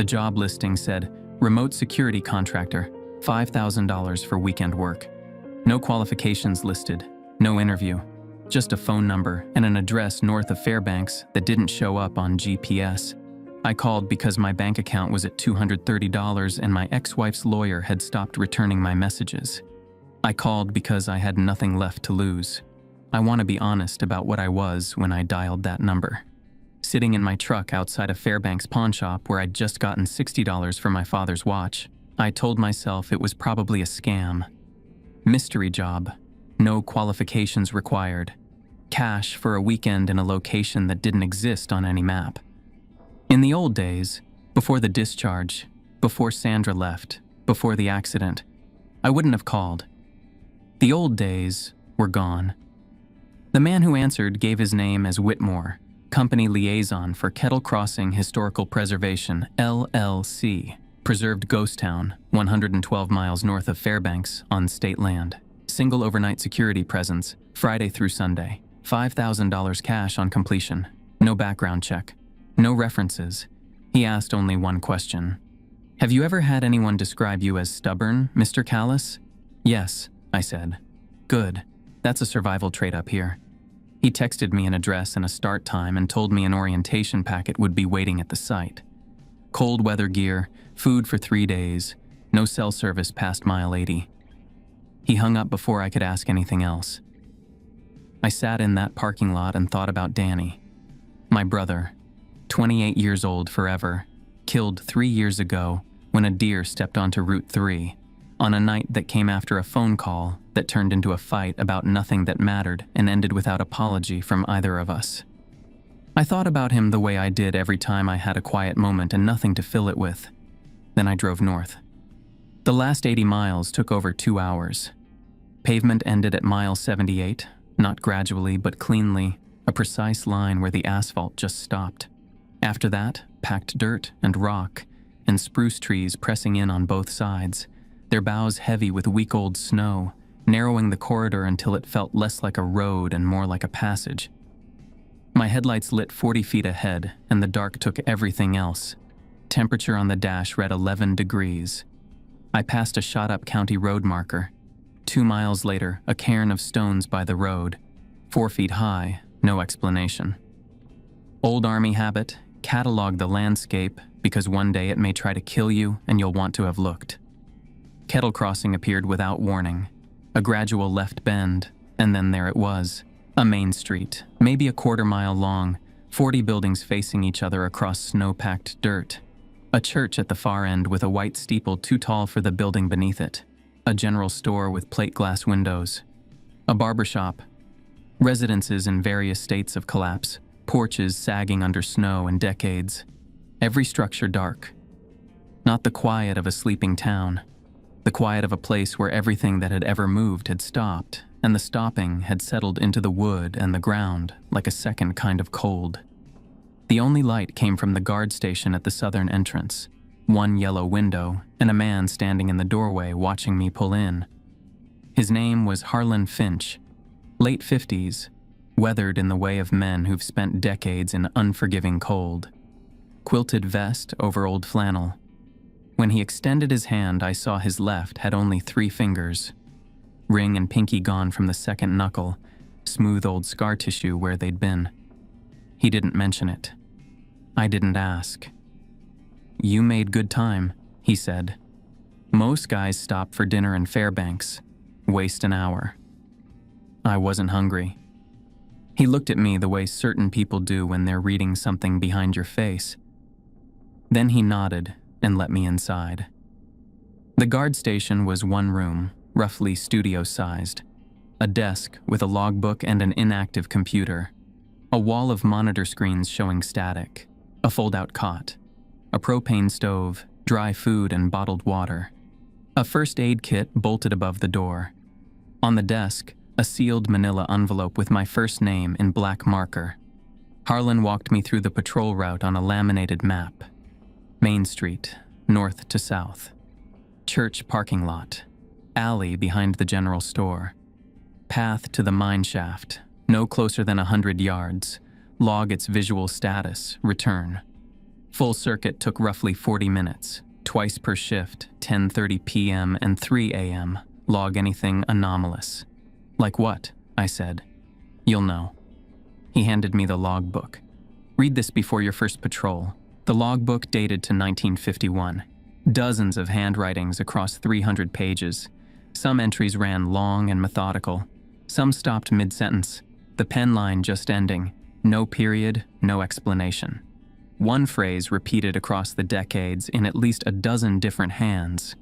The job listing said, remote security contractor, $5,000 for weekend work. No qualifications listed, no interview, just a phone number and an address north of Fairbanks that didn't show up on GPS. I called because my bank account was at $230 and my ex-wife's lawyer had stopped returning my messages. I called because I had nothing left to lose. I want to be honest about what I was when I dialed that number. Sitting in my truck outside a Fairbanks pawn shop where I'd just gotten $60 for my father's watch, I told myself it was probably a scam. Mystery job, no qualifications required. Cash for a weekend in a location that didn't exist on any map. In the old days, before the discharge, before Sandra left, before the accident, I wouldn't have called. The old days were gone. The man who answered gave his name as Whitmore, Company Liaison for Kettle Crossing Historical Preservation, LLC, preserved ghost town, 112 miles north of Fairbanks on state land. Single overnight security presence, Friday through Sunday. $5,000 cash on completion. No background check. No references. He asked only one question. Have you ever had anyone describe you as stubborn, Mr. Callis? Yes, I said. Good. That's a survival trait up here. He texted me an address and a start time and told me an orientation packet would be waiting at the site. Cold weather gear, food for 3 days, no cell service past mile 80. He hung up before I could ask anything else. I sat in that parking lot and thought about Danny. My brother, 28 years old forever, killed 3 years ago when a deer stepped onto Route 3 on a night that came after a phone call that turned into a fight about nothing that mattered and ended without apology from either of us. I thought about him the way I did every time I had a quiet moment and nothing to fill it with. Then I drove north. The last 80 miles took over 2 hours. Pavement ended at mile 78, not gradually but cleanly, a precise line where the asphalt just stopped. After that, packed dirt and rock, and spruce trees pressing in on both sides, their boughs heavy with week-old snow, narrowing the corridor until it felt less like a road and more like a passage. My headlights lit 40 feet ahead, and the dark took everything else. Temperature on the dash read 11 degrees. I passed a shot-up county road marker. 2 miles later, a cairn of stones by the road. 4 feet high, no explanation. Old Army habit, catalog the landscape because one day it may try to kill you and you'll want to have looked. Kettle Crossing appeared without warning. A gradual left bend, and then there it was. A main street, maybe a quarter-mile long, 40 buildings facing each other across snow-packed dirt. A church at the far end with a white steeple too tall for the building beneath it. A general store with plate glass windows. A barbershop. Residences in various states of collapse. Porches sagging under snow and decades. Every structure dark. Not the quiet of a sleeping town. The quiet of a place where everything that had ever moved had stopped, and the stopping had settled into the wood and the ground like a second kind of cold. The only light came from the guard station at the southern entrance. One yellow window, and a man standing in the doorway watching me pull in. His name was Harlan Finch, late 50s, weathered in the way of men who've spent decades in unforgiving cold. Quilted vest over old flannel. When he extended his hand, I saw his left had only 3 fingers. Ring and pinky gone from the second knuckle, smooth old scar tissue where they'd been. He didn't mention it. I didn't ask. You made good time, he said. Most guys stop for dinner in Fairbanks, waste an hour. I wasn't hungry. He looked at me the way certain people do when they're reading something behind your face. Then he nodded and let me inside. The guard station was one room, roughly studio-sized. A desk with a logbook and an inactive computer. A wall of monitor screens showing static. A fold-out cot. A propane stove, dry food and bottled water. A first aid kit bolted above the door. On the desk, a sealed manila envelope with my first name in black marker. Harlan walked me through the patrol route on a laminated map. Main Street, north to south. Church parking lot. Alley behind the general store. Path to the mine shaft, no closer than 100 yards. Log its visual status, return. Full circuit took roughly 40 minutes, twice per shift, 10:30 p.m. and 3 a.m. Log anything anomalous. Like what? I said. You'll know. He handed me the logbook. Read this before your first patrol. The logbook dated to 1951. Dozens of handwritings across 300 pages. Some entries ran long and methodical. Some stopped mid-sentence, the pen line just ending. No period, no explanation. One phrase repeated across the decades in at least a dozen different hands.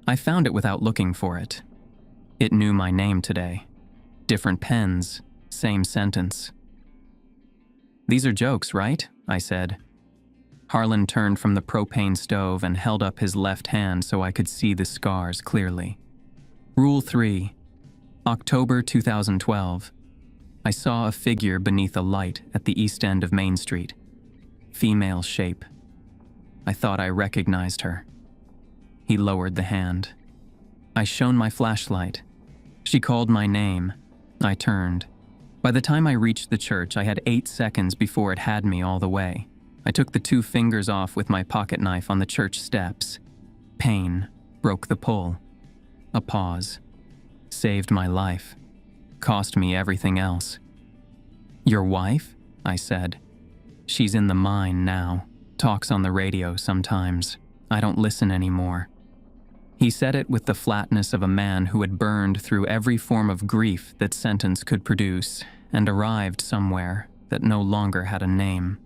I found it without looking for it. It knew my name today. Different pens, same sentence. These are jokes, right? I said. Harlan turned from the propane stove and held up his left hand so I could see the scars clearly. Rule 3. October 2012. I saw a figure beneath a light at the east end of Main Street. Female shape. I thought I recognized her. He lowered the hand. I shone my flashlight. She called my name. I turned. By the time I reached the church, I had 8 seconds before it had me all the way. I took the 2 fingers off with my pocket knife on the church steps. Pain broke the pull. A pause. Saved my life. Cost me everything else. Your wife? I said. She's in the mine now. Talks on the radio sometimes. I don't listen anymore. He said it with the flatness of a man who had burned through every form of grief that sentence could produce and arrived somewhere that no longer had a name.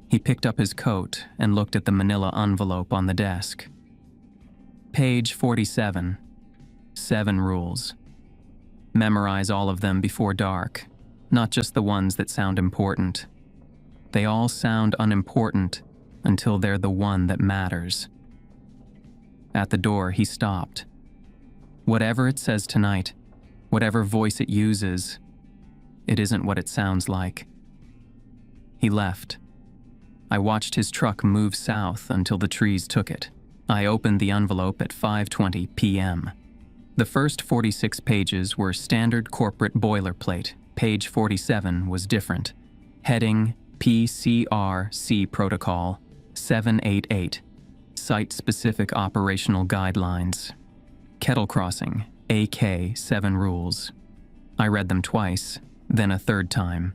He picked up his coat and looked at the manila envelope on the desk. Page 47. 7 rules. Memorize all of them before dark, not just the ones that sound important. They all sound unimportant until they're the one that matters. At the door, he stopped. Whatever it says tonight, whatever voice it uses, it isn't what it sounds like. He left. I watched his truck move south until the trees took it. I opened the envelope at 5:20 p.m. The first 46 pages were standard corporate boilerplate. Page 47 was different. Heading, PCRC Protocol 788. Site-specific operational guidelines. Kettle crossing, AK 7 rules. I read them twice, then a third time.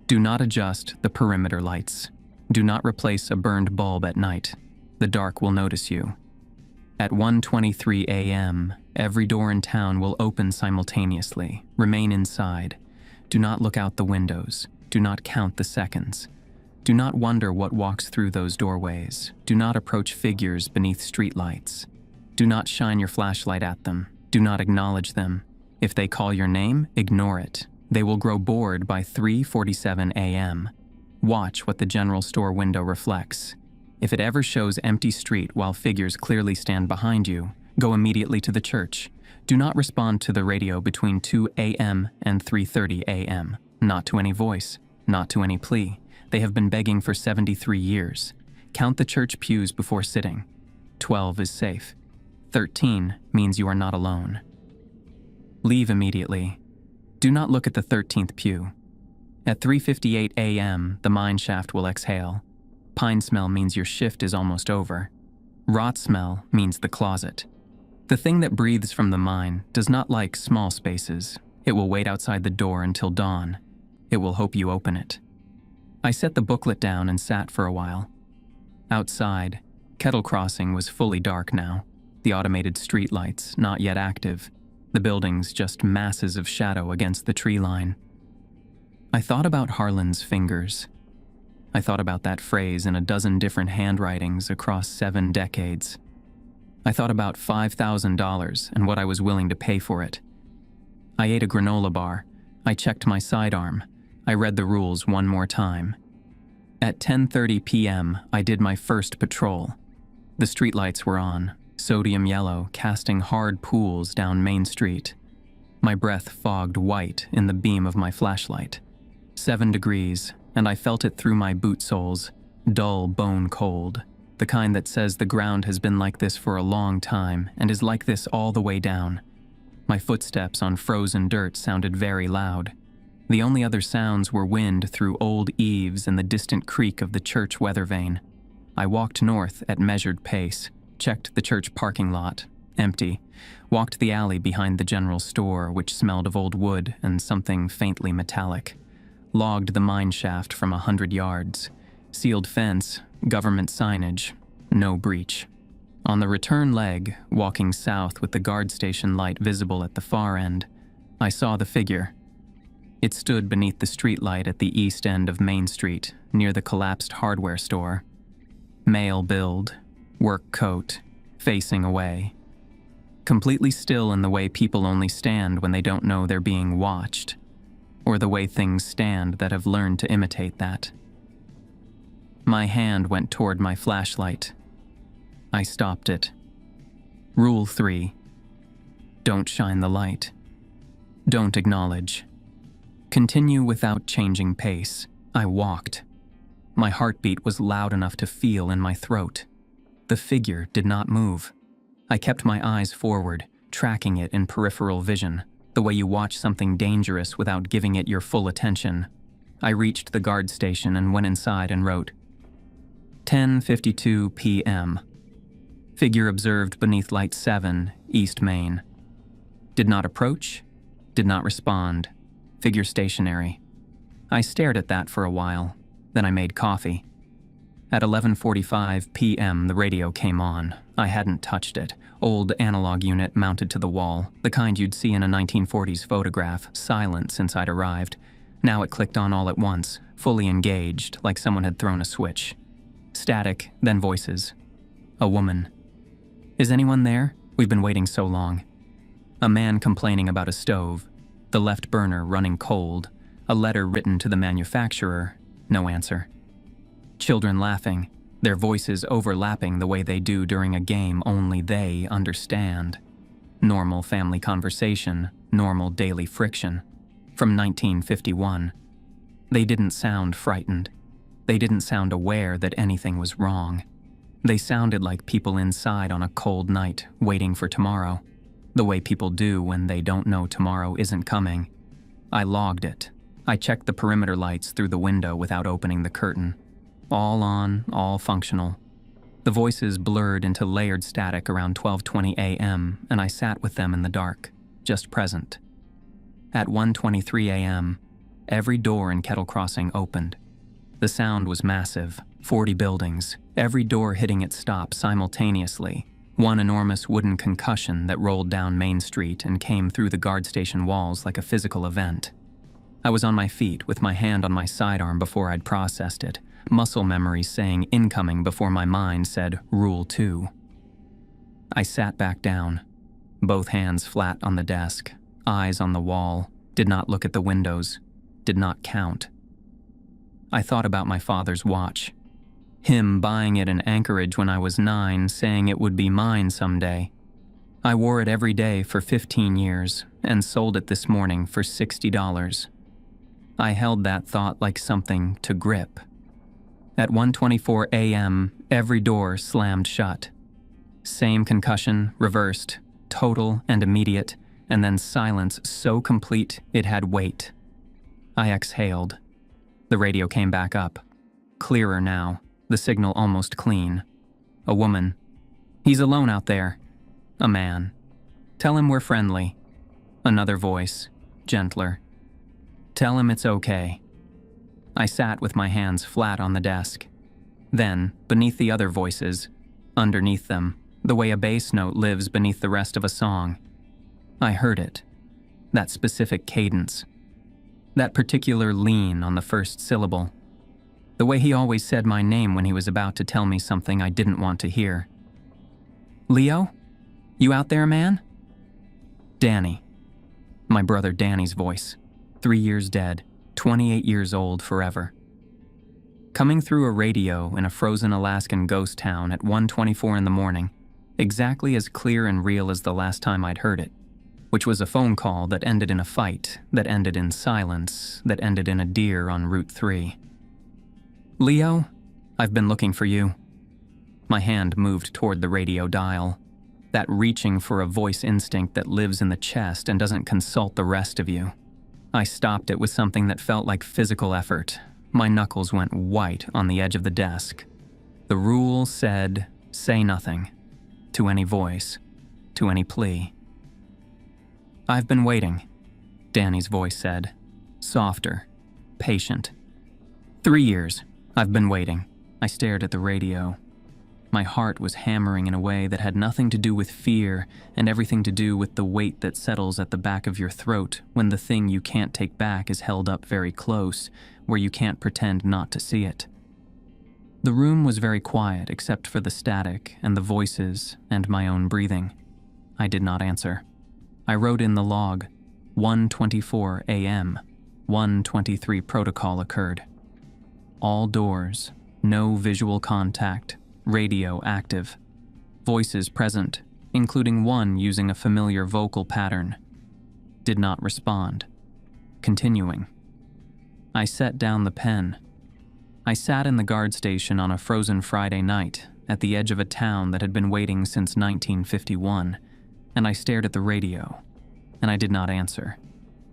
Do not adjust the perimeter lights. Do not replace a burned bulb at night. The dark will notice you. At 1:23 a.m., every door in town will open simultaneously. Remain inside. Do not look out the windows. Do not count the seconds. Do not wonder what walks through those doorways. Do not approach figures beneath streetlights. Do not shine your flashlight at them. Do not acknowledge them. If they call your name, ignore it. They will grow bored by 3:47 a.m. Watch what the general store window reflects. If it ever shows empty street while figures clearly stand behind you, go immediately to the church. Do not respond to the radio between 2 a.m. and 3:30 a.m. Not to any voice, not to any plea. They have been begging for 73 years. Count the church pews before sitting. 12 is safe. 13 means you are not alone. Leave immediately. Do not look at the 13th pew. At 3:58 a.m., the mine shaft will exhale. Pine smell means your shift is almost over. Rot smell means the closet. The thing that breathes from the mine does not like small spaces. It will wait outside the door until dawn. It will hope you open it. I set the booklet down and sat for a while. Outside, Kettle Crossing was fully dark now. The automated streetlights not yet active. The buildings just masses of shadow against the tree line. I thought about Harlan's fingers. I thought about that phrase in a dozen different handwritings across 7 decades. I thought about $5,000 and what I was willing to pay for it. I ate a granola bar. I checked my sidearm. I read the rules one more time. At 10:30 p.m., I did my first patrol. The streetlights were on, sodium yellow, casting hard pools down Main Street. My breath fogged white in the beam of my flashlight. 7 degrees, and I felt it through my boot soles, dull bone cold, the kind that says the ground has been like this for a long time and is like this all the way down. My footsteps on frozen dirt sounded very loud. The only other sounds were wind through old eaves and the distant creak of the church weather vane. I walked north at measured pace, checked the church parking lot, empty, walked the alley behind the general store, which smelled of old wood and something faintly metallic, logged the mine shaft from 100 yards, sealed fence, government signage, no breach. On the return leg, walking south with the guard station light visible at the far end, I saw the figure. It stood beneath the streetlight at the east end of Main Street, near the collapsed hardware store. Male build, work coat, facing away. Completely still in the way people only stand when they don't know they're being watched, or the way things stand that have learned to imitate that. My hand went toward my flashlight. I stopped it. Rule 3. Don't shine the light. Don't acknowledge. Continue without changing pace. I walked. My heartbeat was loud enough to feel in my throat. The figure did not move. I kept my eyes forward, tracking it in peripheral vision, the way you watch something dangerous without giving it your full attention. I reached the guard station and went inside and wrote, 10:52 p.m. Figure observed beneath light 7, East Main. Did not approach, did not respond. Figure stationary. I stared at that for a while, then I made coffee. At 11:45 p.m. the radio came on. I hadn't touched it. Old analog unit mounted to the wall, the kind you'd see in a 1940s photograph, silent since I'd arrived. Now it clicked on all at once, fully engaged, like someone had thrown a switch. Static, then voices. A woman. Is anyone there? We've been waiting so long. A man complaining about a stove. The left burner running cold. A letter written to the manufacturer. No answer. Children laughing, their voices overlapping the way they do during a game only they understand. Normal family conversation, normal daily friction. From 1951. They didn't sound frightened. They didn't sound aware that anything was wrong. They sounded like people inside on a cold night, waiting for tomorrow. The way people do when they don't know tomorrow isn't coming. I logged it. I checked the perimeter lights through the window without opening the curtain. All on, all functional. The voices blurred into layered static around 12:20 a.m., and I sat with them in the dark, just present. At 1:23 a.m., every door in Kettle Crossing opened. The sound was massive, 40 buildings, every door hitting its stop simultaneously, one enormous wooden concussion that rolled down Main Street and came through the guard station walls like a physical event. I was on my feet with my hand on my sidearm before I'd processed it, muscle memory saying incoming before my mind said Rule 2. I sat back down, both hands flat on the desk, eyes on the wall, did not look at the windows, did not count. I thought about my father's watch. Him buying it in Anchorage when I was 9, saying it would be mine someday. I wore it every day for 15 years and sold it this morning for $60. I held that thought like something to grip. At 1:24 a.m., every door slammed shut. Same concussion, reversed, total and immediate, and then silence so complete it had weight. I exhaled. The radio came back up. Clearer now, the signal almost clean. A woman. He's alone out there. A man. Tell him we're friendly. Another voice, gentler. Tell him it's okay. I sat with my hands flat on the desk. Then, beneath the other voices, underneath them, the way a bass note lives beneath the rest of a song, I heard it. That specific cadence. That particular lean on the first syllable. The way he always said my name when he was about to tell me something I didn't want to hear. Leo? You out there, man? Danny. My brother Danny's voice. 3 years dead, 28 years old forever. Coming through a radio in a frozen Alaskan ghost town at 1:24 in the morning, exactly as clear and real as the last time I'd heard it, which was a phone call that ended in a fight, that ended in silence, that ended in a deer on Route 3. Leo, I've been looking for you. My hand moved toward the radio dial, that reaching for a voice instinct that lives in the chest and doesn't consult the rest of you. I stopped it with something that felt like physical effort. My knuckles went white on the edge of the desk. The rule said, say nothing. To any voice. To any plea. "I've been waiting," Danny's voice said. Softer. Patient. 3 years. I've been waiting. I stared at the radio. My heart was hammering in a way that had nothing to do with fear and everything to do with the weight that settles at the back of your throat when the thing you can't take back is held up very close, where you can't pretend not to see it. The room was very quiet except for the static and the voices and my own breathing. I did not answer. I wrote in the log, 1:24 a.m., 1:23 protocol occurred. All doors, no visual contact, radio active. Voices present, including one using a familiar vocal pattern. Did not respond. Continuing. I set down the pen. I sat in the guard station on a frozen Friday night at the edge of a town that had been waiting since 1951, and I stared at the radio, and I did not answer.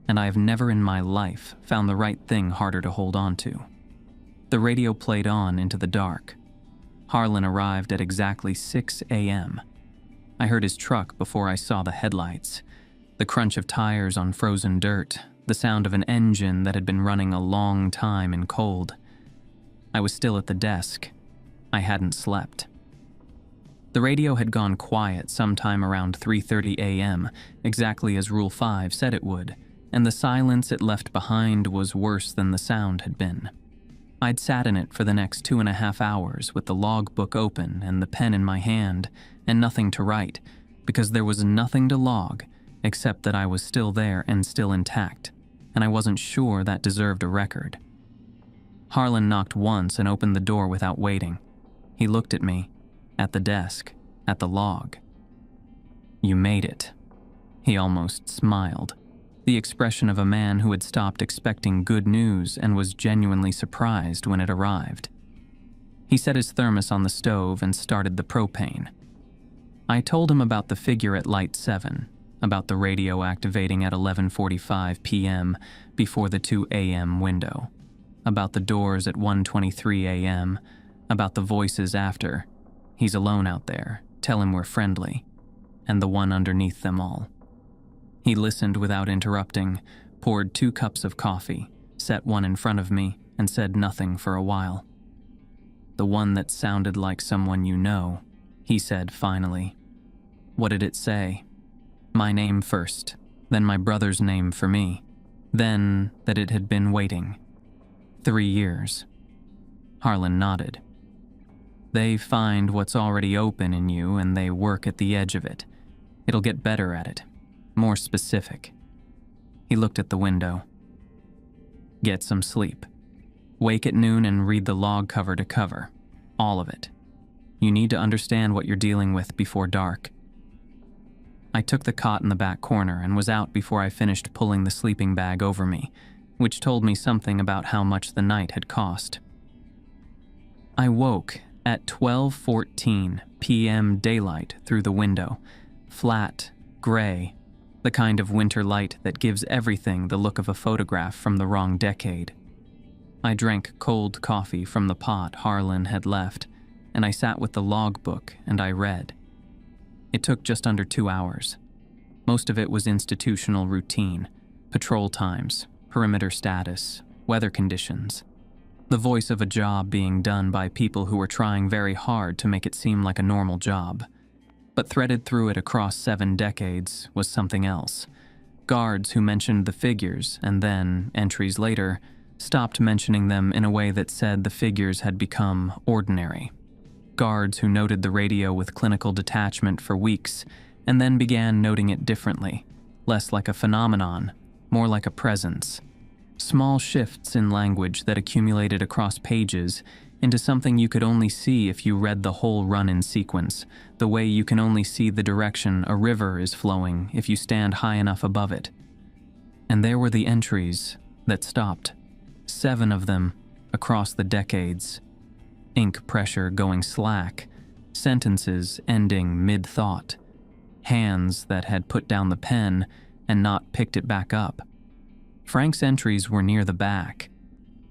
And I have never in my life found the right thing harder to hold on to. The radio played on into the dark. Harlan arrived at exactly 6 a.m. I heard his truck before I saw the headlights, the crunch of tires on frozen dirt, the sound of an engine that had been running a long time in cold. I was still at the desk. I hadn't slept. The radio had gone quiet sometime around 3:30 a.m., exactly as Rule 5 said it would, and the silence it left behind was worse than the sound had been. I'd sat in it for the next 2.5 hours with the logbook open and the pen in my hand and nothing to write, because there was nothing to log except that I was still there and still intact, and I wasn't sure that deserved a record. Harlan knocked once and opened the door without waiting. He looked at me, at the desk, at the log. "You made it." He almost smiled. The expression of a man who had stopped expecting good news and was genuinely surprised when it arrived. He set his thermos on the stove and started the propane. I told him about the figure at light 7, about the radio activating at 11:45 p.m. before the 2 a.m. window, about the doors at 1:23 a.m., about the voices after. He's alone out there, tell him we're friendly, and the one underneath them all. He listened without interrupting, poured 2 cups of coffee, set one in front of me, and said nothing for a while. "The one that sounded like someone you know," he said finally. "What did it say?" "My name first, then my brother's name for me, then that it had been waiting. 3 years. Harlan nodded. "They find what's already open in you and they work at the edge of it. It'll get better at it. More specific." He looked at the window. "Get some sleep. Wake at noon and read the log cover to cover. All of it. You need to understand what you're dealing with before dark." I took the cot in the back corner and was out before I finished pulling the sleeping bag over me, which told me something about how much the night had cost. I woke at 12:14 p.m. daylight through the window, flat, gray, the kind of winter light that gives everything the look of a photograph from the wrong decade. I drank cold coffee from the pot Harlan had left, and I sat with the logbook and I read. It took just under 2 hours. Most of it was institutional routine, patrol times, perimeter status, weather conditions, the voice of a job being done by people who were trying very hard to make it seem like a normal job. But threaded through it across 7 decades was something else. Guards who mentioned the figures and then, entries later, stopped mentioning them in a way that said the figures had become ordinary. Guards who noted the radio with clinical detachment for weeks and then began noting it differently, less like a phenomenon, more like a presence. Small shifts in language that accumulated across pages into something you could only see if you read the whole run in sequence, the way you can only see the direction a river is flowing if you stand high enough above it. And there were the entries that stopped, 7 of them across the decades. Ink pressure going slack, sentences ending mid-thought, hands that had put down the pen and not picked it back up. Frank's entries were near the back.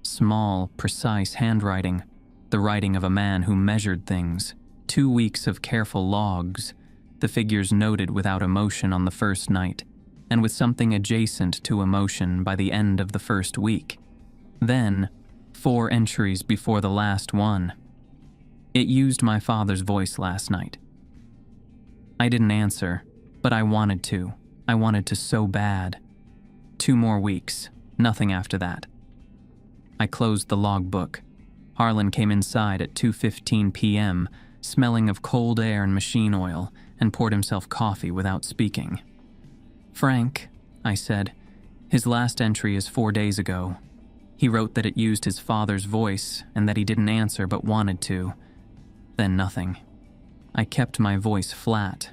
Small, precise handwriting, the writing of a man who measured things. 2 weeks of careful logs, the figures noted without emotion on the first night, and with something adjacent to emotion by the end of the first week. Then, 4 entries before the last one. It used my father's voice last night. I didn't answer, but I wanted to. I wanted to so bad. 2 more weeks, nothing after that. I closed the logbook. Harlan came inside at 2:15 p.m., smelling of cold air and machine oil, and poured himself coffee without speaking. "Frank," I said, "his last entry is 4 days ago. He wrote that it used his father's voice and that he didn't answer but wanted to. Then nothing. I kept my voice flat.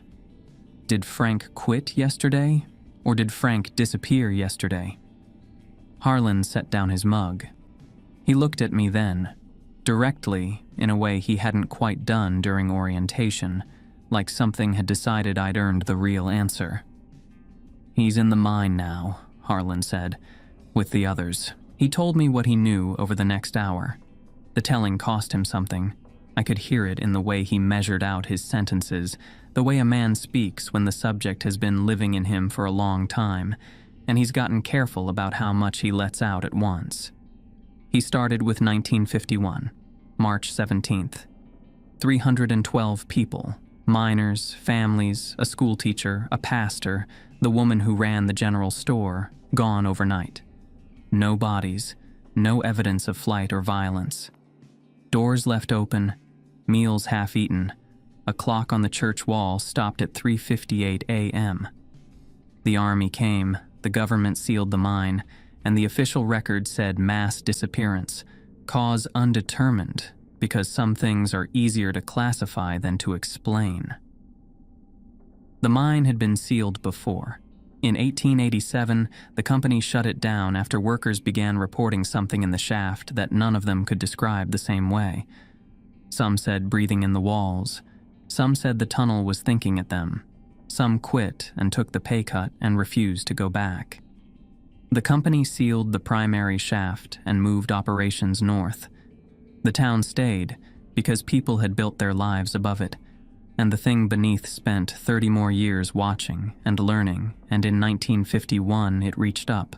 Did Frank quit yesterday, or did Frank disappear yesterday?" Harlan set down his mug. He looked at me then, directly, in a way he hadn't quite done during orientation, like something had decided I'd earned the real answer. "He's in the mine now," Harlan said, "with the others." He told me what he knew over the next hour. The telling cost him something. I could hear it in the way he measured out his sentences, the way a man speaks when the subject has been living in him for a long time, and he's gotten careful about how much he lets out at once. He started with 1951, March 17th. 312 people, miners, families, a schoolteacher, a pastor, the woman who ran the general store, gone overnight. No bodies, no evidence of flight or violence. Doors left open, meals half-eaten. A clock on the church wall stopped at 3:58 a.m. The army came, the government sealed the mine, and the official record said mass disappearance, cause undetermined, because some things are easier to classify than to explain. The mine had been sealed before. In 1887, the company shut it down after workers began reporting something in the shaft that none of them could describe the same way. Some said breathing in the walls. Some said the tunnel was thinking at them. Some quit and took the pay cut and refused to go back. The company sealed the primary shaft and moved operations north. The town stayed because people had built their lives above it, and the thing beneath spent 30 more years watching and learning, and in 1951 it reached up.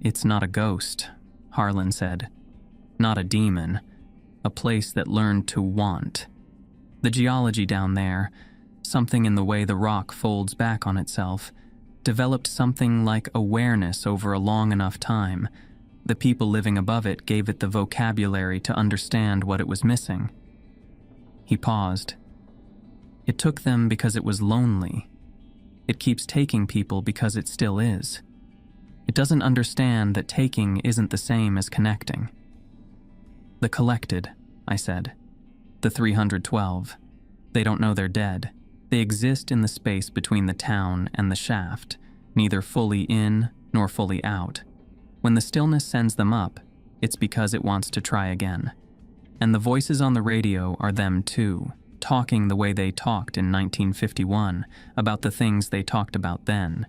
"It's not a ghost," Harlan said. "Not a demon. A place that learned to want. The geology down there, something in the way the rock folds back on itself, developed something like awareness over a long enough time. The people living above it gave it the vocabulary to understand what it was missing." He paused. "It took them because it was lonely. It keeps taking people because it still is. It doesn't understand that taking isn't the same as connecting." "The collected," I said. "The 312. They don't know they're dead. They exist in the space between the town and the shaft, neither fully in nor fully out. When the stillness sends them up, it's because it wants to try again. And the voices on the radio are them too, talking the way they talked in 1951 about the things they talked about then.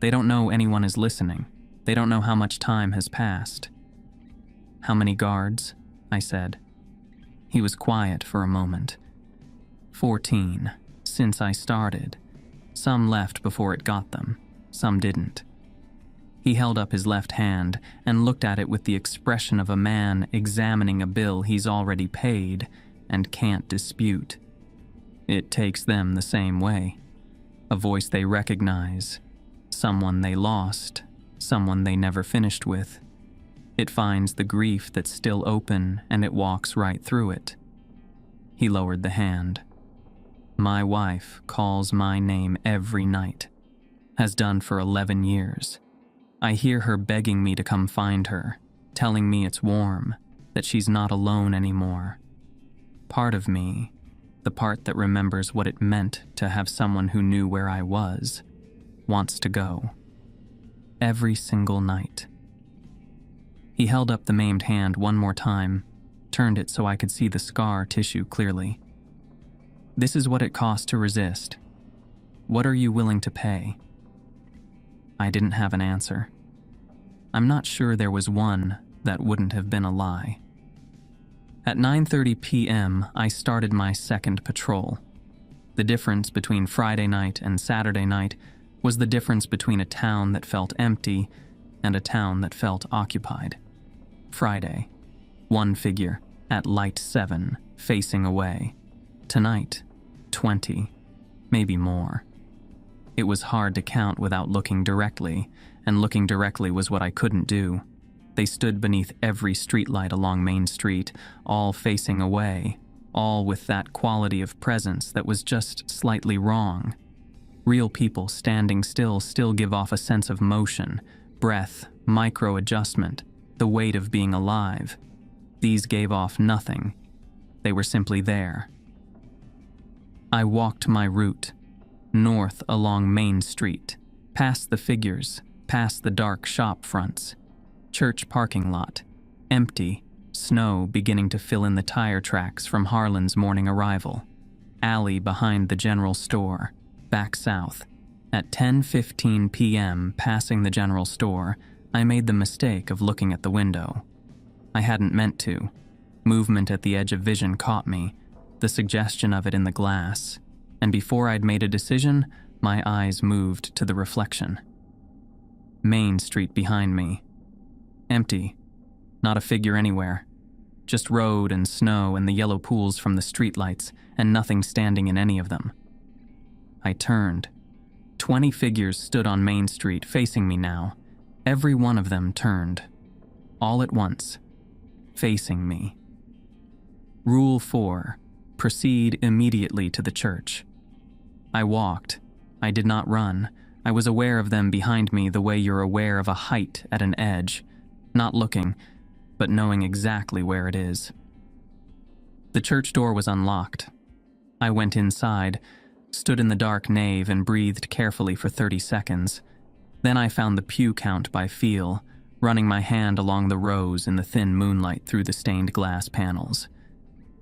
They don't know anyone is listening. They don't know how much time has passed." "How many guards?" I said. He was quiet for a moment. 14, since I started. Some left before it got them. Some didn't." He held up his left hand and looked at it with the expression of a man examining a bill he's already paid and can't dispute. "It takes them the same way. A voice they recognize. Someone they lost. Someone they never finished with. It finds the grief that's still open and it walks right through it." He lowered the hand. "My wife calls my name every night. Has done for 11 years. I hear her begging me to come find her, telling me it's warm, that she's not alone anymore. Part of me, the part that remembers what it meant to have someone who knew where I was, wants to go. Every single night." He held up the maimed hand one more time, turned it so I could see the scar tissue clearly. "This is what it costs to resist. What are you willing to pay?" I didn't have an answer. I'm not sure there was one that wouldn't have been a lie. At 9:30 p.m., I started my second patrol. The difference between Friday night and Saturday night was the difference between a town that felt empty and a town that felt occupied. Friday, one figure at light 7, facing away. Tonight, 20, maybe more. It was hard to count without looking directly, and looking directly was what I couldn't do. They stood beneath every streetlight along Main Street, all facing away, all with that quality of presence that was just slightly wrong. Real people standing still give off a sense of motion, breath, micro-adjustment, the weight of being alive. These gave off nothing. They were simply there. I walked my route, north along Main Street, past the figures, past the dark shop fronts. Church parking lot, empty, snow beginning to fill in the tire tracks from Harlan's morning arrival. Alley behind the general store, back south. At 10:15 p.m., passing the general store, I made the mistake of looking at the window. I hadn't meant to. Movement at the edge of vision caught me, the suggestion of it in the glass, and before I'd made a decision, my eyes moved to the reflection. Main Street behind me. Empty. Not a figure anywhere. Just road and snow and the yellow pools from the streetlights, and nothing standing in any of them. I turned. 20 figures stood on Main Street facing me now. Every one of them turned. All at once. Facing me. Rule 4. Proceed immediately to the church. I walked. I did not run. I was aware of them behind me the way you're aware of a height at an edge. Not looking, but knowing exactly where it is. The church door was unlocked. I went inside, stood in the dark nave and breathed carefully for 30 seconds. Then I found the pew count by feel, running my hand along the rows in the thin moonlight through the stained glass panels.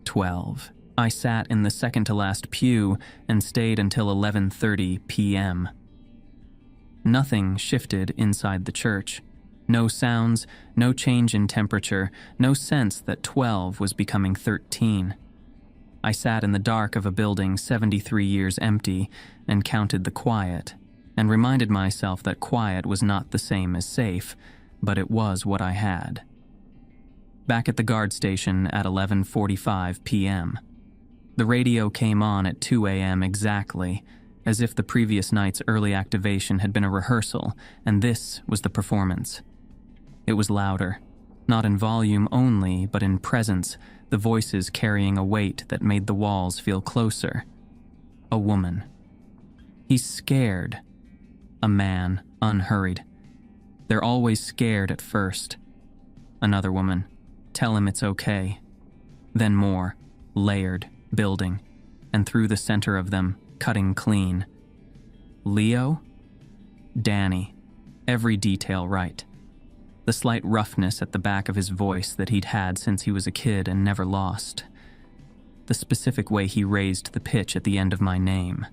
12. I sat in the second-to-last pew and stayed until 11:30 p.m. Nothing shifted inside the church. No sounds, no change in temperature, no sense that 12 was becoming 13. I sat in the dark of a building 73 years empty and counted the quiet, and reminded myself that quiet was not the same as safe, but it was what I had. Back at the guard station at 11:45 p.m. The radio came on at 2 a.m. exactly, as if the previous night's early activation had been a rehearsal, and this was the performance. It was louder, not in volume only, but in presence, the voices carrying a weight that made the walls feel closer. A woman. He's scared. A man, unhurried. They're always scared at first. Another woman. Tell him it's okay. Then more, layered, building, and through the center of them, cutting clean. Leo? Danny. Every detail right. The slight roughness at the back of his voice that he'd had since he was a kid and never lost. The specific way he raised the pitch at the end of my name.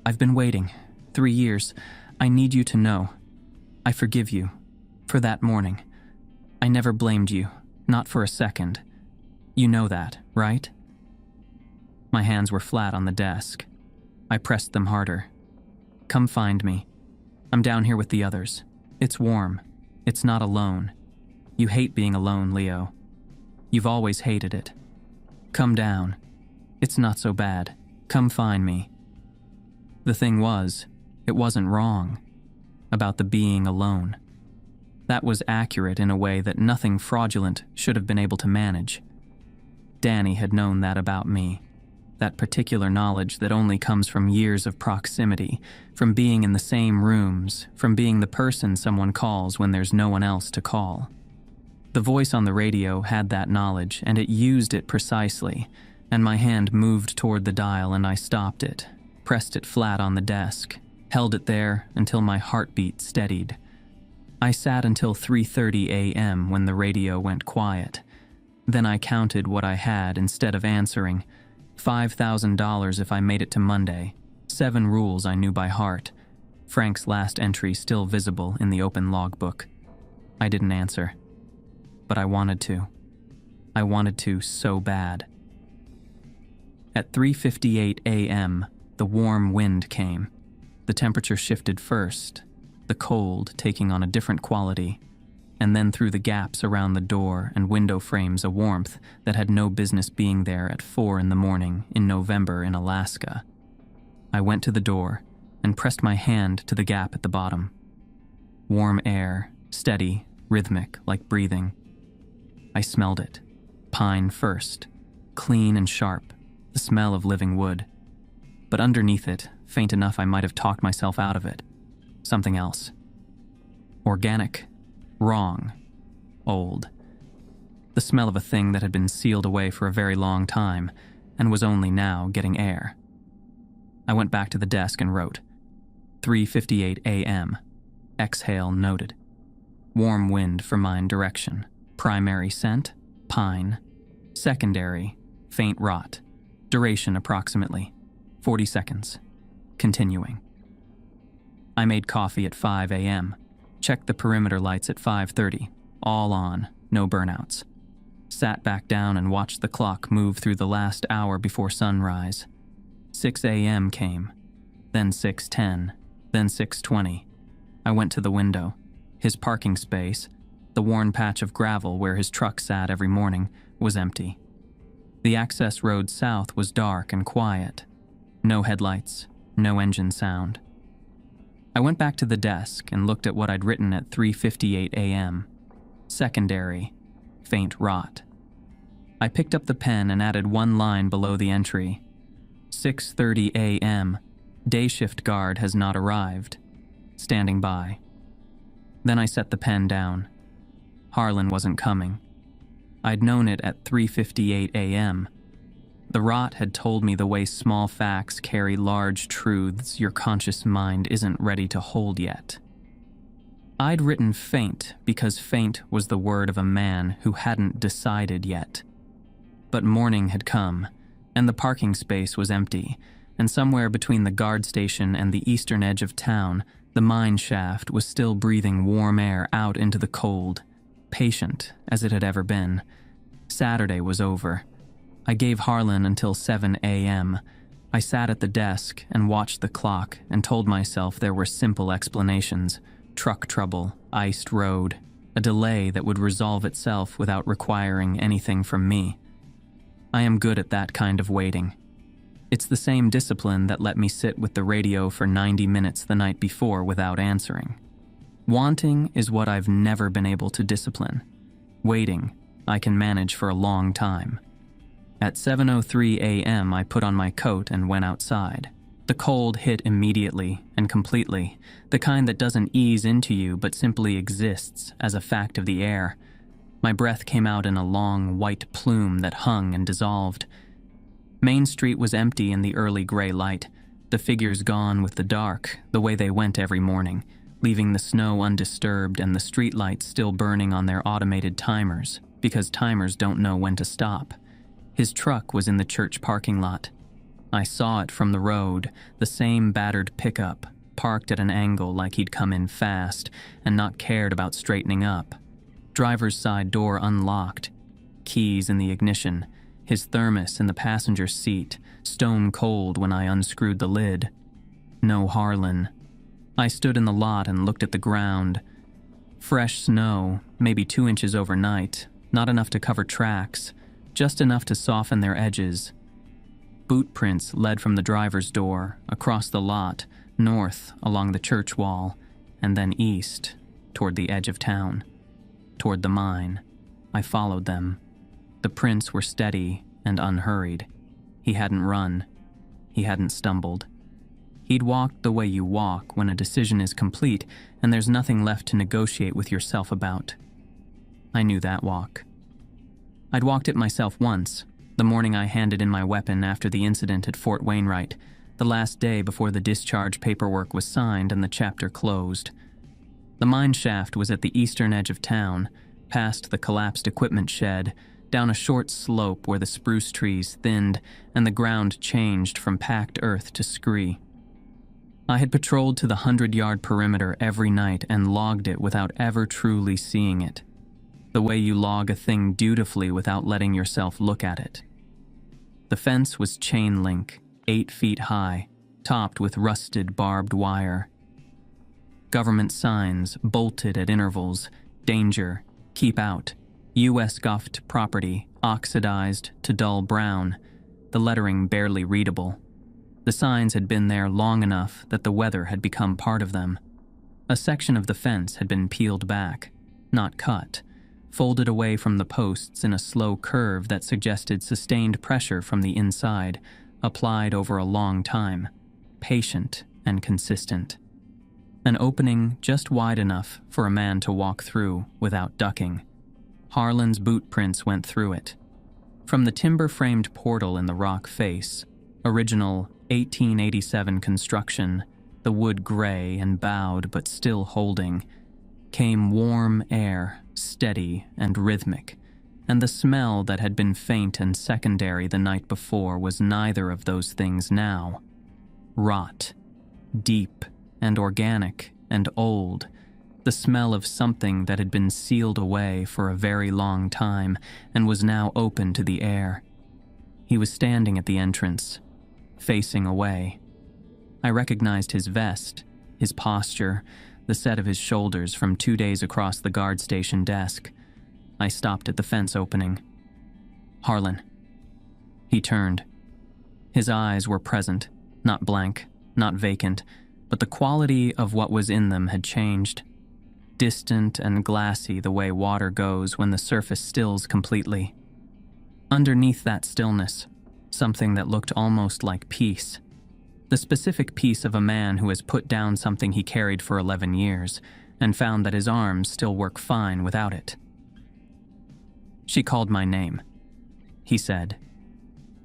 I've been waiting. 3 years. I need you to know. I forgive you. For that morning. I never blamed you. Not for a second. You know that, right? My hands were flat on the desk. I pressed them harder. Come find me. I'm down here with the others. It's warm. It's not alone. You hate being alone, Leo. You've always hated it. Come down. It's not so bad. Come find me. The thing was, it wasn't wrong. About the being alone. That was accurate in a way that nothing fraudulent should have been able to manage. Danny had known that about me. That particular knowledge that only comes from years of proximity, from being in the same rooms, from being the person someone calls when there's no one else to call. The voice on the radio had that knowledge, and it used it precisely, and my hand moved toward the dial and I stopped it, pressed it flat on the desk, held it there until my heartbeat steadied. I sat until 3:30 a.m. when the radio went quiet. Then I counted what I had instead of answering. $5,000 if I made it to Monday. 7 rules I knew by heart. Frank's last entry still visible in the open logbook. I didn't answer. But I wanted to. I wanted to so bad. At 3:58 a.m., the warm wind came. The temperature shifted first, the cold taking on a different quality, and then through the gaps around the door and window frames a warmth that had no business being there at 4 in the morning in November in Alaska. I went to the door and pressed my hand to the gap at the bottom. Warm air, steady, rhythmic, like breathing. I smelled it. Pine first, clean and sharp, the smell of living wood. But underneath it, faint enough I might have talked myself out of it. Something else. Organic. Wrong. Old. The smell of a thing that had been sealed away for a very long time and was only now getting air. I went back to the desk and wrote, 3:58 a.m. Exhale noted. Warm wind for mine direction. Primary scent, pine. Secondary, faint rot. Duration approximately 40 seconds. Continuing. I made coffee at 5 a.m. Checked the perimeter lights at 5:30. All on, no burnouts. Sat back down and watched the clock move through the last hour before sunrise. 6 a.m. came, then 6:10, then 6:20. I went to the window. His parking space, the worn patch of gravel where his truck sat every morning, was empty. The access road south was dark and quiet. No headlights, no engine sound. I went back to the desk and looked at what I'd written at 3:58 a.m. Secondary, faint rot. I picked up the pen and added one line below the entry. 6:30 a.m. Day shift guard has not arrived. Standing by. Then I set the pen down. Harlan wasn't coming. I'd known it at 3:58 a.m. The rot had told me the way small facts carry large truths your conscious mind isn't ready to hold yet. I'd written faint because faint was the word of a man who hadn't decided yet. But morning had come, and the parking space was empty, and somewhere between the guard station and the eastern edge of town, the mine shaft was still breathing warm air out into the cold, patient as it had ever been. Saturday was over. I gave Harlan until 7 a.m. I sat at the desk and watched the clock and told myself there were simple explanations. Truck trouble, iced road, a delay that would resolve itself without requiring anything from me. I am good at that kind of waiting. It's the same discipline that let me sit with the radio for 90 minutes the night before without answering. Wanting is what I've never been able to discipline. Waiting, I can manage for a long time. At 7:03 a.m. I put on my coat and went outside. The cold hit immediately and completely, the kind that doesn't ease into you but simply exists as a fact of the air. My breath came out in a long white plume that hung and dissolved. Main Street was empty in the early gray light, the figures gone with the dark, the way they went every morning, leaving the snow undisturbed and the streetlights still burning on their automated timers, because timers don't know when to stop. His truck was in the church parking lot. I saw it from the road, the same battered pickup, parked at an angle like he'd come in fast and not cared about straightening up. Driver's side door unlocked, keys in the ignition, his thermos in the passenger seat, stone cold when I unscrewed the lid. No Harlan. I stood in the lot and looked at the ground. Fresh snow, maybe 2 inches overnight, not enough to cover tracks, just enough to soften their edges. Boot prints led from the driver's door, across the lot, north along the church wall, and then east, toward the edge of town, toward the mine. I followed them. The prints were steady and unhurried. He hadn't run. He hadn't stumbled. He'd walked the way you walk when a decision is complete and there's nothing left to negotiate with yourself about. I knew that walk. I'd walked it myself once, the morning I handed in my weapon after the incident at Fort Wainwright, the last day before the discharge paperwork was signed and the chapter closed. The mine shaft was at the eastern edge of town, past the collapsed equipment shed, down a short slope where the spruce trees thinned and the ground changed from packed earth to scree. I had patrolled to the 100-yard perimeter every night and logged it without ever truly seeing it. The way you log a thing dutifully without letting yourself look at it. The fence was chain link, 8 feet high, topped with rusted barbed wire. Government signs bolted at intervals: danger, keep out, U.S. scuffed property, oxidized to dull brown, the lettering barely readable. The signs had been there long enough that the weather had become part of them. A section of the fence had been peeled back, not cut, folded away from the posts in a slow curve that suggested sustained pressure from the inside, applied over a long time, patient and consistent. An opening just wide enough for a man to walk through without ducking. Harlan's boot prints went through it. From the timber-framed portal in the rock face, original 1887 construction, the wood gray and bowed but still holding, came warm air, steady and rhythmic, and the smell that had been faint and secondary the night before was neither of those things now. Rot, deep and organic and old, the smell of something that had been sealed away for a very long time and was now open to the air. He was standing at the entrance, facing away. I recognized his vest, his posture, the set of his shoulders from 2 days across the guard station desk. I stopped at the fence opening. "Harlan." He turned. His eyes were present, not blank, not vacant, but the quality of what was in them had changed. Distant and glassy the way water goes when the surface stills completely. Underneath that stillness, something that looked almost like peace. The specific peace of a man who has put down something he carried for 11 years and found that his arms still work fine without it. "She called my name," he said.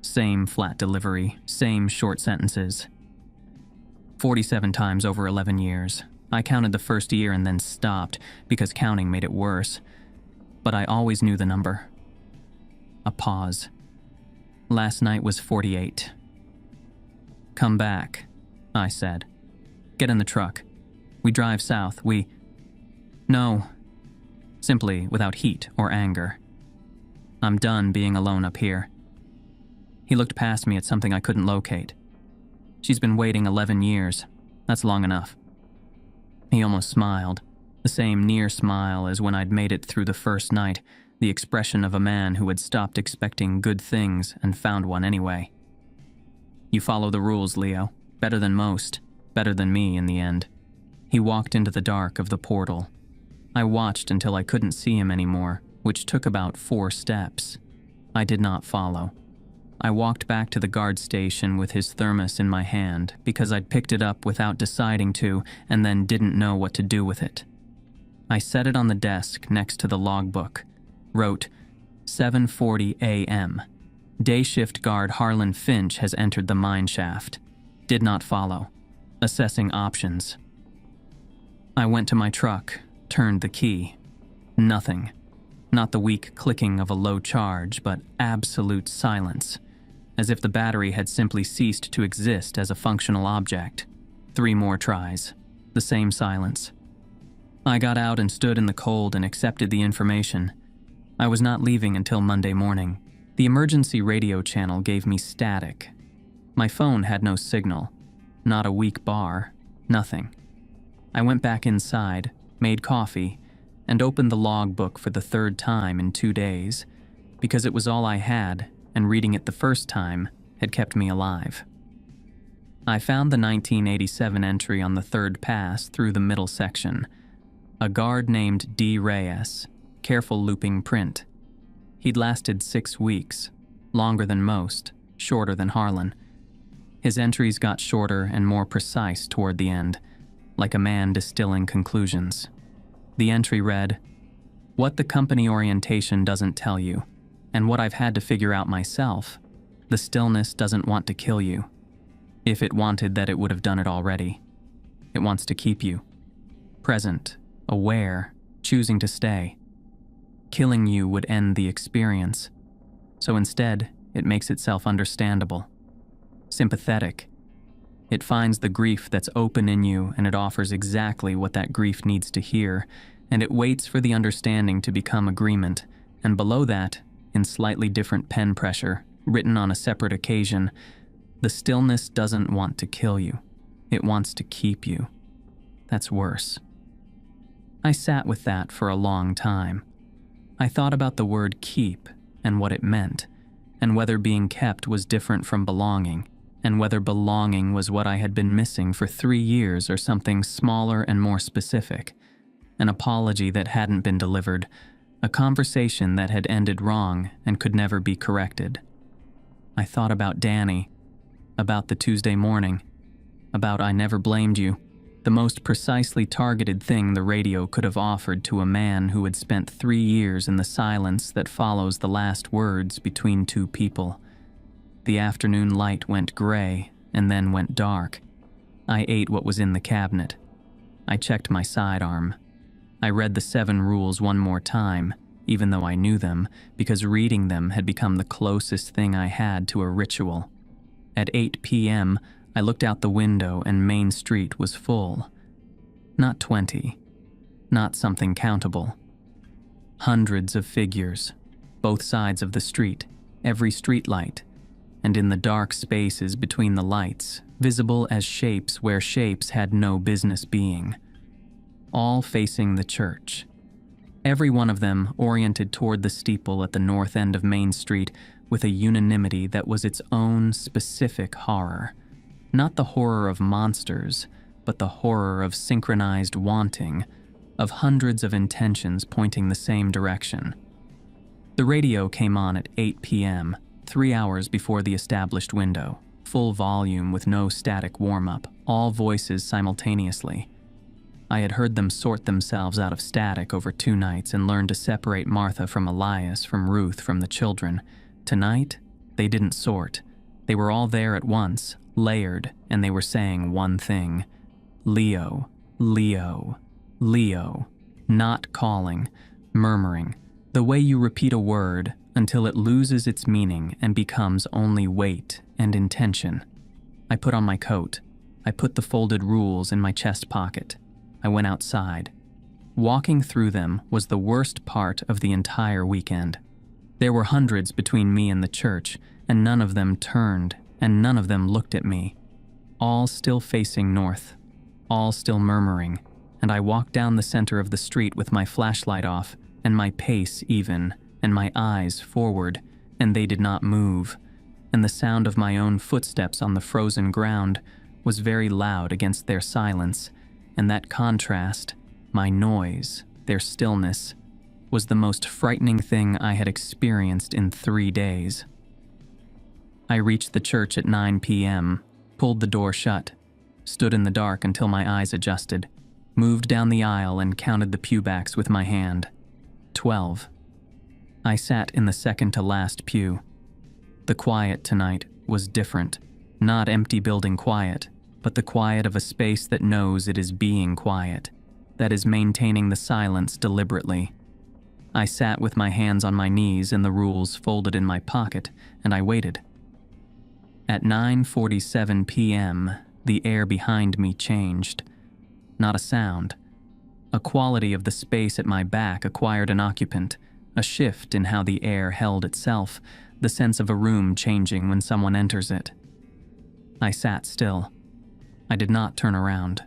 Same flat delivery, same short sentences. 47 times over 11 years. I counted the first year and then stopped because counting made it worse. But I always knew the number. A pause. Last night was 48. "Come back," I said. "Get in the truck. We drive south. No. Simply without heat or anger. I'm done being alone up here." He looked past me at something I couldn't locate. "She's been waiting 11 years. That's long enough." He almost smiled, the same near smile as when I'd made it through the first night, the expression of a man who had stopped expecting good things and found one anyway. "You follow the rules, Leo. Better than most. Better than me in the end." He walked into the dark of the portal. I watched until I couldn't see him anymore, which took about 4 steps. I did not follow. I walked back to the guard station with his thermos in my hand because I'd picked it up without deciding to and then didn't know what to do with it. I set it on the desk next to the logbook, wrote 7:40 a.m. Day shift guard Harlan Finch has entered the mine shaft. Did not follow. Assessing options. I went to my truck, turned the key. Nothing. Not the weak clicking of a low charge, but absolute silence, as if the battery had simply ceased to exist as a functional object. 3 more tries. The same silence. I got out and stood in the cold and accepted the information. I was not leaving until Monday morning. The emergency radio channel gave me static. My phone had no signal. Not a weak bar. Nothing. I went back inside, made coffee, and opened the logbook for the 3rd time in 2 days, because it was all I had, and reading it the first time had kept me alive. I found the 1987 entry on the 3rd pass through the middle section. A guard named D. Reyes, careful looping print. He'd lasted 6 weeks, longer than most, shorter than Harlan. His entries got shorter and more precise toward the end, like a man distilling conclusions. The entry read, "What the company orientation doesn't tell you, and what I've had to figure out myself, the stillness doesn't want to kill you. If it wanted that, it would have done it already. It wants to keep you. Present, aware, choosing to stay. Killing you would end the experience. So instead, it makes itself understandable. Sympathetic. It finds the grief that's open in you, and it offers exactly what that grief needs to hear, and it waits for the understanding to become agreement, and below that, in slightly different pen pressure, written on a separate occasion, the stillness doesn't want to kill you. It wants to keep you. That's worse. I sat with that for a long time. I thought about the word keep and what it meant, and whether being kept was different from belonging, and whether belonging was what I had been missing for 3 years or something smaller and more specific. An apology that hadn't been delivered, a conversation that had ended wrong and could never be corrected. I thought about Danny, about the Tuesday morning, about I never blamed you, the most precisely targeted thing the radio could have offered to a man who had spent 3 years in the silence that follows the last words between two people. The afternoon light went gray and then went dark. I ate what was in the cabinet. I checked my sidearm. I read the 7 rules one more time, even though I knew them, because reading them had become the closest thing I had to a ritual. At 8 p.m., I looked out the window and Main Street was full. Not 20. Not something countable. Hundreds of figures, both sides of the street, every streetlight, and in the dark spaces between the lights, visible as shapes where shapes had no business being. All facing the church. Every one of them oriented toward the steeple at the north end of Main Street with a unanimity that was its own specific horror. Not the horror of monsters, but the horror of synchronized wanting, of hundreds of intentions pointing the same direction. The radio came on at 8 p.m., 3 hours before the established window, full volume with no static warm-up, all voices simultaneously. I had heard them sort themselves out of static over 2 nights and learned to separate Martha from Elias, from Ruth, from the children. Tonight, they didn't sort. They were all there at once, layered, and they were saying one thing. Leo, Leo, Leo. Not calling, murmuring, the way you repeat a word until it loses its meaning and becomes only weight and intention. I put on my coat. I put the folded rules in my chest pocket. I went outside. Walking through them was the worst part of the entire weekend. There were hundreds between me and the church, and none of them turned, and none of them looked at me. All still facing north, all still murmuring, and I walked down the center of the street with my flashlight off, and my pace even, and my eyes forward, and they did not move, and the sound of my own footsteps on the frozen ground was very loud against their silence, and that contrast, my noise, their stillness, was the most frightening thing I had experienced in 3 days. I reached the church at 9 p.m., pulled the door shut, stood in the dark until my eyes adjusted, moved down the aisle and counted the pewbacks with my hand. 12. I sat in the second-to-last pew. The quiet tonight was different, not empty building quiet, but the quiet of a space that knows it is being quiet, that is maintaining the silence deliberately. I sat with my hands on my knees and the rules folded in my pocket, and I waited. At 9:47 p.m., the air behind me changed. Not a sound. A quality of the space at my back acquired an occupant, a shift in how the air held itself, the sense of a room changing when someone enters it. I sat still. I did not turn around.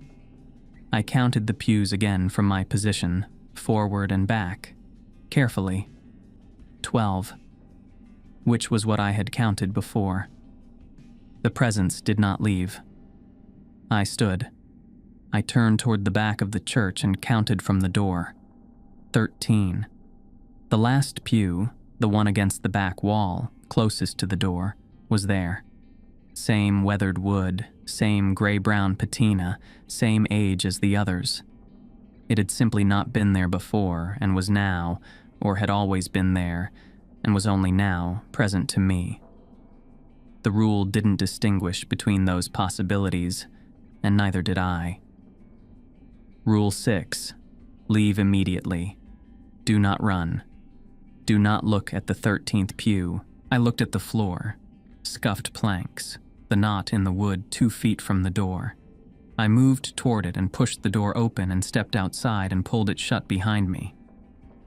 I counted the pews again from my position, forward and back, carefully. 12, which was what I had counted before. The presence did not leave. I stood. I turned toward the back of the church and counted from the door. 13. The last pew, the one against the back wall, closest to the door, was there. Same weathered wood, same gray-brown patina, same age as the others. It had simply not been there before and was now, or had always been there, and was only now present to me. The rule didn't distinguish between those possibilities, and neither did I. Rule 6. Leave immediately. Do not run. Do not look at the 13th pew. I looked at the floor. Scuffed planks. the knot in the wood 2 feet from the door. I moved toward it and pushed the door open and stepped outside and pulled it shut behind me.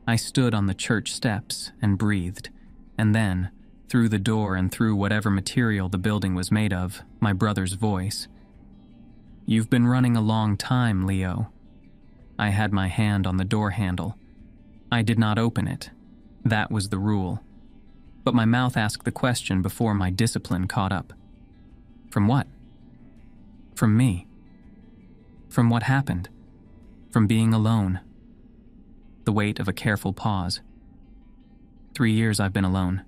I stood on the church steps and breathed, and then, through the door and through whatever material the building was made of, my brother's voice. "You've been running a long time, Leo." I had my hand on the door handle. I did not open it. That was the rule. But my mouth asked the question before my discipline caught up. From what? From me. From what happened. From being alone. The weight of a careful pause. 3 years I've been alone.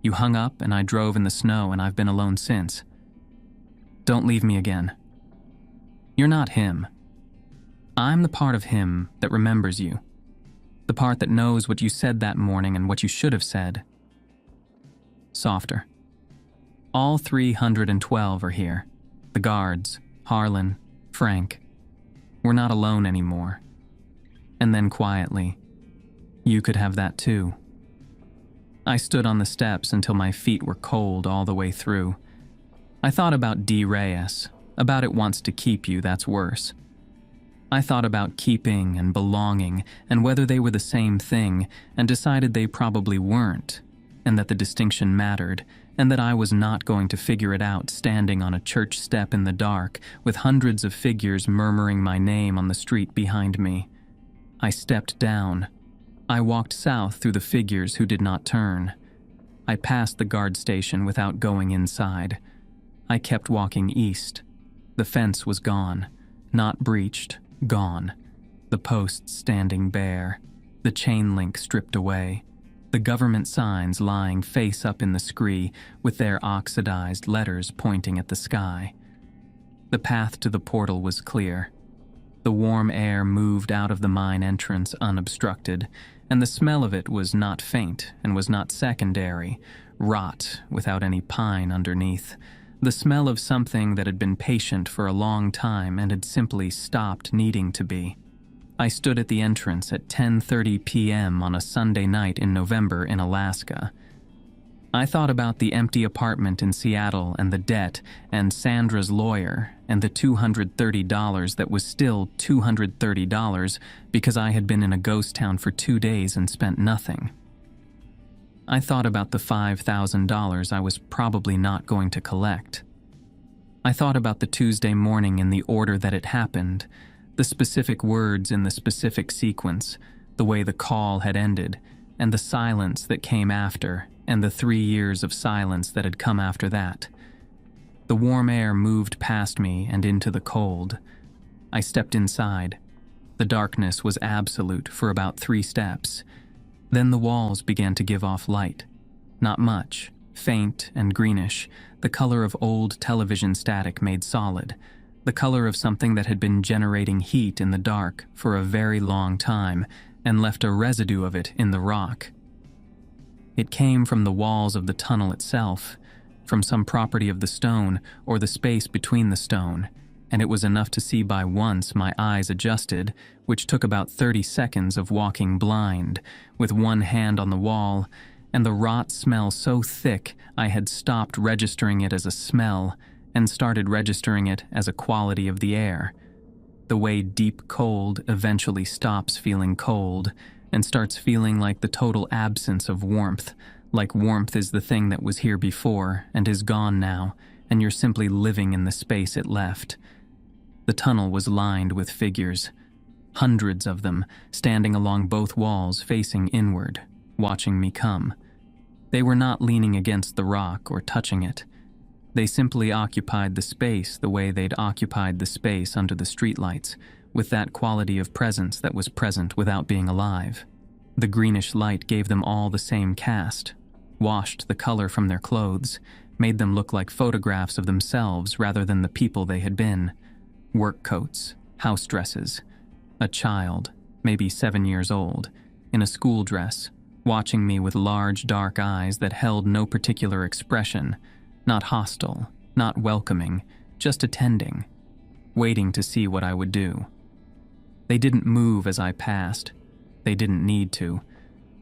You hung up and I drove in the snow and I've been alone since. Don't leave me again. You're not him. I'm the part of him that remembers you. The part that knows what you said that morning and what you should have said. Softer. All 312 are here. The guards, Harlan, Frank. We're not alone anymore. And then quietly, you could have that too. I stood on the steps until my feet were cold all the way through. I thought about D. Reyes, about it wants to keep you, that's worse. I thought about keeping and belonging and whether they were the same thing, and decided they probably weren't, and that the distinction mattered, and that I was not going to figure it out standing on a church step in the dark with hundreds of figures murmuring my name on the street behind me. I stepped down. I walked south through the figures who did not turn. I passed the guard station without going inside. I kept walking east. The fence was gone, not breached, gone. The posts standing bare, the chain link stripped away, the government signs lying face up in the scree with their oxidized letters pointing at the sky. The path to the portal was clear. The warm air moved out of the mine entrance unobstructed, and the smell of it was not faint and was not secondary, rot without any pine underneath. The smell of something that had been patient for a long time and had simply stopped needing to be. I stood at the entrance at 10:30 p.m. on a Sunday night in November in Alaska. I thought about the empty apartment in Seattle and the debt and Sandra's lawyer and the $230 that was still $230 because I had been in a ghost town for 2 days and spent nothing. I thought about the $5,000 I was probably not going to collect. I thought about the Tuesday morning in the order that it happened, the specific words in the specific sequence, the way the call had ended, and the silence that came after, and the 3 years of silence that had come after that. The warm air moved past me and into the cold. I stepped inside. The darkness was absolute for about 3 steps. Then the walls began to give off light. Not much, faint and greenish, the color of old television static made solid, the color of something that had been generating heat in the dark for a very long time and left a residue of it in the rock. It came from the walls of the tunnel itself, from some property of the stone or the space between the stone, and it was enough to see by once my eyes adjusted, which took about 30 seconds of walking blind, with one hand on the wall, and the rot smell so thick I had stopped registering it as a smell and started registering it as a quality of the air. The way deep cold eventually stops feeling cold and starts feeling like the total absence of warmth, like warmth is the thing that was here before and is gone now, and you're simply living in the space it left. The tunnel was lined with figures, hundreds of them, standing along both walls facing inward, watching me come. They were not leaning against the rock or touching it. They simply occupied the space the way they'd occupied the space under the streetlights, with that quality of presence that was present without being alive. The greenish light gave them all the same cast, washed the color from their clothes, made them look like photographs of themselves rather than the people they had been. Work coats, house dresses, a child, maybe 7 years old, in a school dress, watching me with large dark eyes that held no particular expression, not hostile, not welcoming, just attending, waiting to see what I would do. They didn't move as I passed. They didn't need to.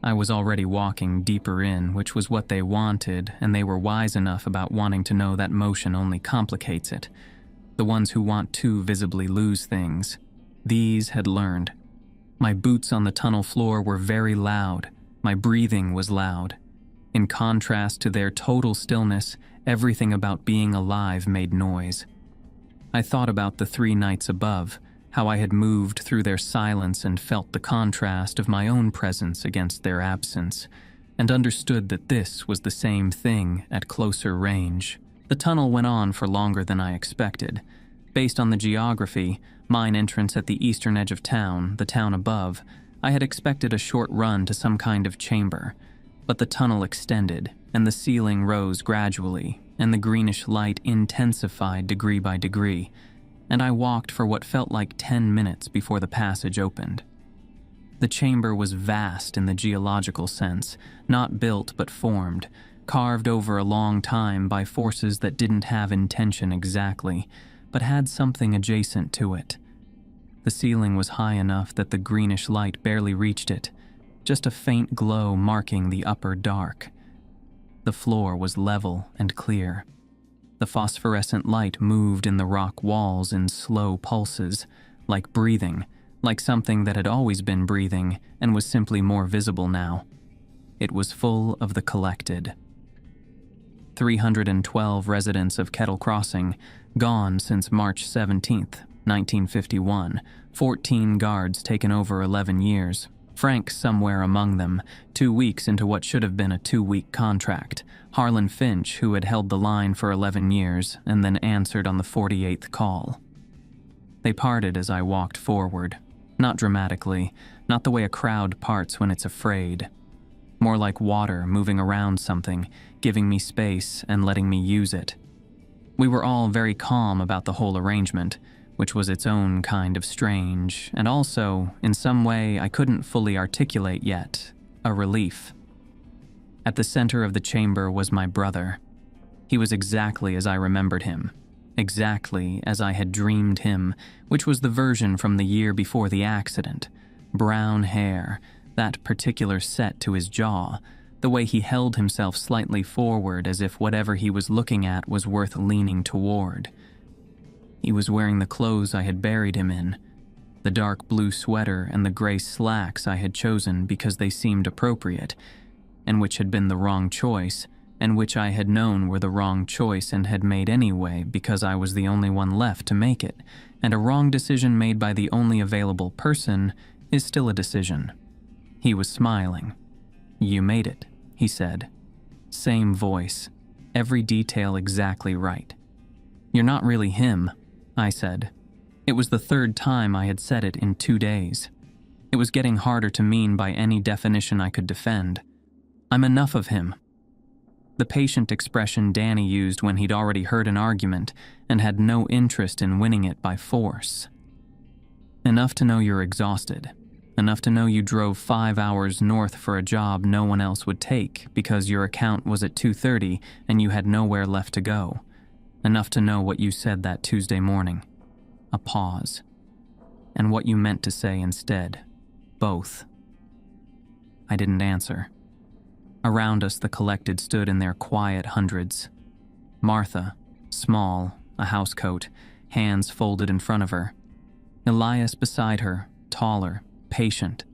I was already walking deeper in, which was what they wanted, and they were wise enough about wanting to know that motion only complicates it. The ones who want to visibly lose things. These had learned. My boots on the tunnel floor were very loud. My breathing was loud. In contrast to their total stillness, everything about being alive made noise. I thought about the 3 nights above, how I had moved through their silence and felt the contrast of my own presence against their absence, and understood that this was the same thing at closer range. The tunnel went on for longer than I expected. Based on the geography, mine entrance at the eastern edge of town, the town above, I had expected a short run to some kind of chamber. But the tunnel extended, and the ceiling rose gradually, and the greenish light intensified degree by degree, and I walked for what felt like 10 minutes before the passage opened. The chamber was vast in the geological sense, not built but formed, carved over a long time by forces that didn't have intention exactly, but had something adjacent to it. The ceiling was high enough that the greenish light barely reached it, just a faint glow marking the upper dark. The floor was level and clear. The phosphorescent light moved in the rock walls in slow pulses, like breathing, like something that had always been breathing and was simply more visible now. It was full of the collected. 312 residents of Kettle Crossing, gone since March 17th, 1951, 14 guards taken over 11 years. Frank somewhere among them, 2 weeks into what should have been a 2-week contract. Harlan Finch, who had held the line for 11 years and then answered on the 48th call. They parted as I walked forward. Not dramatically, not the way a crowd parts when it's afraid. More like water moving around something, giving me space and letting me use it. We were all very calm about the whole arrangement, which was its own kind of strange, and also, in some way I couldn't fully articulate yet, a relief. At the center of the chamber was my brother. He was exactly as I remembered him, exactly as I had dreamed him, which was the version from the year before the accident. Brown hair, that particular set to his jaw, the way he held himself slightly forward as if whatever he was looking at was worth leaning toward. He was wearing the clothes I had buried him in, the dark blue sweater and the gray slacks I had chosen because they seemed appropriate, and which had been the wrong choice, and which I had known were the wrong choice and had made anyway because I was the only one left to make it, and a wrong decision made by the only available person is still a decision. He was smiling. "You made it," he said. Same voice, every detail exactly right. "You're not really him," I said. It was the 3rd time I had said it in 2 days. It was getting harder to mean by any definition I could defend. "I'm enough of him." The patient expression Danny used when he'd already heard an argument and had no interest in winning it by force. "Enough to know you're exhausted. Enough to know you drove 5 hours north for a job no one else would take because your account was at 2:30 and you had nowhere left to go. Enough to know what you said that Tuesday morning." A pause. "And what you meant to say instead. Both." I didn't answer. Around us the collected stood in their quiet hundreds. Martha, small, a housecoat, hands folded in front of her. Elias beside her, taller, patient.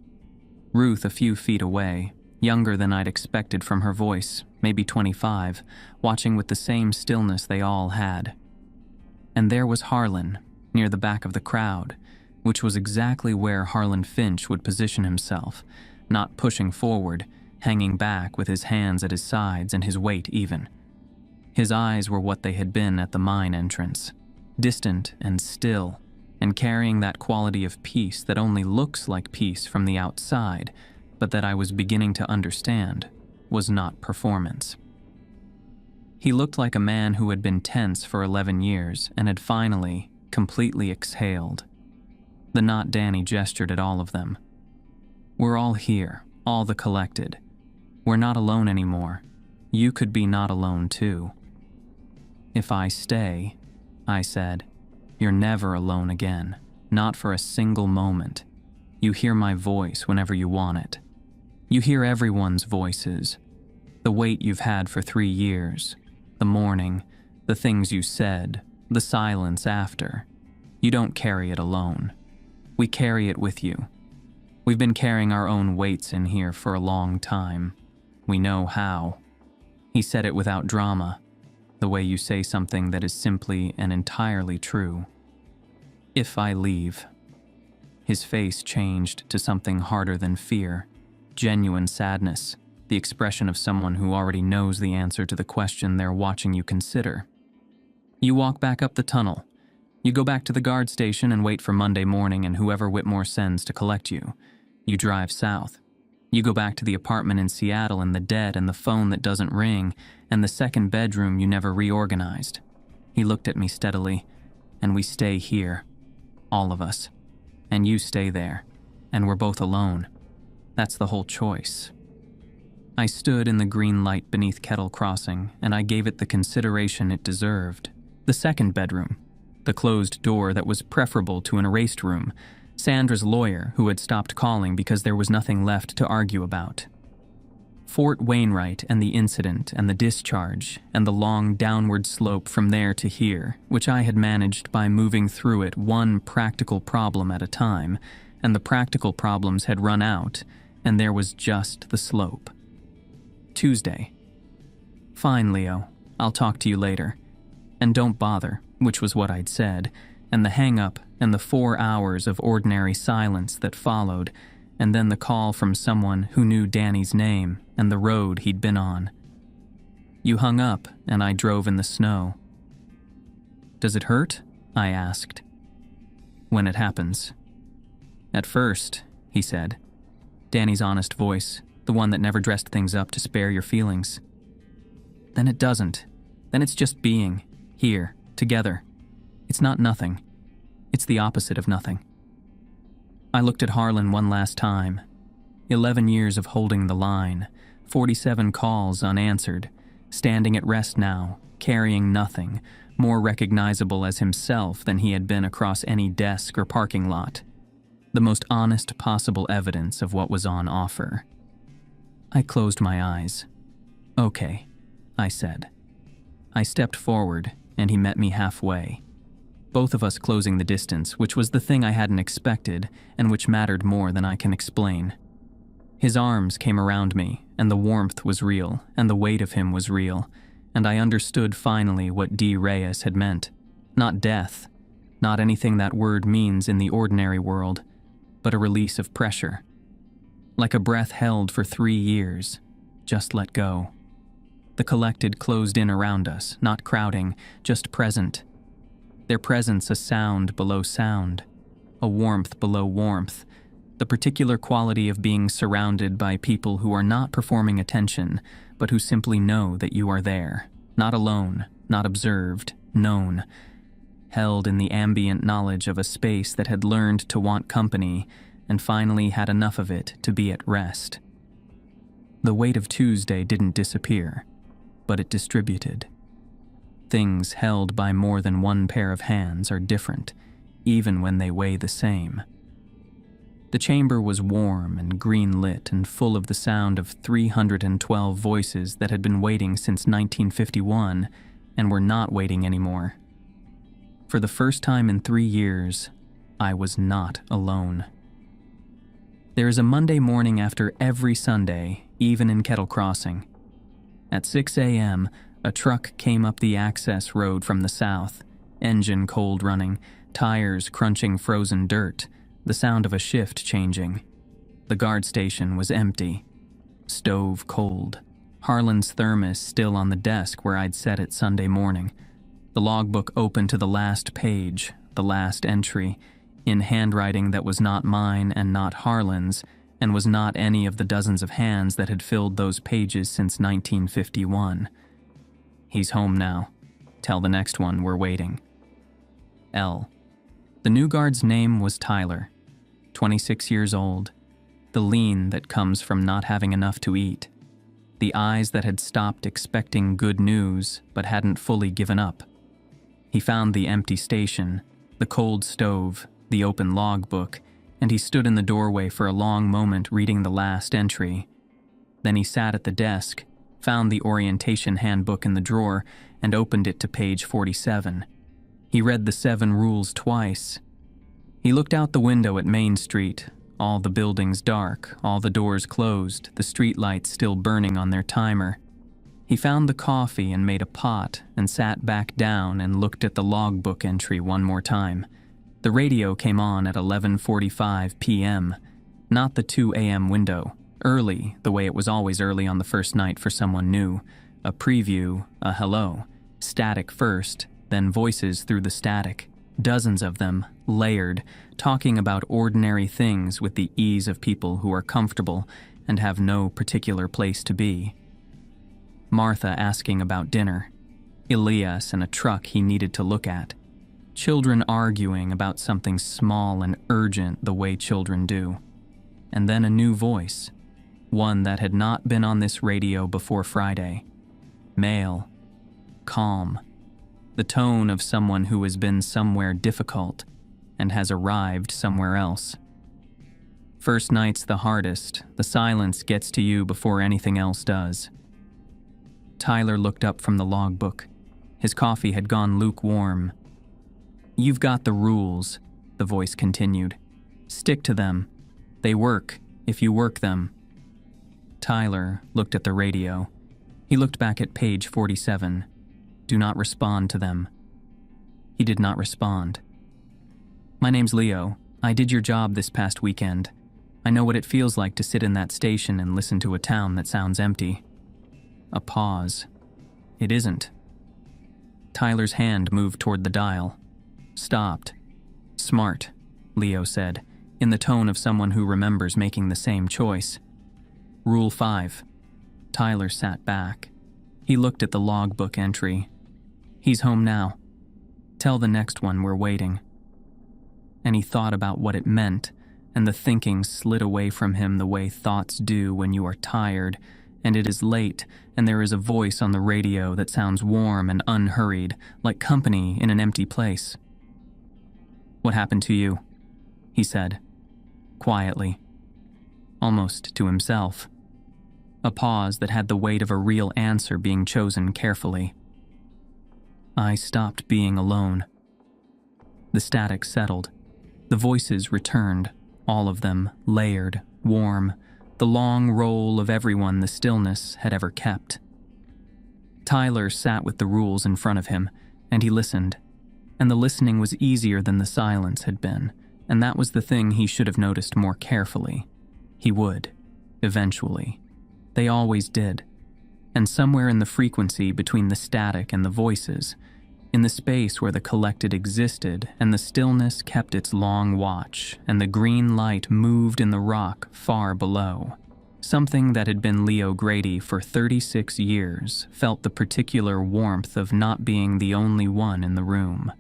Ruth a few feet away, younger than I'd expected from her voice, maybe 25, watching with the same stillness they all had. And there was Harlan, near the back of the crowd, which was exactly where Harlan Finch would position himself, not pushing forward, hanging back with his hands at his sides and his weight even. His eyes were what they had been at the mine entrance, distant and still, and carrying that quality of peace that only looks like peace from the outside, but that I was beginning to understand was not performance. He looked like a man who had been tense for 11 years and had finally, completely exhaled. The not Danny gestured at all of them. "We're all here, all the collected. We're not alone anymore. You could be not alone too." "If I stay," I said, "you're never alone again, not for a single moment. You hear my voice whenever you want it." You hear everyone's voices, the weight you've had for 3 years, the morning, the things you said, the silence after. You don't carry it alone. We carry it with you. We've been carrying our own weights in here for a long time. We know how. He said it without drama, the way you say something that is simply and entirely true. If I leave. His face changed to something harder than fear, genuine sadness, the expression of someone who already knows the answer to the question they're watching you consider. You walk back up the tunnel. You go back to the guard station and wait for Monday morning and whoever Whitmore sends to collect you. You drive south. You go back to the apartment in Seattle and the dead and the phone that doesn't ring and the second bedroom you never reorganized. He looked at me steadily, and we stay here, all of us. And you stay there, and we're both alone. That's the whole choice. I stood in the green light beneath Kettle Crossing, and I gave it the consideration it deserved. The second bedroom, the closed door that was preferable to an erased room, Sandra's lawyer who had stopped calling because there was nothing left to argue about. Fort Wainwright and the incident and the discharge and the long downward slope from there to here, which I had managed by moving through it one practical problem at a time, and the practical problems had run out, and there was just the slope. Tuesday. Fine, Leo. I'll talk to you later. And don't bother, which was what I'd said, and the hang-up and the 4 hours of ordinary silence that followed, and then the call from someone who knew Danny's name and the road he'd been on. You hung up, and I drove in the snow. Does it hurt? I asked. When it happens. At first, he said. Danny's honest voice, the one that never dressed things up to spare your feelings. Then it doesn't. Then it's just being, here, together. It's not nothing. It's the opposite of nothing. I looked at Harlan one last time. 11 years of holding the line, 47 calls unanswered, standing at rest now, carrying nothing, more recognizable as himself than he had been across any desk or parking lot. The most honest possible evidence of what was on offer. I closed my eyes. Okay, I said. I stepped forward, and he met me halfway. Both of us closing the distance, which was the thing I hadn't expected, and which mattered more than I can explain. His arms came around me, and the warmth was real, and the weight of him was real, and I understood finally what D. Reyes had meant. Not death, not anything that word means in the ordinary world, but a release of pressure. Like a breath held for 3 years, just let go. The collected closed in around us, not crowding, just present. Their presence a sound below sound, a warmth below warmth, the particular quality of being surrounded by people who are not performing attention, but who simply know that you are there, not alone, not observed, known, held in the ambient knowledge of a space that had learned to want company and finally had enough of it to be at rest. The weight of Tuesday didn't disappear, but it distributed. Things held by more than one pair of hands are different, even when they weigh the same. The chamber was warm and green-lit and full of the sound of 312 voices that had been waiting since 1951 and were not waiting anymore. For the first time in 3 years, I was not alone. There is a Monday morning after every Sunday, even in Kettle Crossing. At 6 a.m., a truck came up the access road from the south, engine cold running, tires crunching frozen dirt, the sound of a shift changing. The guard station was empty, stove cold, Harlan's thermos still on the desk where I'd set it Sunday morning, the logbook open to the last page, the last entry, in handwriting that was not mine and not Harlan's, and was not any of the dozens of hands that had filled those pages since 1951. He's home now. Tell the next one we're waiting. L. The new guard's name was Tyler, 26 years old, the lean that comes from not having enough to eat, the eyes that had stopped expecting good news but hadn't fully given up. He found the empty station, the cold stove, the open logbook, and he stood in the doorway for a long moment reading the last entry, Then he sat at the desk, found the orientation handbook in the drawer, and opened it to page 47. He read the 7 rules twice. He looked out the window at Main Street, all the buildings dark, all the doors closed, the streetlights still burning on their timer. He found the coffee and made a pot and sat back down and looked at the logbook entry one more time. The radio came on at 11:45 p.m., not the 2 a.m. window. Early, the way it was always early on the first night for someone new. A preview, a hello. Static first, then voices through the static. Dozens of them, layered, talking about ordinary things with the ease of people who are comfortable and have no particular place to be. Martha asking about dinner. Elias and a truck he needed to look at. Children arguing about something small and urgent the way children do. And then a new voice. One that had not been on this radio before Friday. Male. Calm. The tone of someone who has been somewhere difficult and has arrived somewhere else. First night's the hardest. The silence gets to you before anything else does. Tyler looked up from the logbook. His coffee had gone lukewarm. "You've got the rules," the voice continued. "Stick to them. They work if you work them." Tyler looked at the radio. He looked back at page 47. "Do not respond to them." He did not respond. "My name's Leo. I did your job this past weekend. I know what it feels like to sit in that station and listen to a town that sounds empty." A pause. "It isn't." Tyler's hand moved toward the dial. Stopped. "Smart," Leo said, in the tone of someone who remembers making the same choice. Rule 5. Tyler sat back. He looked at the logbook entry. "He's home now. Tell the next one we're waiting." And he thought about what it meant, and the thinking slid away from him the way thoughts do when you are tired, and it is late, and there is a voice on the radio that sounds warm and unhurried, like company in an empty place. "What happened to you?" he said, quietly, almost to himself. A pause that had the weight of a real answer being chosen carefully. "I stopped being alone." The static settled. The voices returned, all of them, layered, warm, the long roll of everyone the stillness had ever kept. Tyler sat with the rules in front of him, and he listened. And the listening was easier than the silence had been, and that was the thing he should have noticed more carefully. He would, eventually. They always did. And somewhere in the frequency between the static and the voices, in the space where the collected existed and the stillness kept its long watch and the green light moved in the rock far below, something that had been Leo Grady for 36 years felt the particular warmth of not being the only one in the room.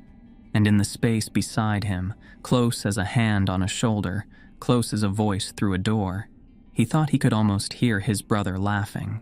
And in the space beside him, close as a hand on a shoulder, close as a voice through a door, he thought he could almost hear his brother laughing.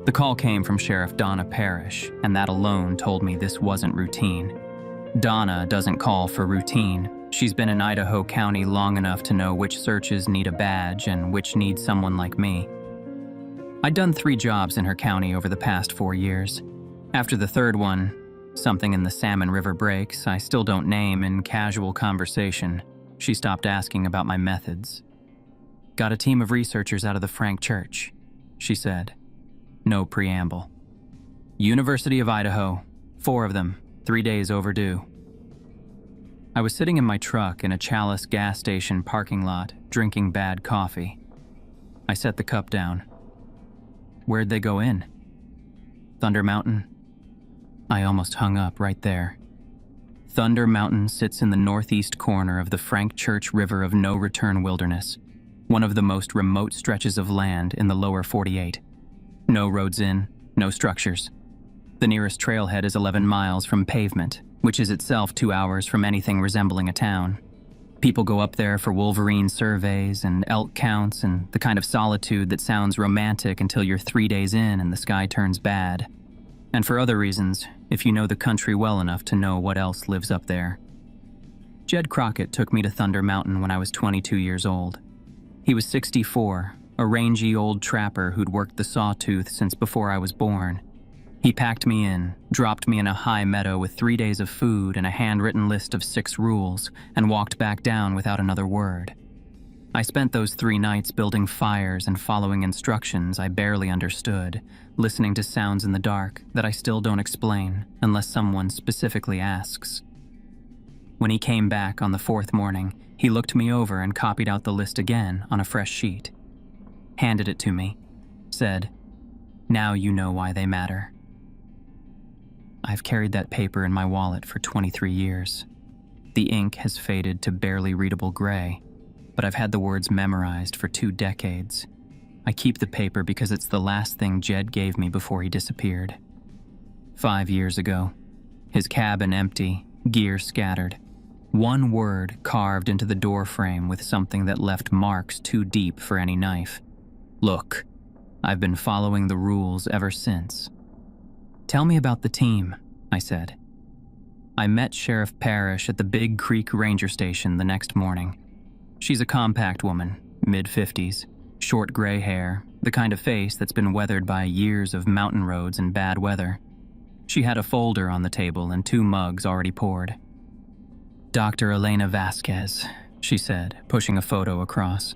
The call came from Sheriff Donna Parrish, and that alone told me this wasn't routine. Donna doesn't call for routine. She's been in Idaho County long enough to know which searches need a badge and which need someone like me. I'd done 3 jobs in her county over the past 4 years. After the third one, something in the Salmon River breaks I still don't name in casual conversation, she stopped asking about my methods. "Got a team of researchers out of the Frank Church," she said. No preamble. "University of Idaho, 4 of them, 3 days overdue." I was sitting in my truck in a Chalice gas station parking lot, drinking bad coffee. I set the cup down. "Where'd they go in?" "Thunder Mountain." I almost hung up right there. Thunder Mountain sits in the northeast corner of the Frank Church River of No Return Wilderness, one of the most remote stretches of land in the lower 48. No roads in, no structures. The nearest trailhead is 11 miles from pavement, which is itself 2 hours from anything resembling a town. People go up there for wolverine surveys and elk counts and the kind of solitude that sounds romantic until you're 3 days in and the sky turns bad. And for other reasons, if you know the country well enough to know what else lives up there. Jed Crockett took me to Thunder Mountain when I was 22 years old. He was 64, a rangy old trapper who'd worked the sawtooth since before I was born. He packed me in, dropped me in a high meadow with 3 days of food and a handwritten list of 6 rules, and walked back down without another word. I spent those 3 nights building fires and following instructions I barely understood, listening to sounds in the dark that I still don't explain unless someone specifically asks. When he came back on the 4th morning, he looked me over and copied out the list again on a fresh sheet. Handed it to me, said, "Now you know why they matter." I've carried that paper in my wallet for 23 years. The ink has faded to barely readable gray, but I've had the words memorized for 2 decades. I keep the paper because it's the last thing Jed gave me before he disappeared. 5 years ago, his cabin empty, gear scattered. 1 word carved into the doorframe with something that left marks too deep for any knife. Look, I've been following the rules ever since. "Tell me about the team," I said. I met Sheriff Parrish at the Big Creek Ranger Station the next morning. She's a compact woman, mid-50s, short gray hair, the kind of face that's been weathered by years of mountain roads and bad weather. She had a folder on the table and 2 mugs already poured. "Dr. Elena Vasquez," she said, pushing a photo across.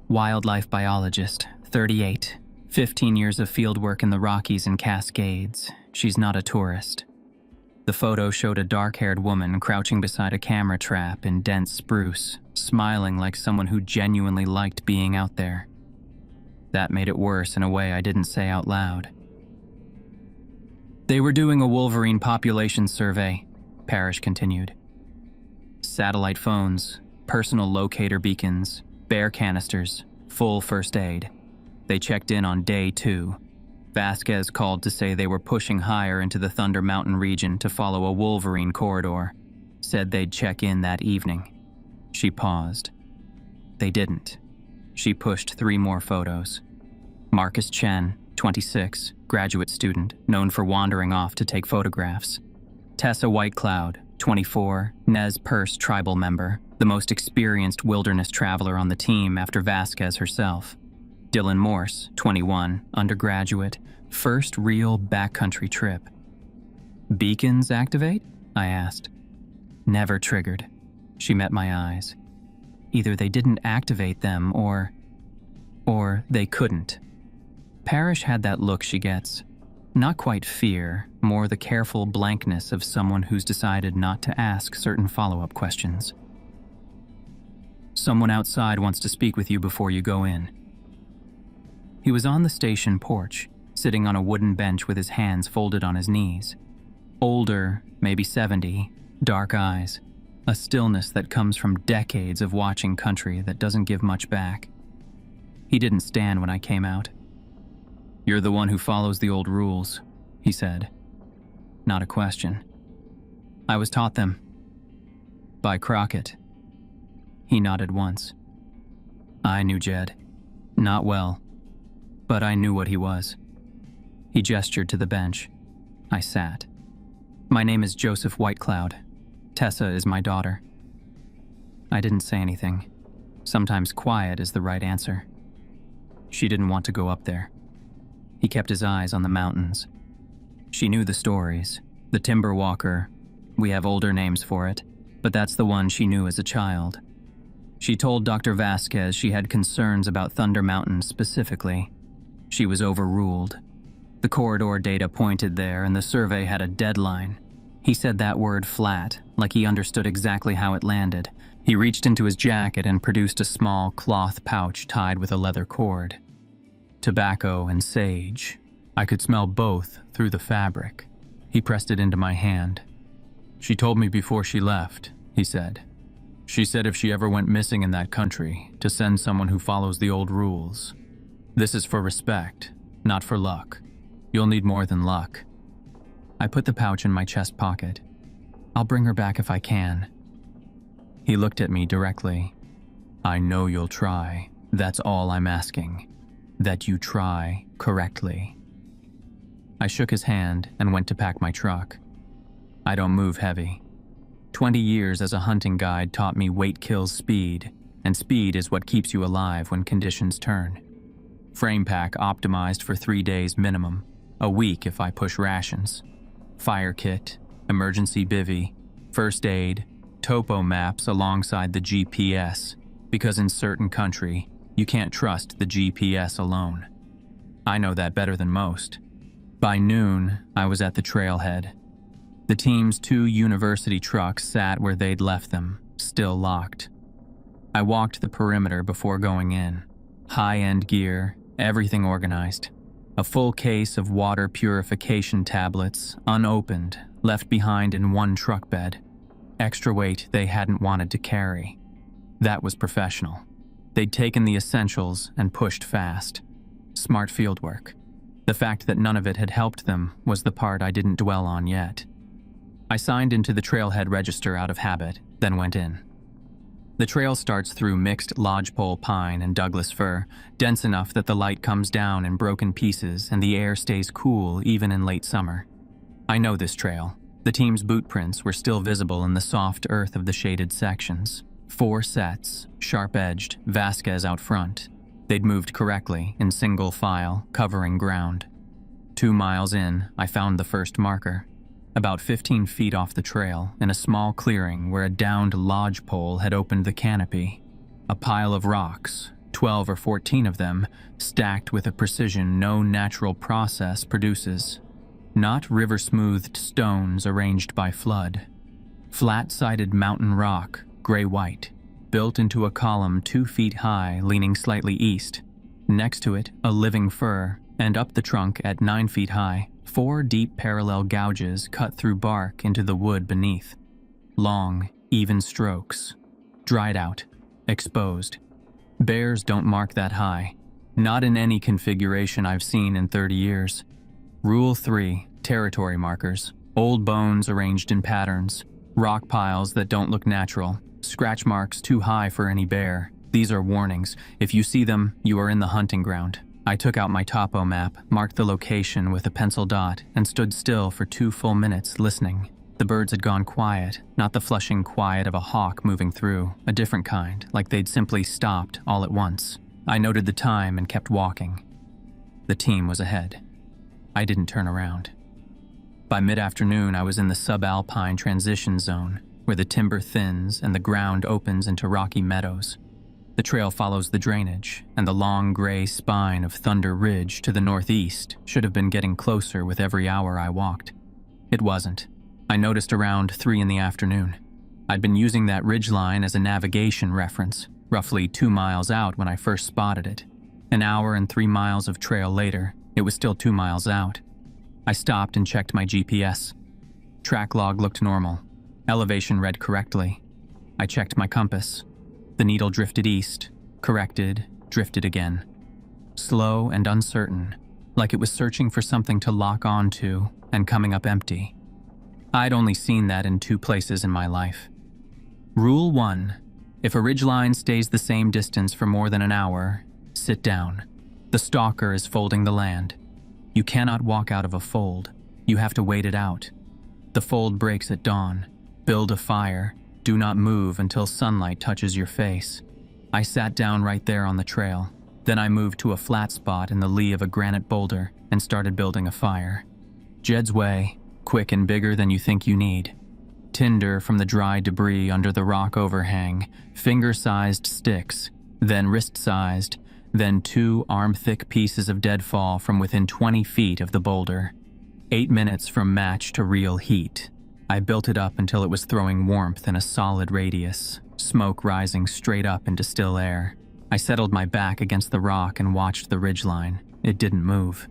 "Wildlife biologist, 38. 15 years of fieldwork in the Rockies and Cascades. She's not a tourist." The photo showed a dark-haired woman crouching beside a camera trap in dense spruce, smiling like someone who genuinely liked being out there. That made it worse in a way I didn't say out loud. "They were doing a wolverine population survey," Parrish continued. "Satellite phones, personal locator beacons, bear canisters, full first aid. They checked in on day 2. Vasquez called to say they were pushing higher into the Thunder Mountain region to follow a wolverine corridor. Said they'd check in that evening." She paused. They didn't. She pushed 3 more photos. Marcus Chen, 26, graduate student, known for wandering off to take photographs. Tessa Whitecloud, 24, Nez Perce tribal member, the most experienced wilderness traveler on the team after Vasquez herself. Dylan Morse, 21, undergraduate, first real backcountry trip. "Beacons activate?" I asked. "Never triggered." She met my eyes. Either they didn't activate them or they couldn't. Parrish had that look she gets. Not quite fear, more the careful blankness of someone who's decided not to ask certain follow-up questions. "Someone outside wants to speak with you before you go in." He was on the station porch, sitting on a wooden bench with his hands folded on his knees. Older, maybe 70, dark eyes, a stillness that comes from decades of watching country that doesn't give much back. He didn't stand when I came out. "You're the one who follows the old rules," he said. Not a question. "I was taught them." "By Crockett." He nodded once. I knew Jed. Not well. But I knew what he was. He gestured to the bench. I sat. "My name is Joseph Whitecloud. Tessa is my daughter." I didn't say anything. Sometimes quiet is the right answer. She didn't want to go up there. He kept his eyes on the mountains. She knew the stories. The Timber Walker. We have older names for it, but that's the one she knew as a child. She told Dr. Vasquez she had concerns about Thunder Mountain specifically. She was overruled. The corridor data pointed there, and the survey had a deadline. He said that word flat, like he understood exactly how it landed. He reached into his jacket and produced a small cloth pouch tied with a leather cord. "Tobacco and sage. I could smell both through the fabric." He pressed it into my hand. She told me before she left, he said. She said if she ever went missing in that country, to send someone who follows the old rules. This is for respect, not for luck. You'll need more than luck. I put the pouch in my chest pocket. I'll bring her back if I can. He looked at me directly. I know you'll try. That's all I'm asking. That you try correctly. I shook his hand and went to pack my truck. I don't move heavy. 20 years as a hunting guide taught me weight kills speed, and speed is what keeps you alive when conditions turn. Frame pack optimized for 3 days minimum, a week if I push rations. Fire kit, emergency bivvy, first aid, topo maps alongside the GPS, because in certain country, you can't trust the GPS alone. I know that better than most. By noon, I was at the trailhead. The team's 2 university trucks sat where they'd left them, still locked. I walked the perimeter before going in. High-end gear, everything organized. A full case of water purification tablets, unopened, left behind in one truck bed. Extra weight they hadn't wanted to carry. That was professional. They'd taken the essentials and pushed fast. Smart fieldwork. The fact that none of it had helped them was the part I didn't dwell on yet. I signed into the trailhead register out of habit, then went in. The trail starts through mixed lodgepole pine and Douglas fir, dense enough that the light comes down in broken pieces and the air stays cool even in late summer. I know this trail. The team's boot prints were still visible in the soft earth of the shaded sections. 4 sets, sharp-edged, Vasquez out front. They'd moved correctly, in single file, covering ground. 2 miles in, I found the first marker. About 15 feet off the trail, in a small clearing where a downed lodgepole had opened the canopy. A pile of rocks, 12 or 14 of them, stacked with a precision no natural process produces. Not river-smoothed stones arranged by flood. Flat-sided mountain rock, gray-white, built into a column 2 feet high leaning slightly east. Next to it, a living fir, and up the trunk at 9 feet high, 4 deep parallel gouges cut through bark into the wood beneath. Long, even strokes. Dried out. Exposed. Bears don't mark that high. Not in any configuration I've seen in 30 years. Rule 3, territory markers. Old bones arranged in patterns. Rock piles that don't look natural. Scratch marks too high for any bear. These are warnings. If you see them, you are in the hunting ground. I took out my topo map, marked the location with a pencil dot, and stood still for 2 full minutes listening. The birds had gone quiet, not the flushing quiet of a hawk moving through, a different kind, like they'd simply stopped all at once. I noted the time and kept walking. The team was ahead. I didn't turn around. By mid-afternoon, I was in the subalpine transition zone, where the timber thins and the ground opens into rocky meadows. The trail follows the drainage, and the long gray spine of Thunder Ridge to the northeast should have been getting closer with every hour I walked. It wasn't. I noticed around 3 in the afternoon. I'd been using that ridgeline as a navigation reference, roughly 2 miles out when I first spotted it. An hour and 3 miles of trail later, it was still 2 miles out. I stopped and checked my GPS. Track log looked normal. Elevation read correctly. I checked my compass. The needle drifted east, corrected, drifted again. Slow and uncertain, like it was searching for something to lock onto and coming up empty. I'd only seen that in 2 places in my life. Rule 1. If a ridgeline stays the same distance for more than an hour, sit down. The stalker is folding the land. You cannot walk out of a fold. You have to wait it out. The fold breaks at dawn. Build a fire. Do not move until sunlight touches your face. I sat down right there on the trail. Then I moved to a flat spot in the lee of a granite boulder and started building a fire. Jed's way, quick and bigger than you think you need. Tinder from the dry debris under the rock overhang, finger-sized sticks, then wrist-sized, then 2 arm-thick pieces of deadfall from within 20 feet of the boulder. 8 minutes from match to real heat. I built it up until it was throwing warmth in a solid radius, smoke rising straight up into still air. I settled my back against the rock and watched the ridgeline. It didn't move.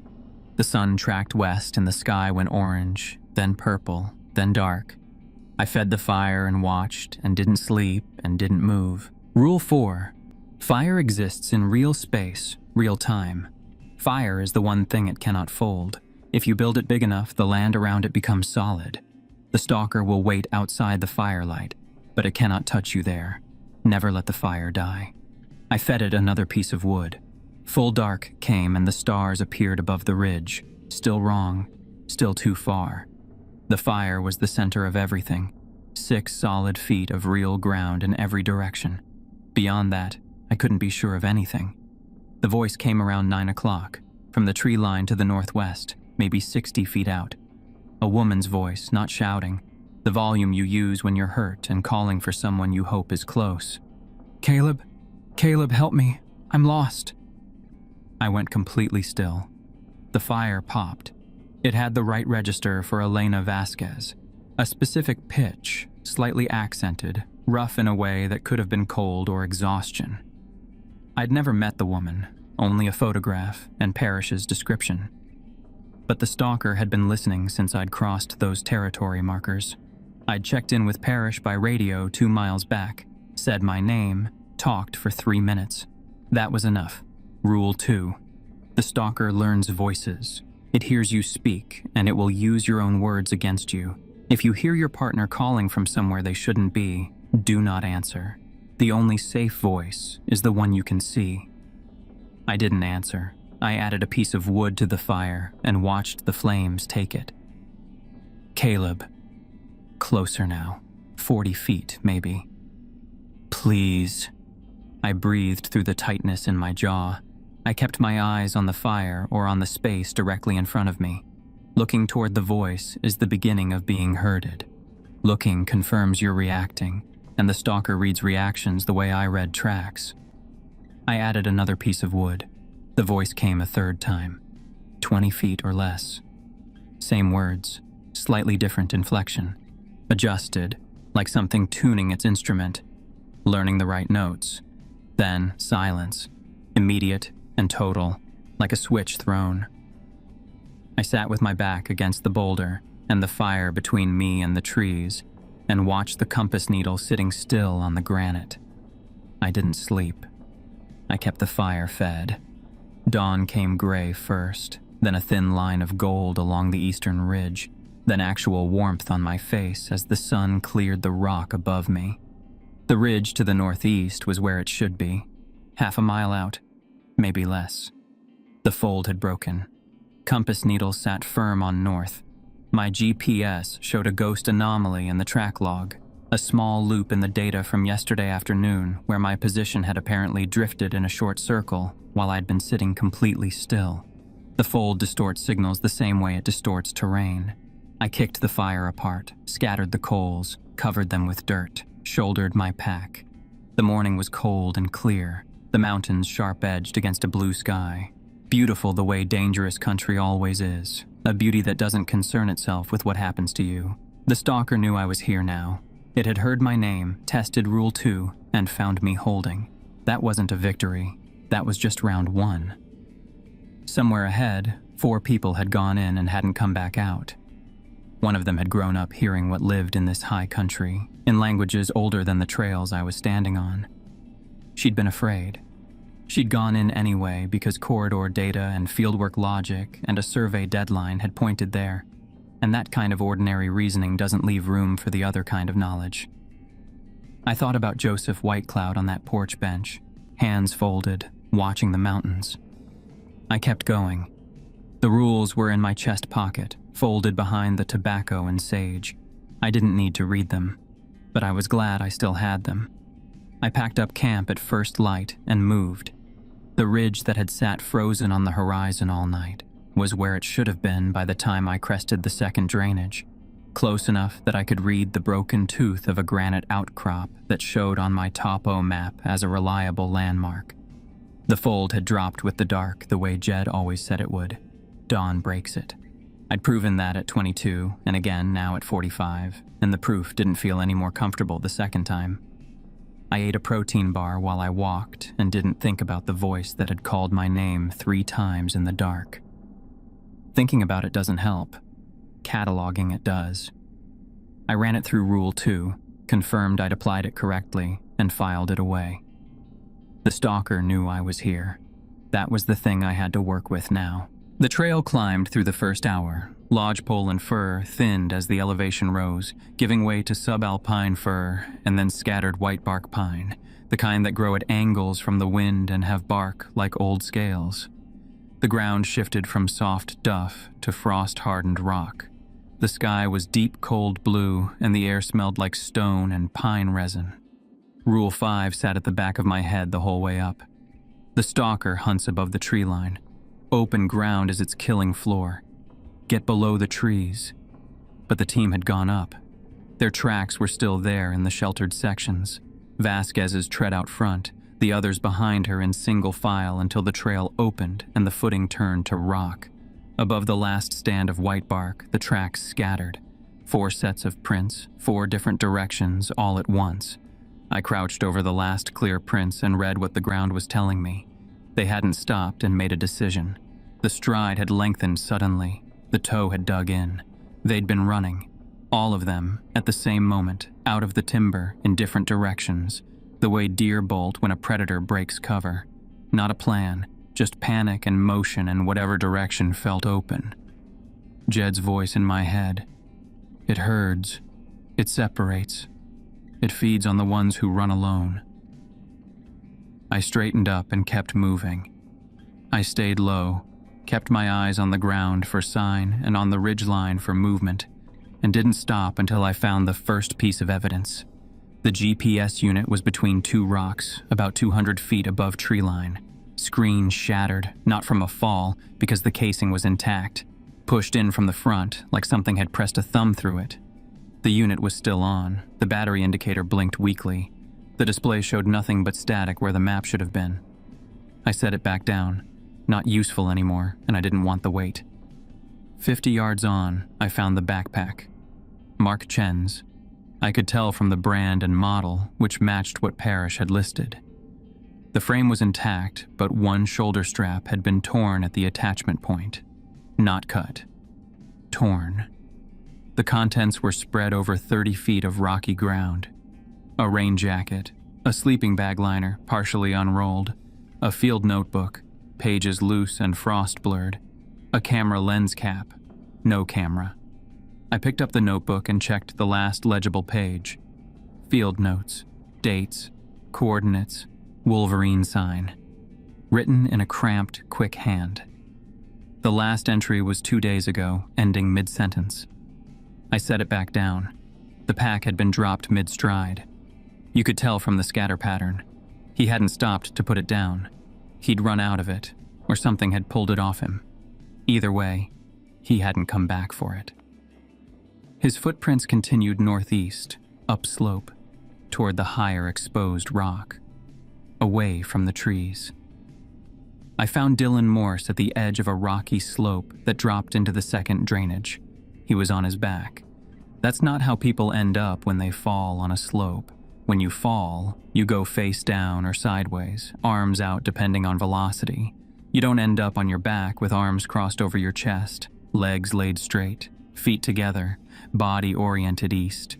The sun tracked west and the sky went orange, then purple, then dark. I fed the fire and watched and didn't sleep and didn't move. Rule 4. Fire exists in real space, real time. Fire is the one thing it cannot fold. If you build it big enough, the land around it becomes solid. The stalker will wait outside the firelight, but it cannot touch you there. Never let the fire die. I fed it another piece of wood. Full dark came and the stars appeared above the ridge. Still wrong, still too far. The fire was the center of everything. 6 solid feet of real ground in every direction. Beyond that, I couldn't be sure of anything. The voice came around 9 o'clock, from the tree line to the northwest, maybe 60 feet out. A woman's voice, not shouting. The volume you use when you're hurt and calling for someone you hope is close. Caleb, help me. I'm lost. I went completely still. The fire popped. It had the right register for Elena Vasquez. A specific pitch, slightly accented, rough in a way that could have been cold or exhaustion. I'd never met the woman, only a photograph and Parrish's description. But the stalker had been listening since I'd crossed those territory markers. I'd checked in with Parrish by radio 2 miles back, said my name, talked for 3 minutes. That was enough. Rule 2. The stalker learns voices. It hears you speak, and it will use your own words against you. If you hear your partner calling from somewhere they shouldn't be, do not answer. The only safe voice is the one you can see. I didn't answer. I added a piece of wood to the fire and watched the flames take it. Caleb. Closer now. 40 feet, maybe. Please. I breathed through the tightness in my jaw. I kept my eyes on the fire or on the space directly in front of me. Looking toward the voice is the beginning of being herded. Looking confirms you're reacting, and the stalker reads reactions the way I read tracks. I added another piece of wood. The voice came a 3rd time. 20 feet or less. Same words, slightly different inflection. Adjusted, like something tuning its instrument, learning the right notes. Then silence, immediate and total, like a switch thrown. I sat with my back against the boulder and the fire between me and the trees, and watched the compass needle sitting still on the granite. I didn't sleep. I kept the fire fed. Dawn came gray first, then a thin line of gold along the eastern ridge, then actual warmth on my face as the sun cleared the rock above me. The ridge to the northeast was where it should be, half a mile out, maybe less. The fold had broken. Compass needle sat firm on north. My GPS showed a ghost anomaly in the track log, a small loop in the data from yesterday afternoon where my position had apparently drifted in a short circle while I'd been sitting completely still. The fold distorts signals the same way it distorts terrain. I kicked the fire apart, scattered the coals, covered them with dirt, shouldered my pack. The morning was cold and clear, the mountains sharp-edged against a blue sky. Beautiful the way dangerous country always is, a beauty that doesn't concern itself with what happens to you. The stalker knew I was here now. It had heard my name, tested Rule 2, and found me holding. That wasn't a victory. That was just round 1. Somewhere ahead, 4 people had gone in and hadn't come back out. One of them had grown up hearing what lived in this high country, in languages older than the trails I was standing on. She'd been afraid. She'd gone in anyway because corridor data and fieldwork logic and a survey deadline had pointed there, and that kind of ordinary reasoning doesn't leave room for the other kind of knowledge. I thought about Joseph Whitecloud on that porch bench, hands folded, watching the mountains. I kept going. The rules were in my chest pocket, folded behind the tobacco and sage. I didn't need to read them, but I was glad I still had them. I packed up camp at first light and moved. The ridge that had sat frozen on the horizon all night was where it should have been by the time I crested the second drainage, close enough that I could read the broken tooth of a granite outcrop that showed on my topo map as a reliable landmark. The fold had dropped with the dark the way Jed always said it would. Dawn breaks it. I'd proven that at 22, and again now at 45, and the proof didn't feel any more comfortable the second time. I ate a protein bar while I walked and didn't think about the voice that had called my name 3 times in the dark. Thinking about it doesn't help. Cataloging it does. I ran it through Rule 2, confirmed I'd applied it correctly, and filed it away. The stalker knew I was here. That was the thing I had to work with now. The trail climbed through the first hour. Lodgepole and fir thinned as the elevation rose, giving way to subalpine fir and then scattered whitebark pine, the kind that grow at angles from the wind and have bark like old scales. The ground shifted from soft duff to frost-hardened rock. The sky was deep cold blue and the air smelled like stone and pine resin. Rule 5 sat at the back of my head the whole way up. The stalker hunts above the tree line. Open ground is its killing floor. Get below the trees. But the team had gone up. Their tracks were still there in the sheltered sections. Vasquez's tread out front, the others behind her in single file until the trail opened and the footing turned to rock. Above the last stand of white bark, the tracks scattered. 4 sets of prints, 4 different directions, all at once. I crouched over the last clear prints and read what the ground was telling me. They hadn't stopped and made a decision. The stride had lengthened suddenly. The toe had dug in. They'd been running. All of them, at the same moment, out of the timber, in different directions, the way deer bolt when a predator breaks cover. Not a plan, just panic and motion in whatever direction felt open. Jed's voice in my head. It herds. It separates. It feeds on the ones who run alone. I straightened up and kept moving. I stayed low, kept my eyes on the ground for sign and on the ridgeline for movement, and didn't stop until I found the first piece of evidence. The GPS unit was between 2 rocks, about 200 feet above tree line. Screen shattered, not from a fall, because the casing was intact. Pushed in from the front, like something had pressed a thumb through it. The unit was still on. The battery indicator blinked weakly. The display showed nothing but static where the map should have been. I set it back down. Not useful anymore, and I didn't want the weight. 50 yards on, I found the backpack. Mark Chen's. I could tell from the brand and model, which matched what Parrish had listed. The frame was intact, but one shoulder strap had been torn at the attachment point. Not cut. Torn. The contents were spread over 30 feet of rocky ground. A rain jacket, a sleeping bag liner partially unrolled, a field notebook, pages loose and frost blurred, a camera lens cap, no camera. I picked up the notebook and checked the last legible page. Field notes, dates, coordinates, Wolverine sign. Written in a cramped, quick hand. The last entry was 2 days ago, ending mid-sentence. I set it back down. The pack had been dropped mid-stride. You could tell from the scatter pattern. He hadn't stopped to put it down. He'd run out of it, or something had pulled it off him. Either way, he hadn't come back for it. His footprints continued northeast, upslope, toward the higher exposed rock, away from the trees. I found Dylan Morse at the edge of a rocky slope that dropped into the second drainage. He was on his back. That's not how people end up when they fall on a slope. When you fall, you go face down or sideways, arms out depending on velocity. You don't end up on your back with arms crossed over your chest, legs laid straight, feet together, body oriented east.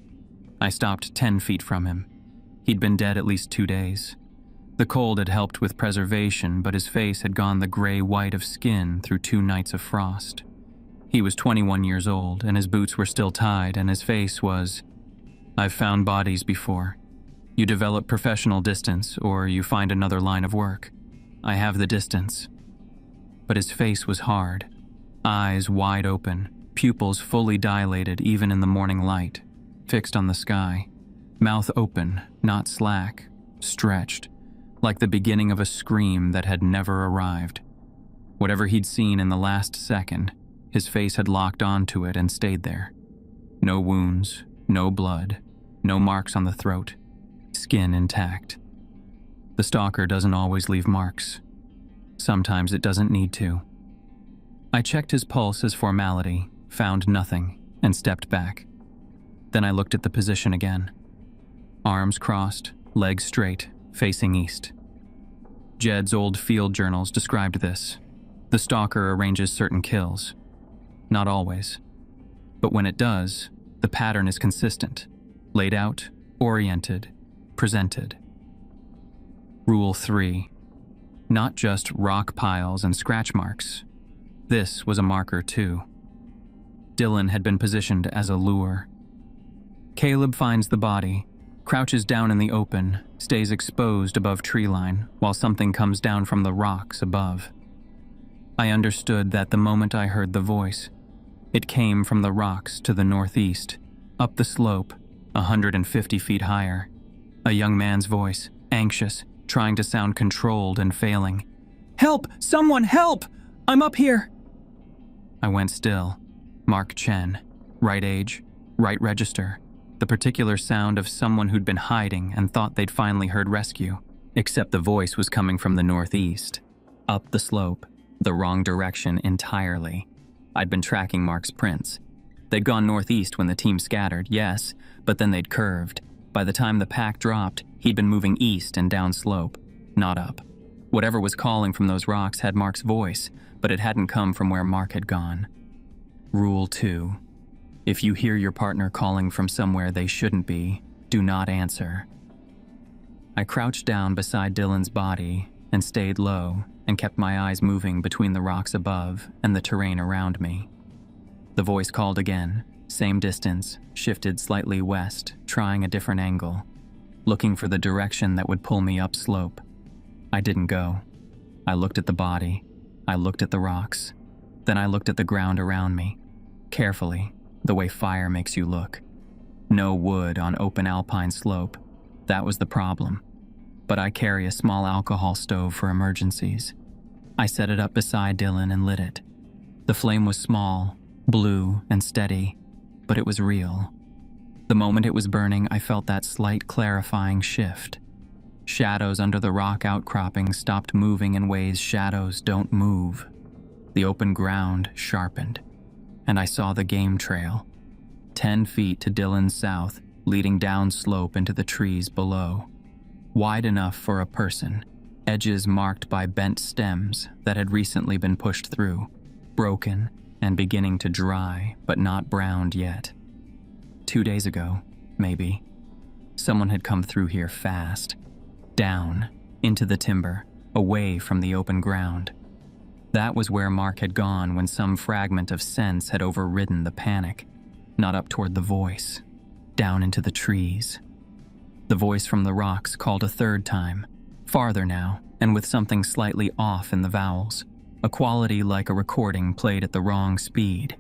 I stopped 10 feet from him. He'd been dead at least 2 days. The cold had helped with preservation, but his face had gone the gray-white of skin through 2 nights of frost. He was 21 years old, and his boots were still tied, and his face was, "I've found bodies before. You develop professional distance, or you find another line of work. I have the distance." But his face was hard, eyes wide open, pupils fully dilated even in the morning light, fixed on the sky, mouth open, not slack, stretched, like the beginning of a scream that had never arrived. Whatever he'd seen in the last second, his face had locked onto it and stayed there. No wounds, no blood, no marks on the throat, skin intact. The stalker doesn't always leave marks. Sometimes it doesn't need to. I checked his pulse as formality, found nothing, and stepped back. Then I looked at the position again. Arms crossed, legs straight, facing east. Jed's old field journals described this. The stalker arranges certain kills. Not always. But when it does, The pattern is consistent. Laid out, oriented, presented. Rule 3. Not just rock piles and scratch marks. This was a marker too. Dylan had been positioned as a lure. Caleb finds the body, crouches down in the open, stays exposed above tree line while something comes down from the rocks above. I understood that the moment I heard the voice. It came from the rocks to the northeast, up the slope, 150 feet higher. A young man's voice, anxious, trying to sound controlled and failing. "Help! Someone help! I'm up here!" I went still. Mark Chen. Right age, right register. The particular sound of someone who'd been hiding and thought they'd finally heard rescue. Except the voice was coming from the northeast. Up the slope, the wrong direction entirely. I'd been tracking Mark's prints. They'd gone northeast when the team scattered, yes, but then they'd curved. By the time the pack dropped, he'd been moving east and down slope, not up. Whatever was calling from those rocks had Mark's voice, but it hadn't come from where Mark had gone. Rule 2. If you hear your partner calling from somewhere they shouldn't be, do not answer. I crouched down beside Dylan's body and stayed low and kept my eyes moving between the rocks above and the terrain around me. The voice called again, same distance, shifted slightly west, trying a different angle, looking for the direction that would pull me up slope. I didn't go. I looked at the body. I looked at the rocks. Then I looked at the ground around me, carefully, the way fire makes you look. No wood on open alpine slope. That was the problem. But I carry a small alcohol stove for emergencies. I set it up beside Dylan and lit it. The flame was small, blue and steady, but it was real. The moment it was burning, I felt that slight clarifying shift. Shadows under the rock outcropping stopped moving in ways shadows don't move. The open ground sharpened, and I saw the game trail, 10 feet to Dylan's south, leading down slope into the trees below. Wide enough for a person, edges marked by bent stems that had recently been pushed through, broken and beginning to dry, but not browned yet. 2 days ago, maybe, someone had come through here fast, down, into the timber, away from the open ground. That was where Mark had gone when some fragment of sense had overridden the panic, not up toward the voice, down into the trees. The voice from the rocks called a third time, farther now, and with something slightly off in the vowels, a quality like a recording played at the wrong speed.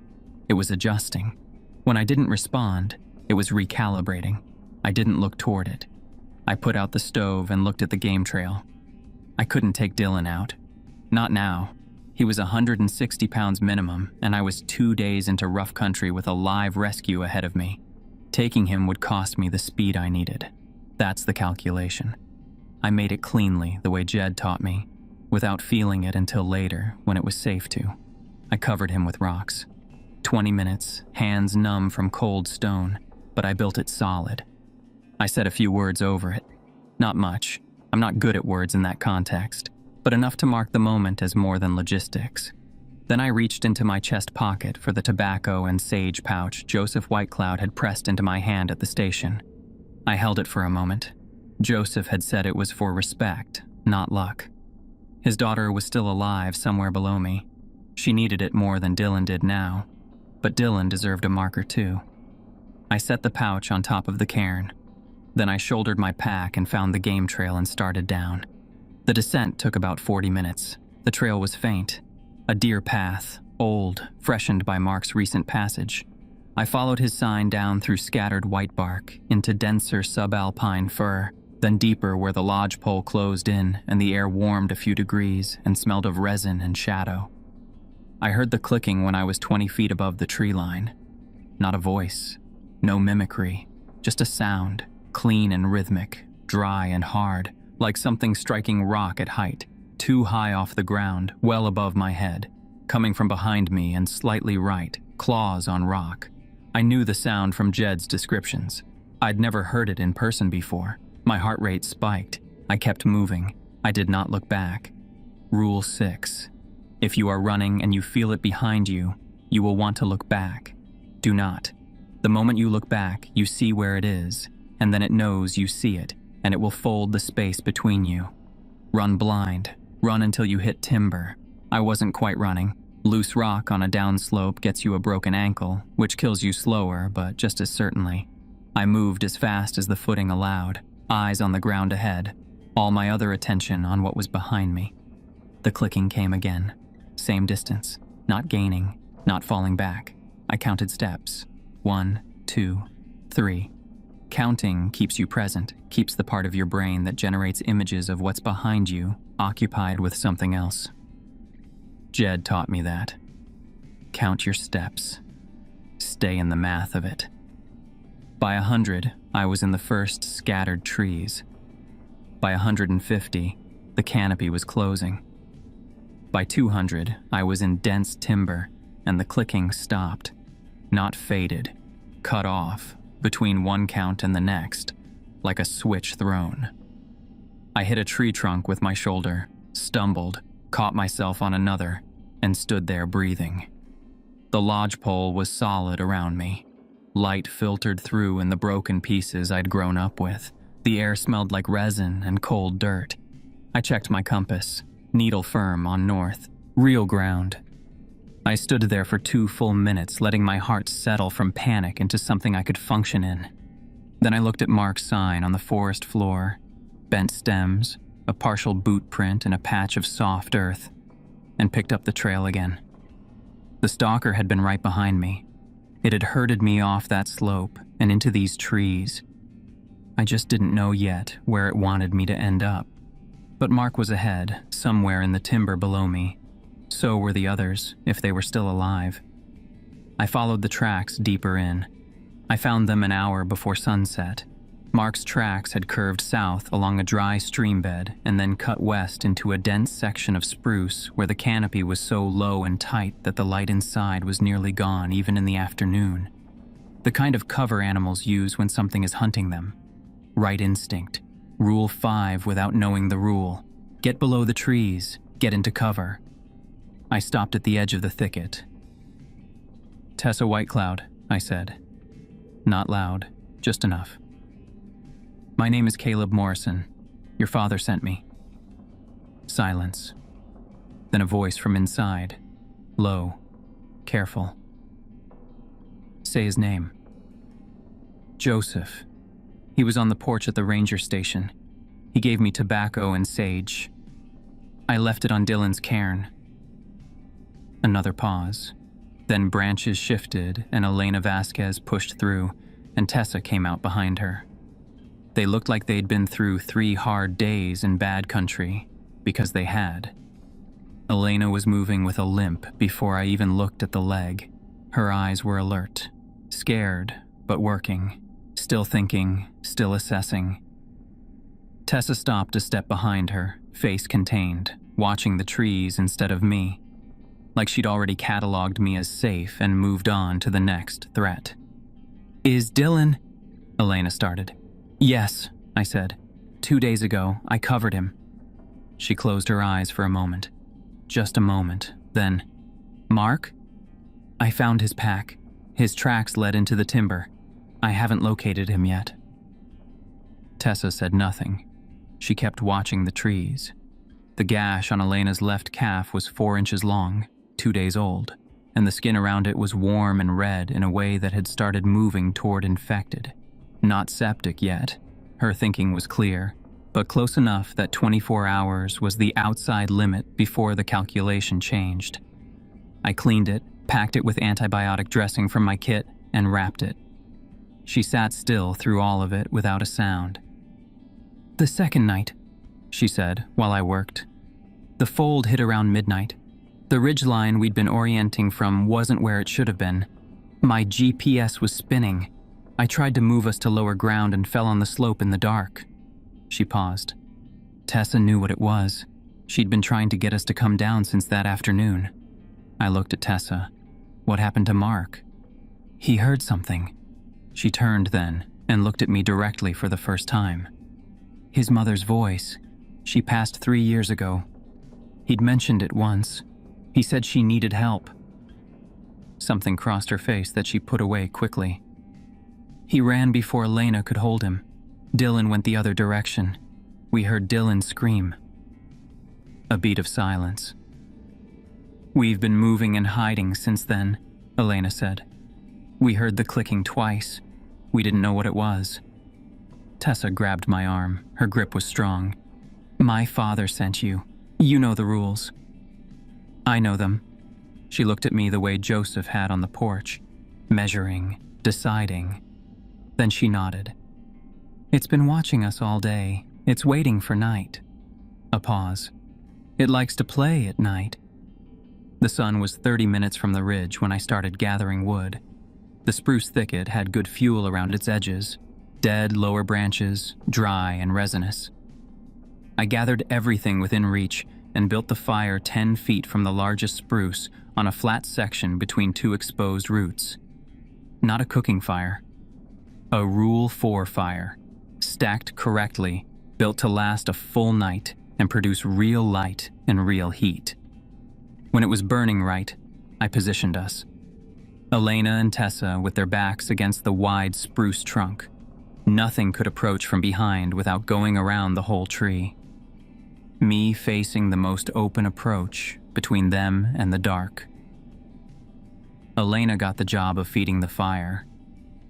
It was adjusting. When I didn't respond, it was recalibrating. I didn't look toward it. I put out the stove and looked at the game trail. I couldn't take Dylan out. Not now. He was 160 pounds minimum, and I was 2 days into rough country with a live rescue ahead of me. Taking him would cost me the speed I needed. That's the calculation. I made it cleanly, the way Jed taught me, without feeling it until later, when it was safe to. I covered him with rocks. 20 minutes, hands numb from cold stone, but I built it solid. I said a few words over it. Not much. I'm not good at words in that context, but enough to mark the moment as more than logistics. Then I reached into my chest pocket for the tobacco and sage pouch Joseph Whitecloud had pressed into my hand at the station. I held it for a moment. Joseph had said it was for respect, not luck. His daughter was still alive somewhere below me. She needed it more than Dylan did now, but Dylan deserved a marker too. I set the pouch on top of the cairn. Then I shouldered my pack and found the game trail and started down. The descent took about 40 minutes. The trail was faint. A deer path, old, freshened by Mark's recent passage. I followed his sign down through scattered white bark, into denser subalpine fir, then deeper where the lodgepole closed in and the air warmed a few degrees and smelled of resin and shadow. I heard the clicking when I was 20 feet above the tree line. Not a voice, no mimicry, just a sound, clean and rhythmic, dry and hard, like something striking rock at height, too high off the ground, well above my head, coming from behind me and slightly right, claws on rock. I knew the sound from Jed's descriptions. I'd never heard it in person before. My heart rate spiked. I kept moving. I did not look back. Rule 6. If you are running and you feel it behind you, you will want to look back. Do not. The moment you look back, you see where it is, and then it knows you see it, and it will fold the space between you. Run blind. Run until you hit timber. I wasn't quite running. Loose rock on a downslope gets you a broken ankle, which kills you slower, but just as certainly. I moved as fast as the footing allowed, eyes on the ground ahead, all my other attention on what was behind me. The clicking came again. Same distance. Not gaining, not falling back. I counted steps. 1, 2, 3. Counting keeps you present, keeps the part of your brain that generates images of what's behind you occupied with something else. Jed taught me that. Count your steps. Stay in the math of it. By 100, I was in the first scattered trees. By 150, the canopy was closing. By 200, I was in dense timber, and the clicking stopped. Not faded, cut off, between one count and the next, like a switch thrown. I hit a tree trunk with my shoulder, stumbled, caught myself on another, and stood there breathing. The lodgepole was solid around me. Light filtered through in the broken pieces I'd grown up with. The air smelled like resin and cold dirt. I checked my compass, needle firm on north, real ground. I stood there for 2 full minutes, letting my heart settle from panic into something I could function in. Then I looked at Mark's sign on the forest floor. Bent stems, a partial boot print in a patch of soft earth, and picked up the trail again. The stalker had been right behind me. It had herded me off that slope and into these trees. I just didn't know yet where it wanted me to end up. But Mark was ahead, somewhere in the timber below me. So were the others, if they were still alive. I followed the tracks deeper in. I found them an hour before sunset. Mark's tracks had curved south along a dry stream bed and then cut west into a dense section of spruce where the canopy was so low and tight that the light inside was nearly gone even in the afternoon. The kind of cover animals use when something is hunting them. Right instinct. Rule 5 without knowing the rule. Get below the trees. Get into cover. I stopped at the edge of the thicket. "Tessa Whitecloud," I said. Not loud, just enough. "My name is Caleb Morrison. Your father sent me." Silence. Then a voice from inside. Low. Careful. "Say his name." "Joseph. He was on the porch at the ranger station. He gave me tobacco and sage. I left it on Dylan's cairn." Another pause. Then branches shifted and Elena Vasquez pushed through, and Tessa came out behind her. They looked like they'd been through 3 hard days in bad country, because they had. Elena was moving with a limp before I even looked at the leg. Her eyes were alert, scared, but working, still thinking, still assessing. Tessa stopped a step behind her, face contained, watching the trees instead of me, like she'd already cataloged me as safe and moved on to the next threat. "Is Dylan—" Elena started. "Yes," I said. 2 days ago, I covered him." She closed her eyes for a moment. Just a moment, then, "Mark?" "I found his pack. His tracks led into the timber. I haven't located him yet." Tessa said nothing. She kept watching the trees. The gash on Elena's left calf was 4 inches long, 2 days old, and the skin around it was warm and red in a way that had started moving toward infected. Not septic yet. Her thinking was clear, but close enough that 24 hours was the outside limit before the calculation changed. I cleaned it, packed it with antibiotic dressing from my kit, and wrapped it. She sat still through all of it without a sound. "The second night," she said while I worked. "The fold hit around midnight. The ridgeline we'd been orienting from wasn't where it should have been. My GPS was spinning. I tried to move us to lower ground and fell on the slope in the dark." She paused. Tessa knew what it was. She'd been trying to get us to come down since that afternoon. I looked at Tessa. What happened to Mark? "He heard something." She turned then and looked at me directly for the first time. "His mother's voice. She passed 3 years ago. He'd mentioned it once. He said she needed help." Something crossed her face that she put away quickly. He ran before Elena could hold him. Dylan went the other direction. We heard Dylan scream. A beat of silence. "We've been moving and hiding since then," Elena said. "We heard the clicking twice. We didn't know what it was." Tessa grabbed my arm. Her grip was strong. "My father sent you. You know the rules." "I know them." She looked at me the way Joseph had on the porch, measuring, deciding. Then she nodded. "It's been watching us all day. It's waiting for night." A pause. "It likes to play at night." The sun was 30 minutes from the ridge when I started gathering wood. The spruce thicket had good fuel around its edges, dead lower branches, dry and resinous. I gathered everything within reach and built the fire 10 feet from the largest spruce on a flat section between two exposed roots. Not a cooking fire. A Rule 4 fire, stacked correctly, built to last a full night and produce real light and real heat. When it was burning right, I positioned us. Elena and Tessa with their backs against the wide spruce trunk. Nothing could approach from behind without going around the whole tree. Me facing the most open approach between them and the dark. Elena got the job of feeding the fire.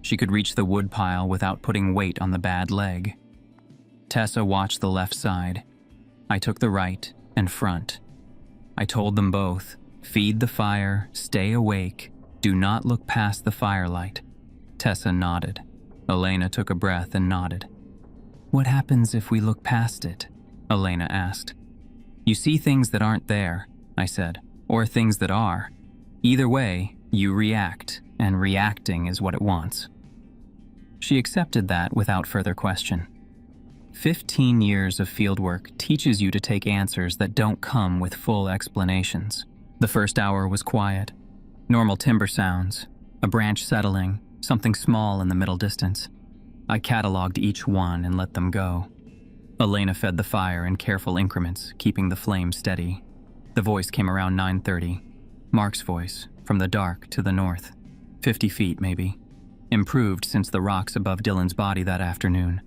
She could reach the wood pile without putting weight on the bad leg. Tessa watched the left side. I took the right and front. I told them both, feed the fire, stay awake, do not look past the firelight. Tessa nodded. Elena took a breath and nodded. "What happens if we look past it?" Elena asked. "You see things that aren't there," I said, "or things that are. Either way, you react, and reacting is what it wants." She accepted that without further question. 15 years of fieldwork teaches you to take answers that don't come with full explanations. The first hour was quiet. Normal timber sounds, a branch settling, something small in the middle distance. I cataloged each one and let them go. Elena fed the fire in careful increments, keeping the flame steady. The voice came around 9:30. Mark's voice, from the dark to the north. 50 feet, maybe. Improved since the rocks above Dylan's body that afternoon.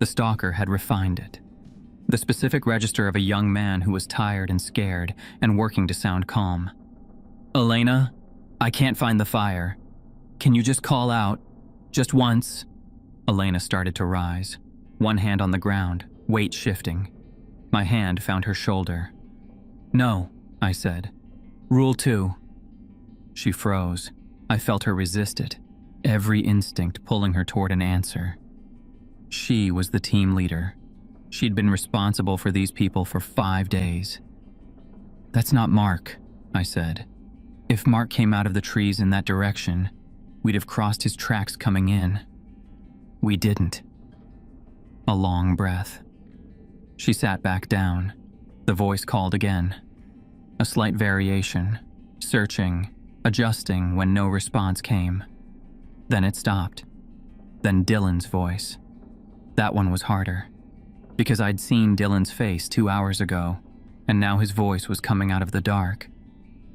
The stalker had refined it. The specific register of a young man who was tired and scared and working to sound calm. "Elena, I can't find the fire. Can you just call out? Just once?" Elena started to rise, one hand on the ground, weight shifting. My hand found her shoulder. "No," I said. "Rule 2. She froze. I felt her resist it, every instinct pulling her toward an answer. She was the team leader. She'd been responsible for these people for 5 days. "That's not Mark," I said. "If Mark came out of the trees in that direction, we'd have crossed his tracks coming in. We didn't." A long breath. She sat back down. The voice called again. A slight variation, searching, adjusting when no response came. Then it stopped. Then Dylan's voice. That one was harder, because I'd seen Dylan's face 2 hours ago, and now his voice was coming out of the dark.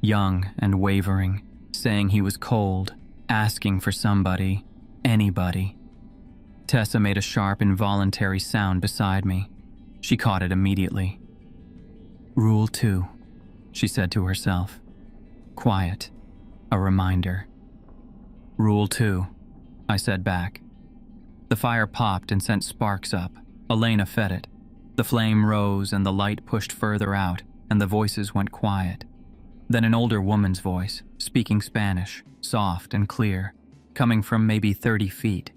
Young and wavering, saying he was cold, asking for somebody, anybody. Tessa made a sharp, involuntary sound beside me. She caught it immediately. "Rule 2, she said to herself. Quiet, a reminder. "Rule 2, I said back. The fire popped and sent sparks up. Elena fed it. The flame rose and the light pushed further out, and the voices went quiet. Then an older woman's voice, speaking Spanish, soft and clear, coming from maybe 30 feet.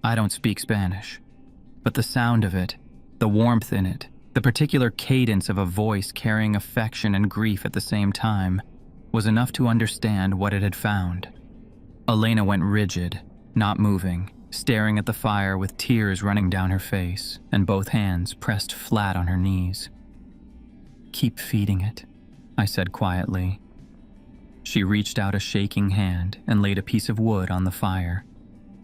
I don't speak Spanish, but the sound of it, the warmth in it, the particular cadence of a voice carrying affection and grief at the same time, was enough to understand what it had found. Elena went rigid, not moving, staring at the fire with tears running down her face and both hands pressed flat on her knees. "Keep feeding it," I said quietly. She reached out a shaking hand and laid a piece of wood on the fire.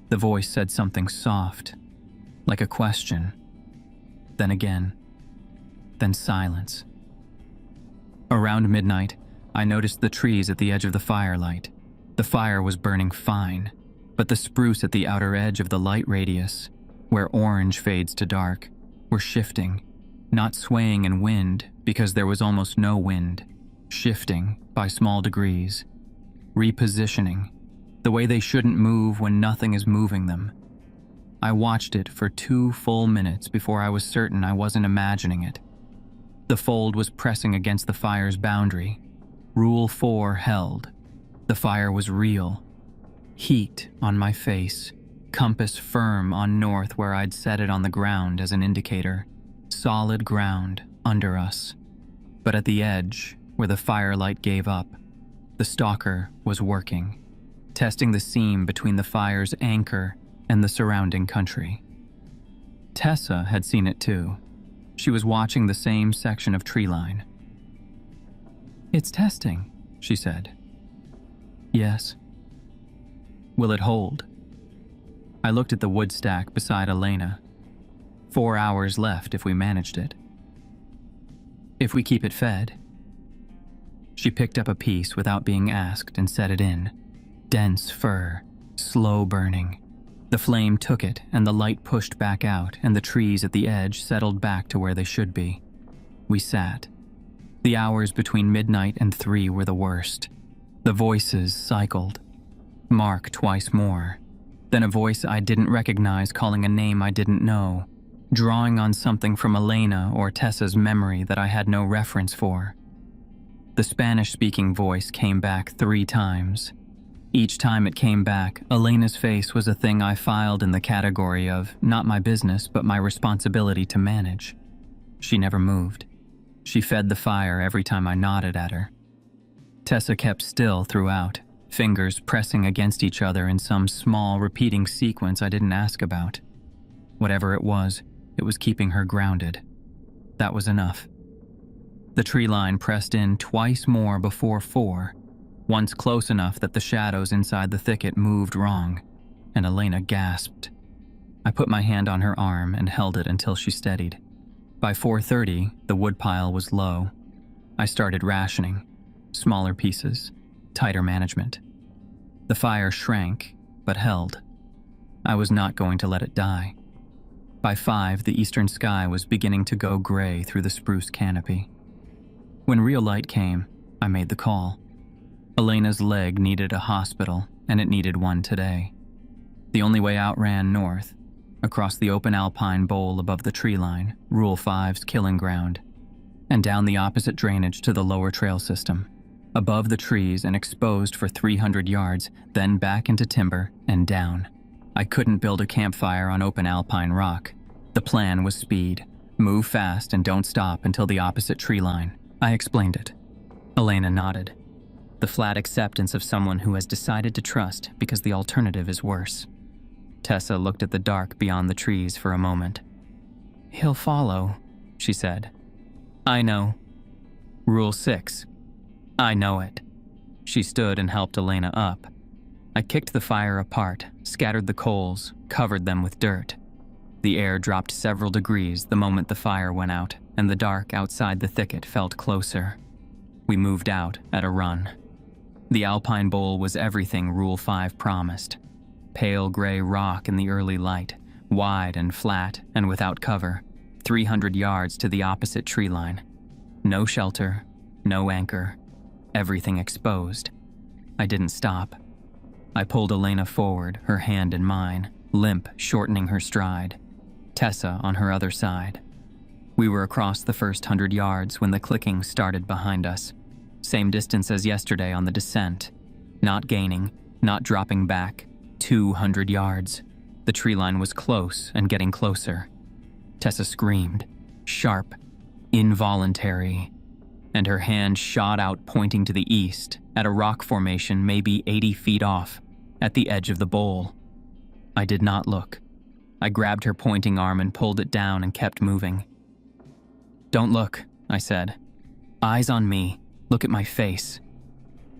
The voice said something soft, like a question. Then again. Then silence. Around midnight, I noticed the trees at the edge of the firelight. The fire was burning fine. But the spruce at the outer edge of the light radius, where orange fades to dark, were shifting, not swaying in wind because there was almost no wind, shifting by small degrees, repositioning, the way they shouldn't move when nothing is moving them. I watched it for 2 full minutes before I was certain I wasn't imagining it. The fold was pressing against the fire's boundary. Rule 4 held. The fire was real. Heat on my face, compass firm on north where I'd set it on the ground as an indicator. Solid ground under us. But at the edge, where the firelight gave up, the stalker was working, testing the seam between the fire's anchor and the surrounding country. Tessa had seen it too. She was watching the same section of tree line. "It's testing," she said. "Yes." "Will it hold?" I looked at the wood stack beside Elena. 4 hours left if we managed it. "If we keep it fed." She picked up a piece without being asked and set it in. Dense fir, slow burning. The flame took it and the light pushed back out and the trees at the edge settled back to where they should be. We sat. The hours between midnight and 3 were the worst. The voices cycled. Mark twice more. Then a voice I didn't recognize calling a name I didn't know, drawing on something from Elena or Tessa's memory that I had no reference for. The Spanish-speaking voice came back 3 times. Each time it came back, Elena's face was a thing I filed in the category of not my business but my responsibility to manage. She never moved. She fed the fire every time I nodded at her. Tessa kept still throughout, fingers pressing against each other in some small repeating sequence I didn't ask about. Whatever it was keeping her grounded. That was enough. The tree line pressed in twice more before 4, once close enough that the shadows inside the thicket moved wrong, and Elena gasped. I put my hand on her arm and held it until she steadied. By 4:30, the woodpile was low. I started rationing. Smaller pieces, tighter management. The fire shrank, but held. I was not going to let it die. By 5, the eastern sky was beginning to go gray through the spruce canopy. When real light came, I made the call. Elena's leg needed a hospital, and it needed one today. The only way out ran north, across the open alpine bowl above the tree line, Rule 5's killing ground, and down the opposite drainage to the lower trail system, above the trees and exposed for 300 yards, then back into timber and down. I couldn't build a campfire on open alpine rock. The plan was speed. Move fast and don't stop until the opposite tree line. I explained it. Elena nodded. The flat acceptance of someone who has decided to trust because the alternative is worse. Tessa looked at the dark beyond the trees for a moment. "He'll follow," she said. "I know. Rule 6. I know it." She stood and helped Elena up. I kicked the fire apart, scattered the coals, covered them with dirt. The air dropped several degrees the moment the fire went out, and the dark outside the thicket felt closer. We moved out at a run. The alpine bowl was everything Rule 5 promised. Pale gray rock in the early light, wide and flat and without cover, 300 yards to the opposite tree line. No shelter, no anchor, everything exposed. I didn't stop. I pulled Elena forward, her hand in mine, limp shortening her stride. Tessa on her other side. We were across the first 100 yards when the clicking started behind us. Same distance as yesterday on the descent. Not gaining, not dropping back. 200 yards. The tree line was close and getting closer. Tessa screamed, sharp, involuntary, and her hand shot out pointing to the east, at a rock formation maybe 80 feet off, at the edge of the bowl. I did not look. I grabbed her pointing arm and pulled it down and kept moving. "Don't look," I said. "Eyes on me. Look at my face."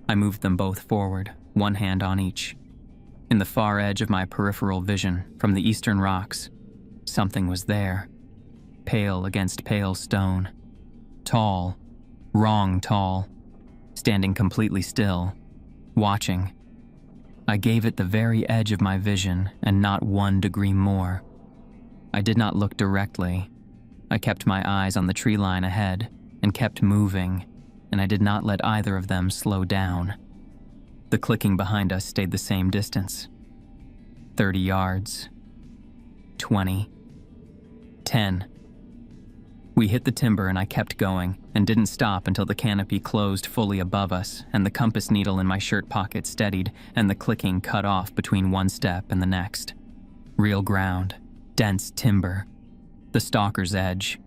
I moved them both forward, one hand on each. In the far edge of my peripheral vision, from the eastern rocks, something was there. Pale against pale stone. Tall, wrong tall, standing completely still, watching. I gave it the very edge of my vision and not 1 degree more. I did not look directly. I kept my eyes on the tree line ahead and kept moving, and I did not let either of them slow down. The clicking behind us stayed the same distance. 30 yards. 20. 10. We hit the timber and I kept going and didn't stop until the canopy closed fully above us and the compass needle in my shirt pocket steadied and the clicking cut off between one step and the next. Real ground, dense timber, the stalker's edge.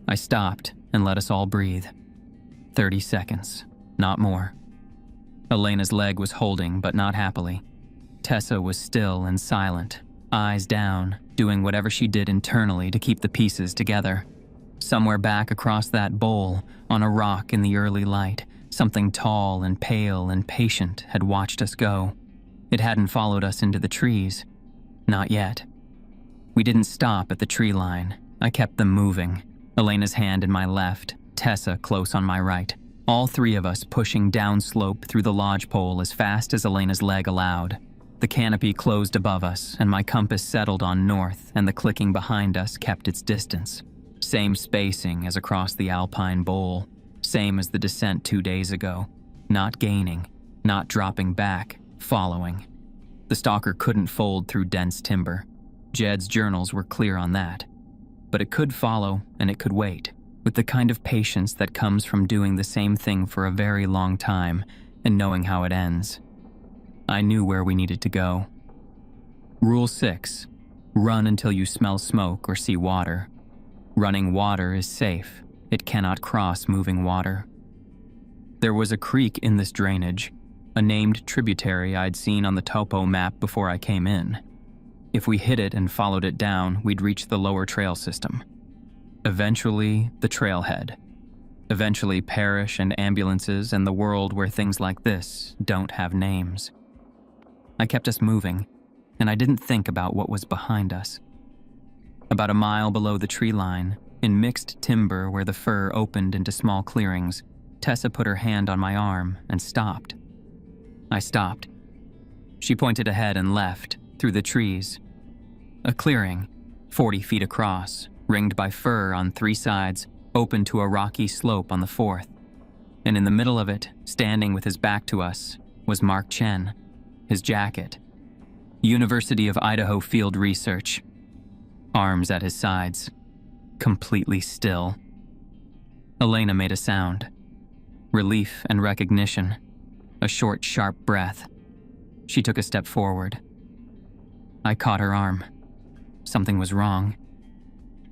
I stopped and let us all breathe. 30 seconds, not more. Elena's leg was holding, but not happily. Tessa was still and silent, eyes down, doing whatever she did internally to keep the pieces together. Somewhere back across that bowl, on a rock in the early light, something tall and pale and patient had watched us go. It hadn't followed us into the trees. Not yet. We didn't stop at the tree line. I kept them moving. Elena's hand in my left, Tessa close on my right. All three of us pushing downslope through the lodgepole as fast as Elena's leg allowed. The canopy closed above us, and my compass settled on north, and the clicking behind us kept its distance. Same spacing as across the alpine bowl, same as the descent 2 days ago. Not gaining, not dropping back, following. The stalker couldn't fold through dense timber. Jed's journals were clear on that. But it could follow, and it could wait, with the kind of patience that comes from doing the same thing for a very long time and knowing how it ends. I knew where we needed to go. Rule 6. Run until you smell smoke or see water. Running water is safe. It cannot cross moving water. There was a creek in this drainage, a named tributary I'd seen on the topo map before I came in. If we hit it and followed it down, we'd reach the lower trail system. Eventually, the trailhead. Eventually, parish and ambulances and the world where things like this don't have names. I kept us moving, and I didn't think about what was behind us. About a mile below the tree line, in mixed timber where the fir opened into small clearings, Tessa put her hand on my arm and stopped. I stopped. She pointed ahead and left, through the trees. A clearing, 40 feet across, ringed by fir on 3 sides, open to a rocky slope on the 4th. And in the middle of it, standing with his back to us, was Mark Chen, his jacket. University of Idaho Field Research. Arms at his sides, completely still. Elena made a sound. Relief and recognition. A short, sharp breath. She took a step forward. I caught her arm. Something was wrong.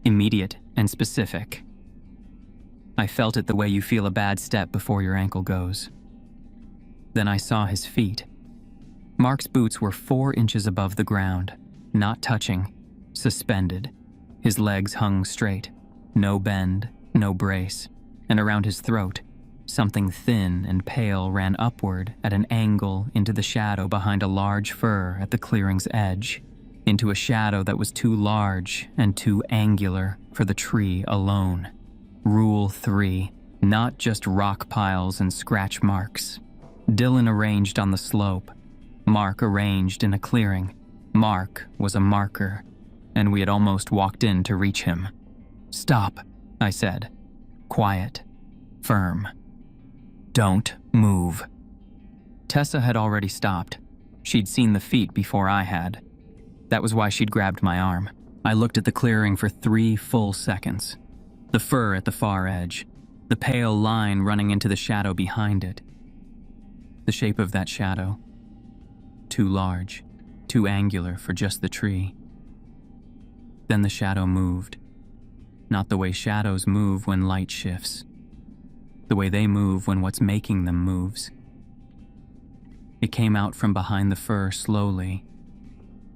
Immediate and specific. I felt it the way you feel a bad step before your ankle goes. Then I saw his feet. Mark's boots were 4 inches above the ground, not touching, suspended. His legs hung straight, no bend, no brace, and around his throat, something thin and pale ran upward at an angle into the shadow behind a large fir at the clearing's edge, into a shadow that was too large and too angular for the tree alone. Rule 3, not just rock piles and scratch marks. Dylan arranged on the slope. Mark arranged in a clearing. Mark was a marker, and we had almost walked in to reach him. "Stop," I said. Quiet. Firm. "Don't move." Tessa had already stopped. She'd seen the feet before I had. That was why she'd grabbed my arm. I looked at the clearing for 3 full seconds. The fir at the far edge. The pale line running into the shadow behind it. The shape of that shadow. Too large, too angular for just the tree. Then the shadow moved. Not the way shadows move when light shifts. The way they move when what's making them moves. It came out from behind the fir slowly,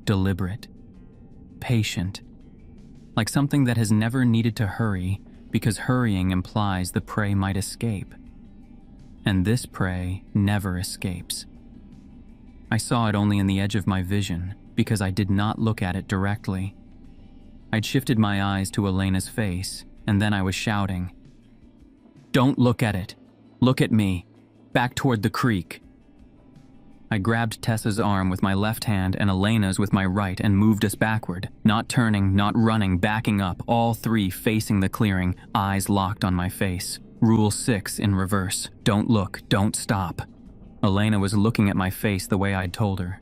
deliberate, patient, like something that has never needed to hurry because hurrying implies the prey might escape. And this prey never escapes. I saw it only in the edge of my vision because I did not look at it directly. I'd shifted my eyes to Elena's face, and then I was shouting, "Don't look at it. Look at me. Back toward the creek." I grabbed Tessa's arm with my left hand and Elena's with my right and moved us backward, not turning, not running, backing up, all three facing the clearing, eyes locked on my face. Rule 6 in reverse. Don't look, don't stop. Elena was looking at my face the way I'd told her.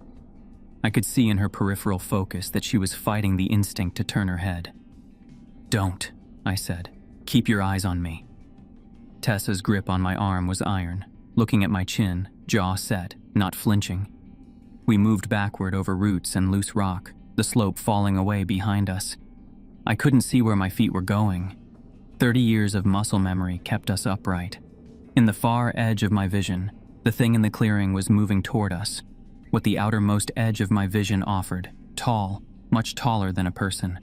I could see in her peripheral focus that she was fighting the instinct to turn her head. Don't, I said. Keep your eyes on me. Tessa's grip on my arm was iron, looking at my chin, jaw set, not flinching. We moved backward over roots and loose rock, the slope falling away behind us. I couldn't see where my feet were going. 30 years of muscle memory kept us upright. In the far edge of my vision, the thing in the clearing was moving toward us. What the outermost edge of my vision offered, tall, much taller than a person.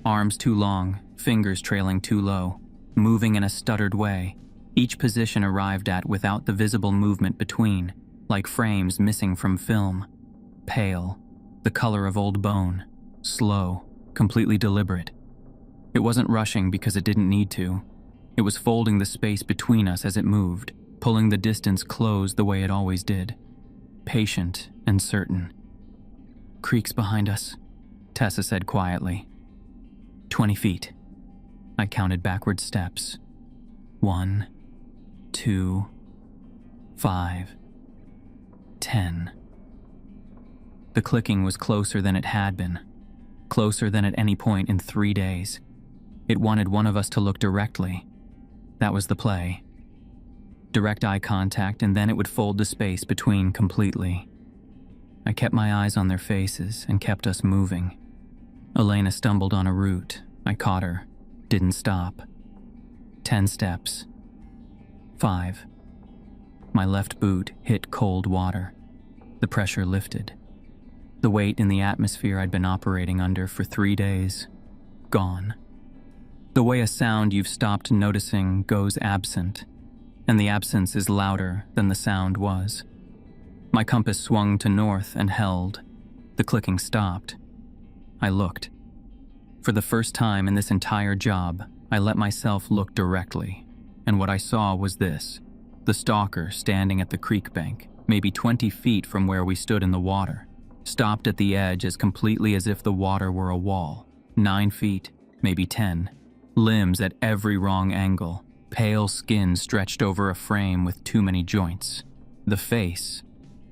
Arms too long, fingers trailing too low, moving in a stuttered way, each position arrived at without the visible movement between, like frames missing from film. Pale, the color of old bone, slow, completely deliberate. It wasn't rushing because it didn't need to. It was folding the space between us as it moved, pulling the distance close the way it always did. Patient and certain. Creek's behind us, Tessa said quietly. 20 feet. I counted backward steps. 1, 2, 5, 10. The clicking was closer than it had been, closer than at any point in 3 days. It wanted one of us to look directly. That was the play. Direct eye contact, and then it would fold the space between completely. I kept my eyes on their faces and kept us moving. Elena stumbled on a root. I caught her. Didn't stop. 10 steps. 5. My left boot hit cold water. The pressure lifted. The weight in the atmosphere I'd been operating under for 3 days. Gone. The way a sound you've stopped noticing goes absent, and the absence is louder than the sound was. My compass swung to north and held. The clicking stopped. I looked. For the first time in this entire job, I let myself look directly, and what I saw was this: the stalker standing at the creek bank, maybe 20 feet from where we stood in the water, stopped at the edge as completely as if the water were a wall, 9 feet, maybe 10, limbs at every wrong angle, pale skin stretched over a frame with too many joints. The face.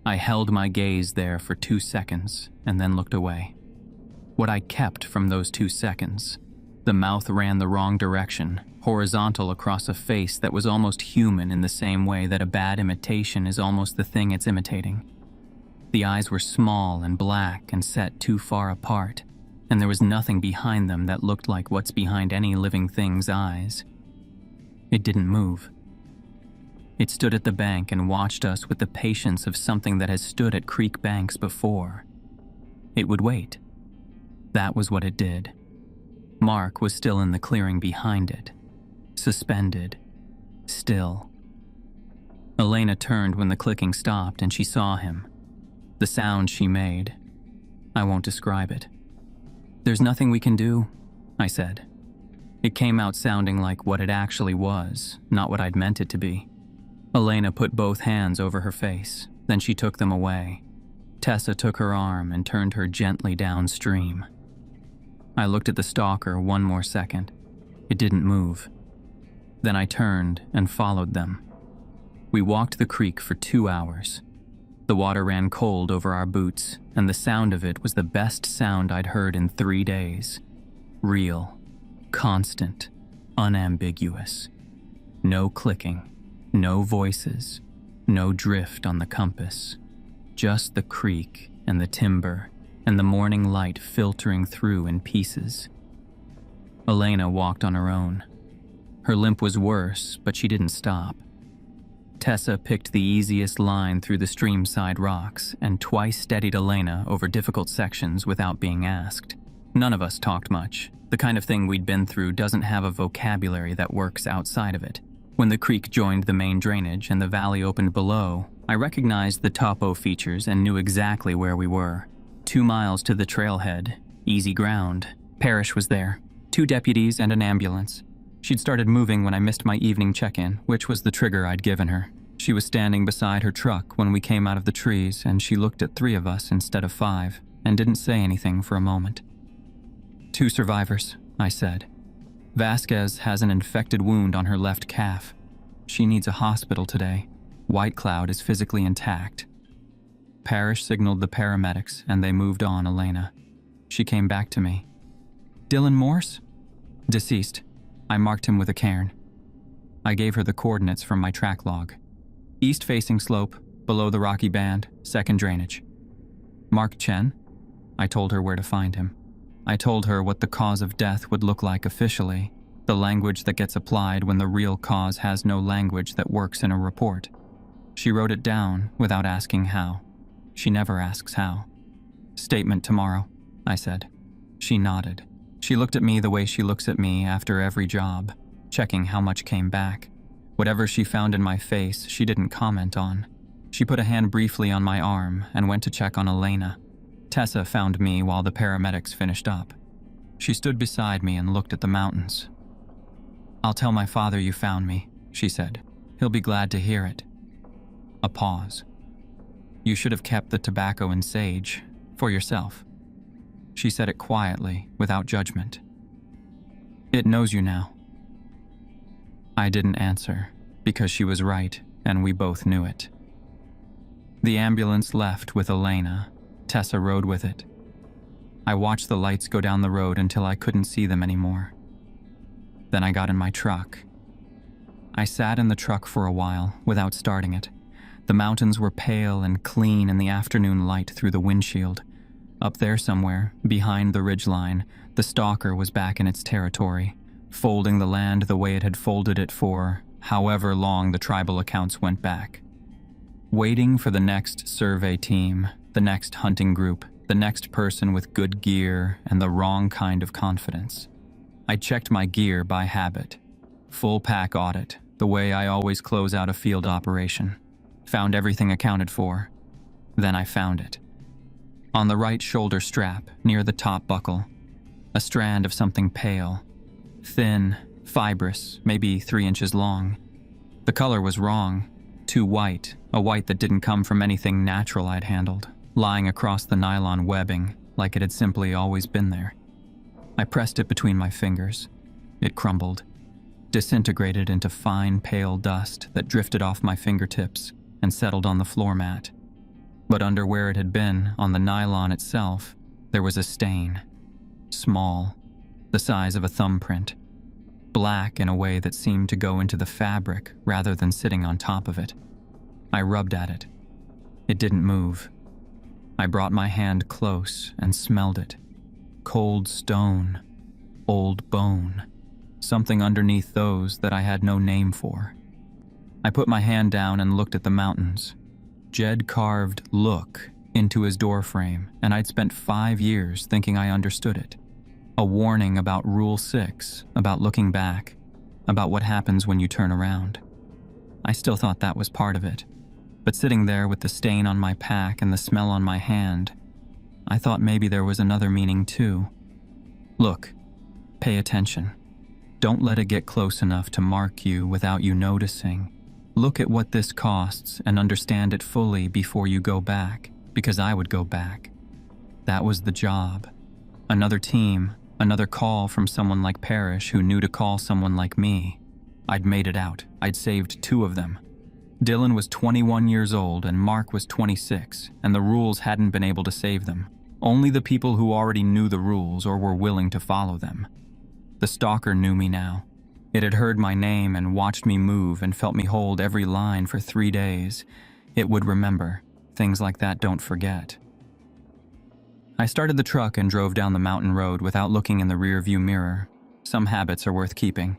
I held my gaze there for 2 seconds and then looked away. What I kept from those 2 seconds: the mouth ran the wrong direction, horizontal across a face that was almost human in the same way that a bad imitation is almost the thing it's imitating. The eyes were small and black and set too far apart, and there was nothing behind them that looked like what's behind any living thing's eyes. It didn't move. It stood at the bank and watched us with the patience of something that has stood at creek banks before. It would wait. That was what it did. Mark was still in the clearing behind it, suspended, still. Elena turned when the clicking stopped and she saw him. The sound she made, I won't describe it. "There's nothing we can do," I said. It came out sounding like what it actually was, not what I'd meant it to be. Elena put both hands over her face, then she took them away. Tessa took her arm and turned her gently downstream. I looked at the stalker one more second. It didn't move. Then I turned and followed them. We walked the creek for 2 hours. The water ran cold over our boots, and the sound of it was the best sound I'd heard in 3 days. Real, constant, unambiguous. No clicking, no voices, no drift on the compass. Just the creek and the timber and the morning light filtering through in pieces. Elena walked on her own. Her limp was worse, but she didn't stop. Tessa picked the easiest line through the streamside rocks and twice steadied Elena over difficult sections without being asked. None of us talked much. The kind of thing we'd been through doesn't have a vocabulary that works outside of it. When the creek joined the main drainage and the valley opened below, I recognized the topo features and knew exactly where we were. 2 miles to the trailhead, easy ground. Parrish was there, 2 deputies and an ambulance. She'd started moving when I missed my evening check-in, which was the trigger I'd given her. She was standing beside her truck when we came out of the trees, and she looked at 3 of us instead of 5 and didn't say anything for a moment. 2 survivors, I said. Vasquez has an infected wound on her left calf. She needs a hospital today. White Cloud is physically intact. Parrish signaled the paramedics and they moved on Elena. She came back to me. Dylan Morse? Deceased. I marked him with a cairn. I gave her the coordinates from my track log. East-facing slope, below the rocky band, second drainage. Mark Chen? I told her where to find him. I told her what the cause of death would look like officially, the language that gets applied when the real cause has no language that works in a report. She wrote it down without asking how. She never asks how. Statement tomorrow, I said. She nodded. She looked at me the way she looks at me after every job, checking how much came back. Whatever she found in my face, she didn't comment on. She put a hand briefly on my arm and went to check on Elena. Tessa found me while the paramedics finished up. She stood beside me and looked at the mountains. I'll tell my father you found me, she said. He'll be glad to hear it. A pause. You should have kept the tobacco and sage for yourself. She said it quietly, without judgment. It knows you now. I didn't answer, because she was right, and we both knew it. The ambulance left with Elena. Tessa rode with it. I watched the lights go down the road until I couldn't see them anymore. Then I got in my truck. I sat in the truck for a while, without starting it. The mountains were pale and clean in the afternoon light through the windshield. Up there somewhere, behind the ridgeline, the stalker was back in its territory, folding the land the way it had folded it for however long the tribal accounts went back. Waiting for the next survey team, the next hunting group, the next person with good gear and the wrong kind of confidence. I checked my gear by habit. Full pack audit, the way I always close out a field operation. Found everything accounted for. Then I found it. On the right shoulder strap, near the top buckle, a strand of something pale. Thin, fibrous, maybe 3 inches long. The color was wrong. Too white, a white that didn't come from anything natural I'd handled, lying across the nylon webbing like it had simply always been there. I pressed it between my fingers. It crumbled, disintegrated into fine, pale dust that drifted off my fingertips and settled on the floor mat. But under where it had been, on the nylon itself, there was a stain. Small, the size of a thumbprint. Black in a way that seemed to go into the fabric rather than sitting on top of it. I rubbed at it. It didn't move. I brought my hand close and smelled it. Cold stone, old bone, something underneath those that I had no name for. I put my hand down and looked at the mountains. Jed carved "look" into his doorframe, and I'd spent 5 years thinking I understood it. A warning about Rule 6, about looking back, about what happens when you turn around. I still thought that was part of it, but sitting there with the stain on my pack and the smell on my hand, I thought maybe there was another meaning too. Look, pay attention. Don't let it get close enough to mark you without you noticing. Look at what this costs and understand it fully before you go back, because I would go back. That was the job. Another team, another call from someone like Parrish who knew to call someone like me. I'd made it out. I'd saved 2 of them. Dylan was 21 years old and Mark was 26, and the rules hadn't been able to save them. Only the people who already knew the rules or were willing to follow them. The stalker knew me now. It had heard my name and watched me move and felt me hold every line for 3 days. It would remember. Things like that don't forget. I started the truck and drove down the mountain road without looking in the rearview mirror. Some habits are worth keeping.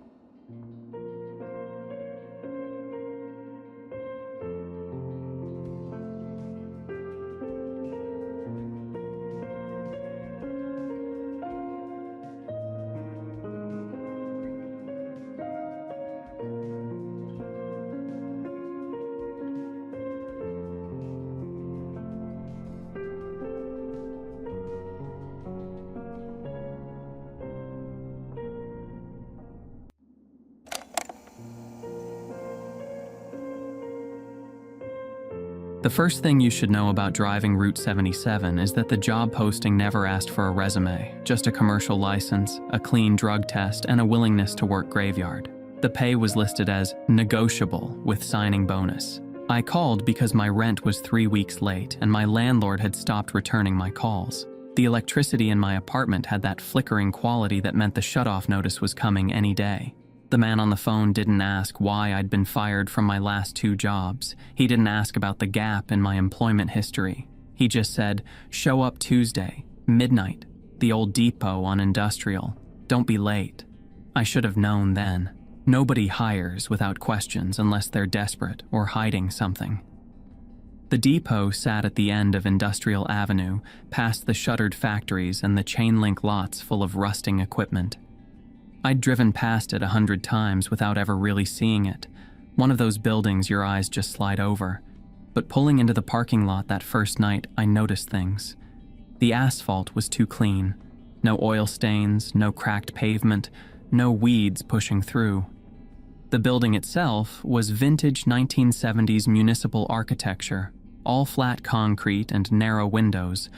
The first thing you should know about driving Route 77 is that the job posting never asked for a resume, just a commercial license, a clean drug test, and a willingness to work graveyard. The pay was listed as negotiable with signing bonus. I called because my rent was 3 weeks late and my landlord had stopped returning my calls. The electricity in my apartment had that flickering quality that meant the shutoff notice was coming any day. The man on the phone didn't ask why I'd been fired from my last 2 jobs. He didn't ask about the gap in my employment history. He just said, "Show up Tuesday, midnight, the old depot on Industrial. Don't be late." I should have known then. Nobody hires without questions unless they're desperate or hiding something. The depot sat at the end of Industrial Avenue, past the shuttered factories and the chain-link lots full of rusting equipment. I'd driven past it 100 times without ever really seeing it. One of those buildings your eyes just slide over. But pulling into the parking lot that first night, I noticed things. The asphalt was too clean. No oil stains, no cracked pavement, no weeds pushing through. The building itself was vintage 1970s municipal architecture, all flat concrete and narrow windows,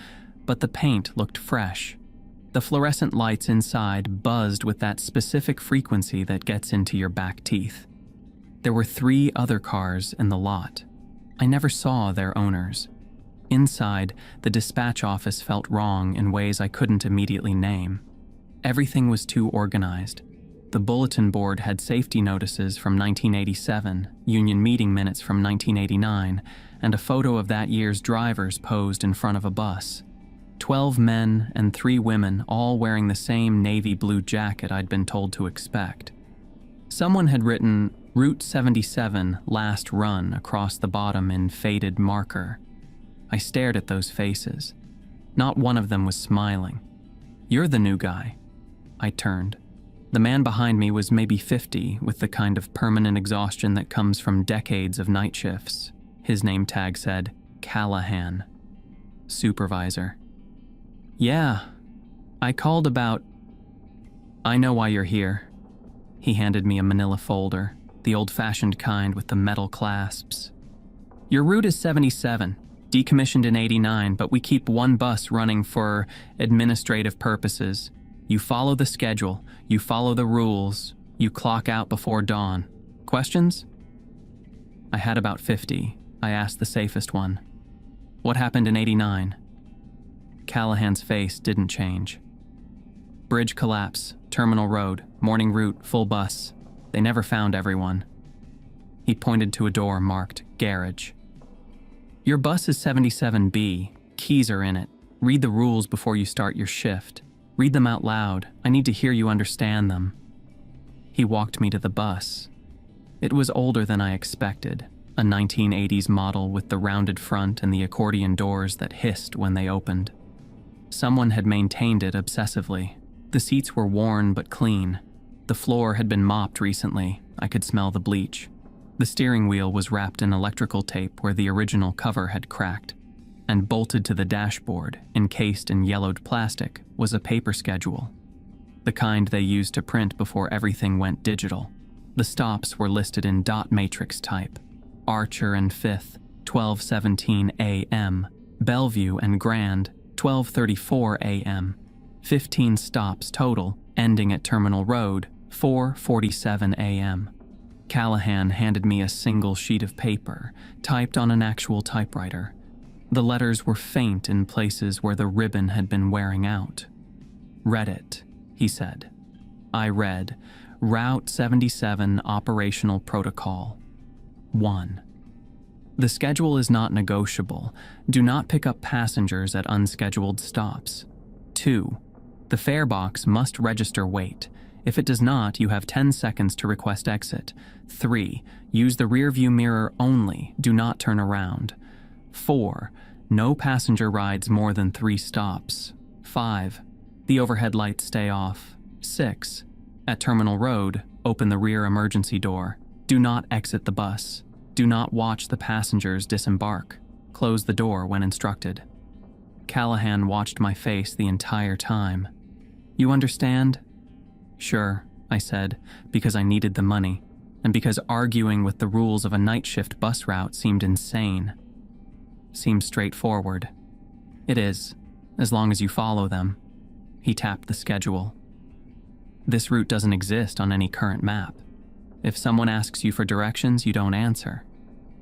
but the paint looked fresh. The fluorescent lights inside buzzed with that specific frequency that gets into your back teeth. There were 3 other cars in the lot. I never saw their owners. Inside, the dispatch office felt wrong in ways I couldn't immediately name. Everything was too organized. The bulletin board had safety notices from 1987, union meeting minutes from 1989, and a photo of that year's drivers posed in front of a bus. 12 men and 3 women, all wearing the same navy blue jacket I'd been told to expect. Someone had written, "Route 77, last run," across the bottom in faded marker. I stared at those faces. Not one of them was smiling. "You're the new guy." I turned. The man behind me was maybe 50, with the kind of permanent exhaustion that comes from decades of night shifts. His name tag said, Callahan. Supervisor. "Yeah, I called about..." "I know why you're here." He handed me a manila folder, the old-fashioned kind with the metal clasps. "Your route is 77, decommissioned in 89, but we keep 1 bus running for administrative purposes. You follow the schedule, you follow the rules, you clock out before dawn. Questions?" I had about 50. I asked the safest one. "What happened in 89? Callahan's face didn't change. "Bridge collapse, Terminal Road, morning route, full bus. They never found everyone." He pointed to a door marked Garage. "Your bus is 77B. Keys are in it. Read the rules before you start your shift. Read them out loud. I need to hear you understand them." He walked me to the bus. It was older than I expected, a 1980s model with the rounded front and the accordion doors that hissed when they opened. Someone had maintained it obsessively. The seats were worn but clean. The floor had been mopped recently. I could smell the bleach. The steering wheel was wrapped in electrical tape where the original cover had cracked. And bolted to the dashboard, encased in yellowed plastic, was a paper schedule. The kind they used to print before everything went digital. The stops were listed in dot matrix type. Archer and 5th, 12:17 a.m. Bellevue and Grand, 12:34 a.m. 15 stops total, ending at Terminal Road, 4:47 a.m. Callahan handed me a single sheet of paper, typed on an actual typewriter. The letters were faint in places where the ribbon had been wearing out. "Read it," he said. I read, "Route 77 Operational Protocol. 1. The schedule is not negotiable. Do not pick up passengers at unscheduled stops. 2. The fare box must register wait. If it does not, you have 10 seconds to request exit. 3. Use the rearview mirror only. Do not turn around. 4. No passenger rides more than 3 stops. 5. The overhead lights stay off. 6. At Terminal Road, open the rear emergency door. Do not exit the bus. Do not watch the passengers disembark. Close the door when instructed." Callahan watched my face the entire time. "You understand?" "Sure," I said, because I needed the money, and because arguing with the rules of a night shift bus route seemed insane. seem straightforward. It is, as long as you follow them. He tapped the schedule. This route doesn't exist on any current map. If someone asks you for directions, you don't answer.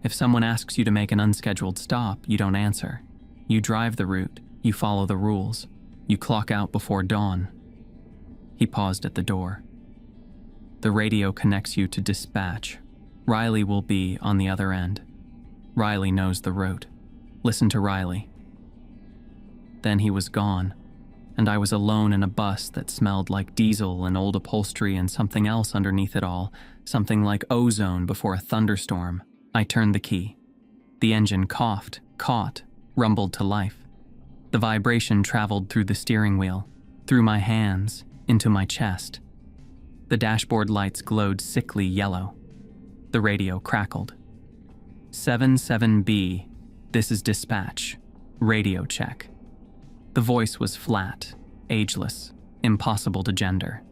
If someone asks you to make an unscheduled stop, you don't answer. You drive the route, you follow the rules, you clock out before dawn. He paused at the door. The radio connects you to dispatch. Riley will be on the other end. Riley knows the route. Listen to Riley. Then he was gone, and I was alone in a bus that smelled like diesel and old upholstery and something else underneath it all, something like ozone before a thunderstorm. I turned the key. The engine coughed, caught, rumbled to life. The vibration traveled through the steering wheel, through my hands, into my chest. The dashboard lights glowed sickly yellow. The radio crackled. 77B, this is dispatch. Radio check. The voice was flat, ageless, impossible to gender.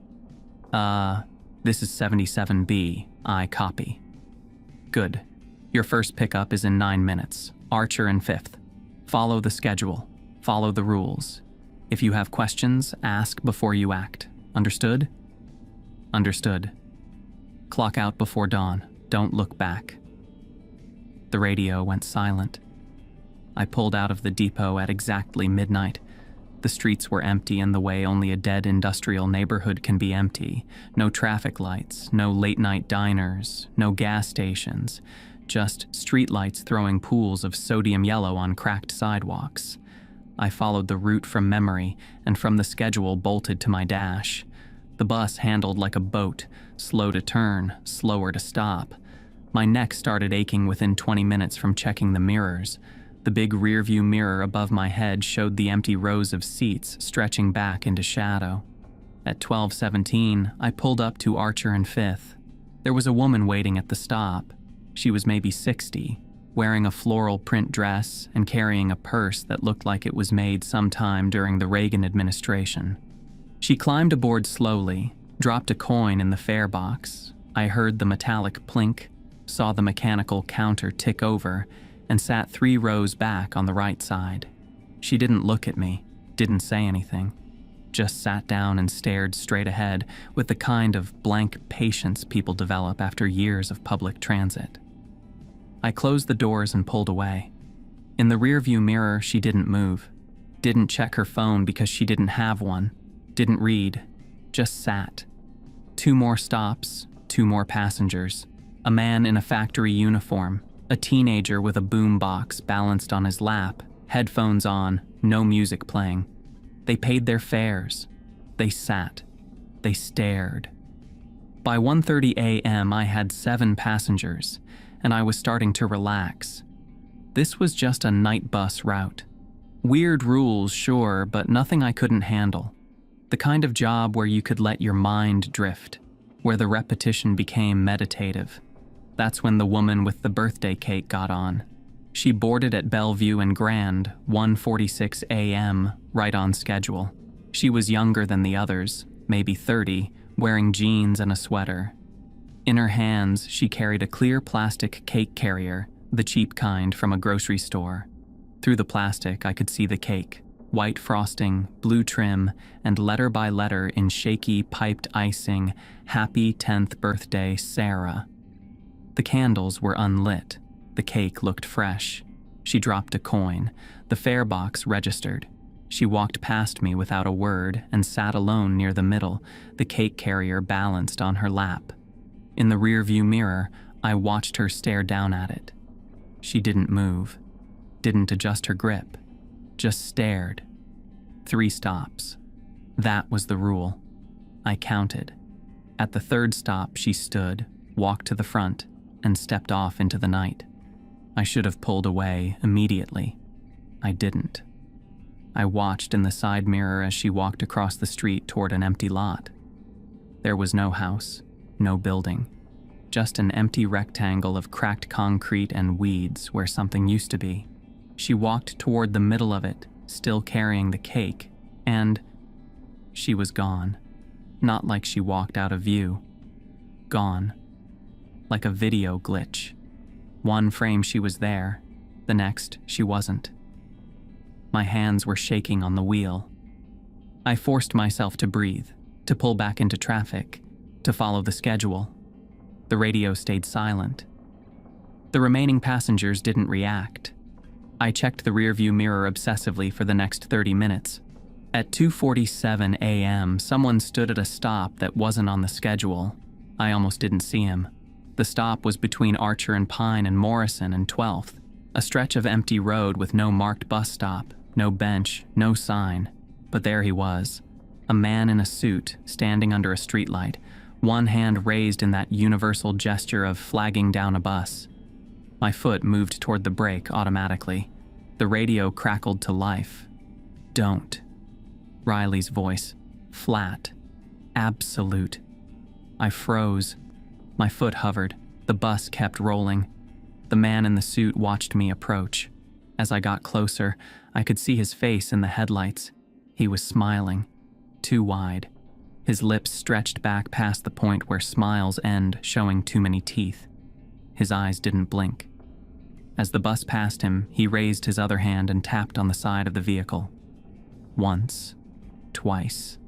This is 77B, I copy. Good. Your first pickup is in 9 minutes, Archer and 5th. Follow the schedule, follow the rules. If you have questions, ask before you act. Understood? Understood. Clock out before dawn, don't look back. The radio went silent. I pulled out of the depot at exactly midnight. The streets were empty in the way only a dead industrial neighborhood can be empty. No traffic lights, no late-night diners, no gas stations, just streetlights throwing pools of sodium yellow on cracked sidewalks. I followed the route from memory and from the schedule bolted to my dash. The bus handled like a boat, slow to turn, slower to stop. My neck started aching within 20 minutes from checking the mirrors. The big rearview mirror above my head showed the empty rows of seats stretching back into shadow. At 12:17, I pulled up to Archer and 5th. There was a woman waiting at the stop. She was maybe 60, wearing a floral print dress and carrying a purse that looked like it was made sometime during the Reagan administration. She climbed aboard slowly, dropped a coin in the fare box. I heard the metallic plink, saw the mechanical counter tick over, and sat 3 rows back on the right side. She didn't look at me, didn't say anything, just sat down and stared straight ahead with the kind of blank patience people develop after years of public transit. I closed the doors and pulled away. In the rearview mirror, she didn't move, didn't check her phone because she didn't have one, didn't read, just sat. 2 more stops, 2 more passengers, a man in a factory uniform, a teenager with a boom box balanced on his lap, headphones on, no music playing. They paid their fares. They sat. They stared. By 1:30 a.m., I had 7 passengers, and I was starting to relax. This was just a night bus route. Weird rules, sure, but nothing I couldn't handle. The kind of job where you could let your mind drift, where the repetition became meditative. That's when the woman with the birthday cake got on. She boarded at Bellevue and Grand, 1:46 a.m., right on schedule. She was younger than the others, maybe 30, wearing jeans and a sweater. In her hands, she carried a clear plastic cake carrier, the cheap kind from a grocery store. Through the plastic, I could see the cake, white frosting, blue trim, and letter by letter in shaky, piped icing, "Happy 10th birthday, Sarah." The candles were unlit. The cake looked fresh. She dropped a coin. The fare box registered. She walked past me without a word and sat alone near the middle, the cake carrier balanced on her lap. In the rearview mirror, I watched her stare down at it. She didn't move, didn't adjust her grip, just stared. 3 stops. That was the rule. I counted. At the 3rd stop, she stood, walked to the front, and stepped off into the night. I should have pulled away immediately. I didn't. I watched in the side mirror as she walked across the street toward an empty lot. There was no house, no building, just an empty rectangle of cracked concrete and weeds where something used to be. She walked toward the middle of it, still carrying the cake, and she was gone. Not like she walked out of view. Gone. Like a video glitch. One frame she was there, The next, she wasn't. My hands were shaking on the wheel. I forced myself to breathe, to pull back into traffic, to follow the schedule. The radio stayed silent. The remaining passengers didn't react. I checked the rearview mirror obsessively for the next 30 minutes. At 2:47 a.m., someone stood at a stop that wasn't on the schedule. I almost didn't see him. The stop was between Archer and Pine and Morrison and 12th, a stretch of empty road with no marked bus stop, no bench, no sign. But there he was, a man in a suit standing under a streetlight, one hand raised in that universal gesture of flagging down a bus. My foot moved toward the brake automatically. The radio crackled to life. "Don't." Riley's voice, flat, absolute. I froze. My foot hovered. The bus kept rolling. The man in the suit watched me approach. As I got closer, I could see his face in the headlights. He was smiling, too wide. His lips stretched back past the point where smiles end, showing too many teeth. His eyes didn't blink. As the bus passed him, he raised his other hand and tapped on the side of the vehicle. Once, twice,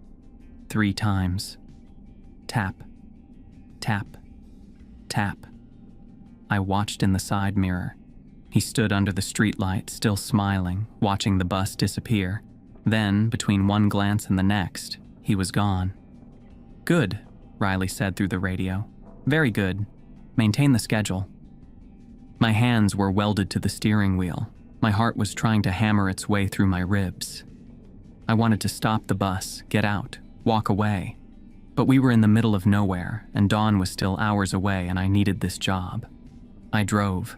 3 times. Tap, tap, tap. I watched in the side mirror. He stood under the streetlight, still smiling, watching the bus disappear. Then, between one glance and the next, he was gone. "Good," Riley said through the radio. "Very good. Maintain the schedule." My hands were welded to the steering wheel. My heart was trying to hammer its way through my ribs. I wanted to stop the bus, get out, walk away. But we were in the middle of nowhere, and dawn was still hours away, and I needed this job. I drove.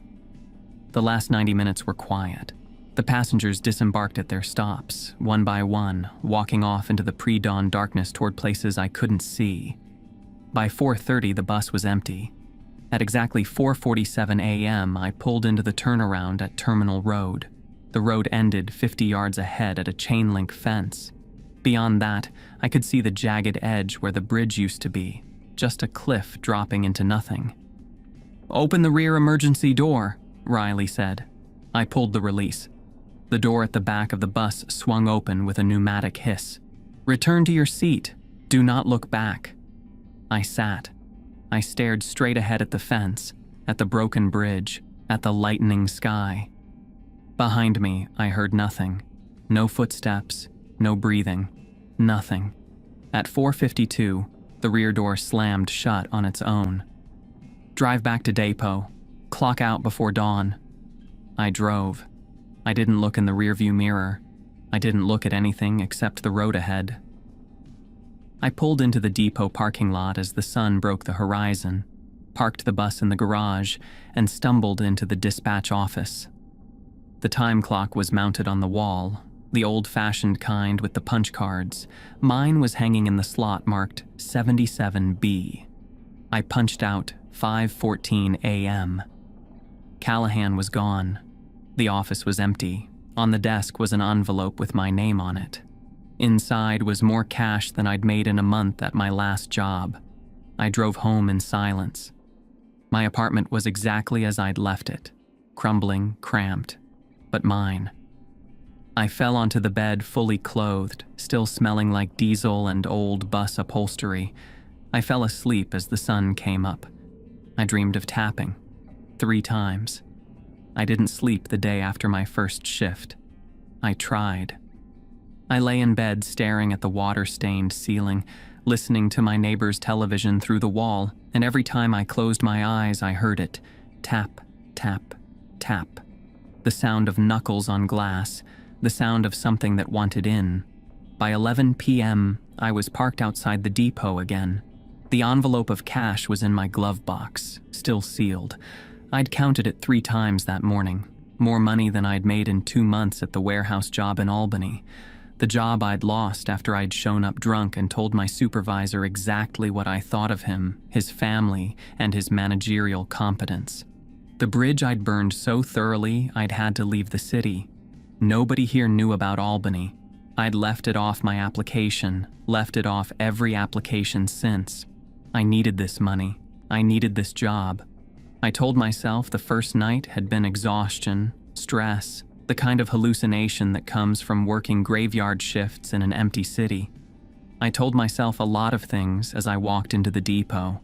The last 90 minutes were quiet. The passengers disembarked at their stops, one by one, walking off into the pre-dawn darkness toward places I couldn't see. By 4:30, the bus was empty. At exactly 4:47 a.m., I pulled into the turnaround at Terminal Road. The road ended 50 yards ahead at a chain-link fence. Beyond that, I could see the jagged edge where the bridge used to be, just a cliff dropping into nothing. "Open the rear emergency door," Riley said. I pulled the release. The door at the back of the bus swung open with a pneumatic hiss. "Return to your seat. Do not look back." I sat. I stared straight ahead at the fence, at the broken bridge, at the lightening sky. Behind me, I heard nothing. No footsteps, no breathing, nothing. At 4:52, the rear door slammed shut on its own. "Drive back to depot. Clock out before dawn." I drove. I didn't look in the rearview mirror. I didn't look at anything except the road ahead. I pulled into the depot parking lot as the sun broke the horizon, parked the bus in the garage, and stumbled into the dispatch office. The time clock was mounted on the wall, the old-fashioned kind with the punch cards. Mine was hanging in the slot marked 77B. I punched out 5:14 a.m. Callahan was gone. The office was empty. On the desk was an envelope with my name on it. Inside was more cash than I'd made in a month at my last job. I drove home in silence. My apartment was exactly as I'd left it, crumbling, cramped, but mine. I fell onto the bed fully clothed, still smelling like diesel and old bus upholstery. I fell asleep as the sun came up. I dreamed of tapping, 3 times. I didn't sleep the day after my first shift. I tried. I lay in bed staring at the water-stained ceiling, listening to my neighbor's television through the wall, and every time I closed my eyes, I heard it. Tap, tap, tap. The sound of knuckles on glass, the sound of something that wanted in. By 11 p.m., I was parked outside the depot again. The envelope of cash was in my glove box, still sealed. I'd counted it 3 times that morning, more money than I'd made in 2 months at the warehouse job in Albany. The job I'd lost after I'd shown up drunk and told my supervisor exactly what I thought of him, his family, and his managerial competence. The bridge I'd burned so thoroughly I'd had to leave the city. Nobody here knew about Albany. I'd left it off my application, left it off every application since. I needed this money. I needed this job. I told myself the first night had been exhaustion, stress, the kind of hallucination that comes from working graveyard shifts in an empty city. I told myself a lot of things as I walked into the depot.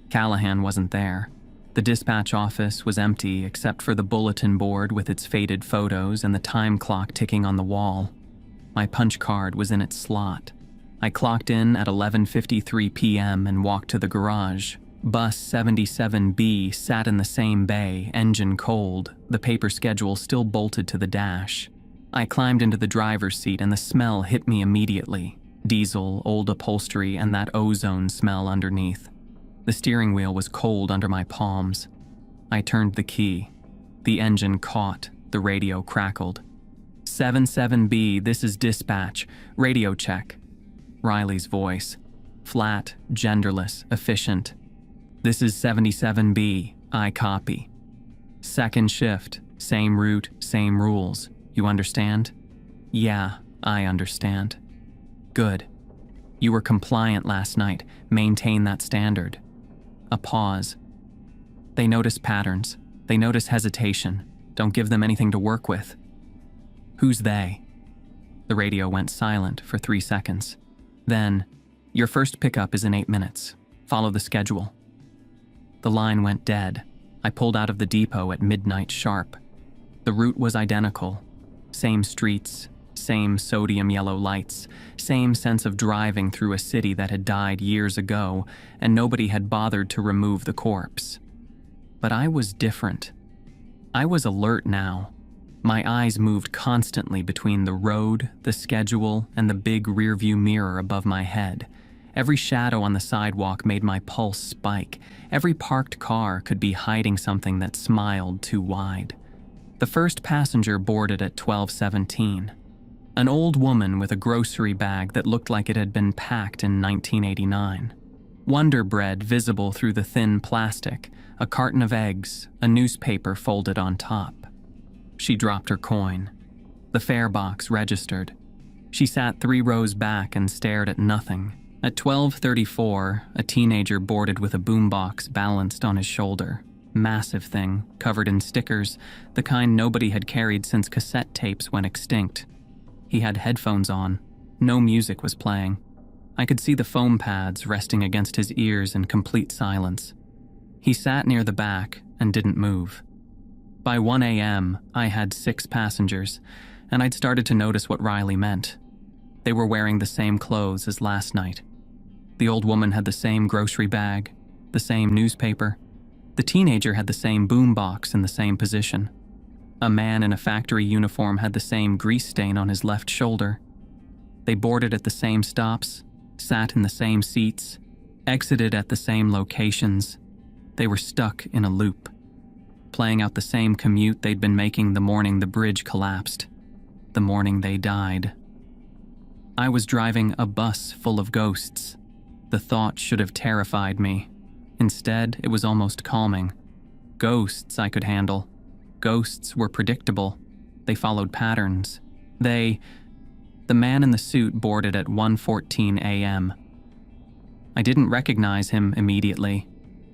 Callahan wasn't there. The dispatch office was empty except for the bulletin board with its faded photos and the time clock ticking on the wall. My punch card was in its slot. I clocked in at 11:53 p.m. and walked to the garage. Bus 77B sat in the same bay, engine cold, the paper schedule still bolted to the dash. I climbed into the driver's seat and the smell hit me immediately. Diesel, old upholstery, and that ozone smell underneath. The steering wheel was cold under my palms. I turned the key. The engine caught. The radio crackled. 77B, this is dispatch. Radio check. Riley's voice. Flat, genderless, efficient. This is 77B. I copy. Second shift. Same route, same rules. You understand? Yeah, I understand. Good. You were compliant last night. Maintain that standard. A pause. They notice patterns. They notice hesitation. Don't give them anything to work with. Who's they? The radio went silent for 3 seconds. Then, your first pickup is in 8 minutes. Follow the schedule. The line went dead. I pulled out of the depot at midnight sharp. The route was identical. Same streets, same sodium yellow lights, same sense of driving through a city that had died years ago, and nobody had bothered to remove the corpse. But I was different. I was alert now. My eyes moved constantly between the road, the schedule, and the big rearview mirror above my head. Every shadow on the sidewalk made my pulse spike. Every parked car could be hiding something that smiled too wide. The first passenger boarded at 12:17. An old woman with a grocery bag that looked like it had been packed in 1989. Wonder Bread visible through the thin plastic, a carton of eggs, a newspaper folded on top. She dropped her coin. The fare box registered. She sat 3 rows back and stared at nothing. At 12:34, a teenager boarded with a boombox balanced on his shoulder. Massive thing, covered in stickers, the kind nobody had carried since cassette tapes went extinct. He had headphones on. No music was playing. I could see the foam pads resting against his ears in complete silence. He sat near the back and didn't move. By 1 a.m., I had 6 passengers, and I'd started to notice what Riley meant. They were wearing the same clothes as last night. The old woman had the same grocery bag, the same newspaper. The teenager had the same boombox in the same position. A man in a factory uniform had the same grease stain on his left shoulder. They boarded at the same stops, sat in the same seats, exited at the same locations. They were stuck in a loop, playing out the same commute they'd been making the morning the bridge collapsed, the morning they died. I was driving a bus full of ghosts. The thought should have terrified me. Instead, it was almost calming. Ghosts I could handle. Ghosts were predictable. They followed patterns. The man in the suit boarded at 1:14 a.m. I didn't recognize him immediately.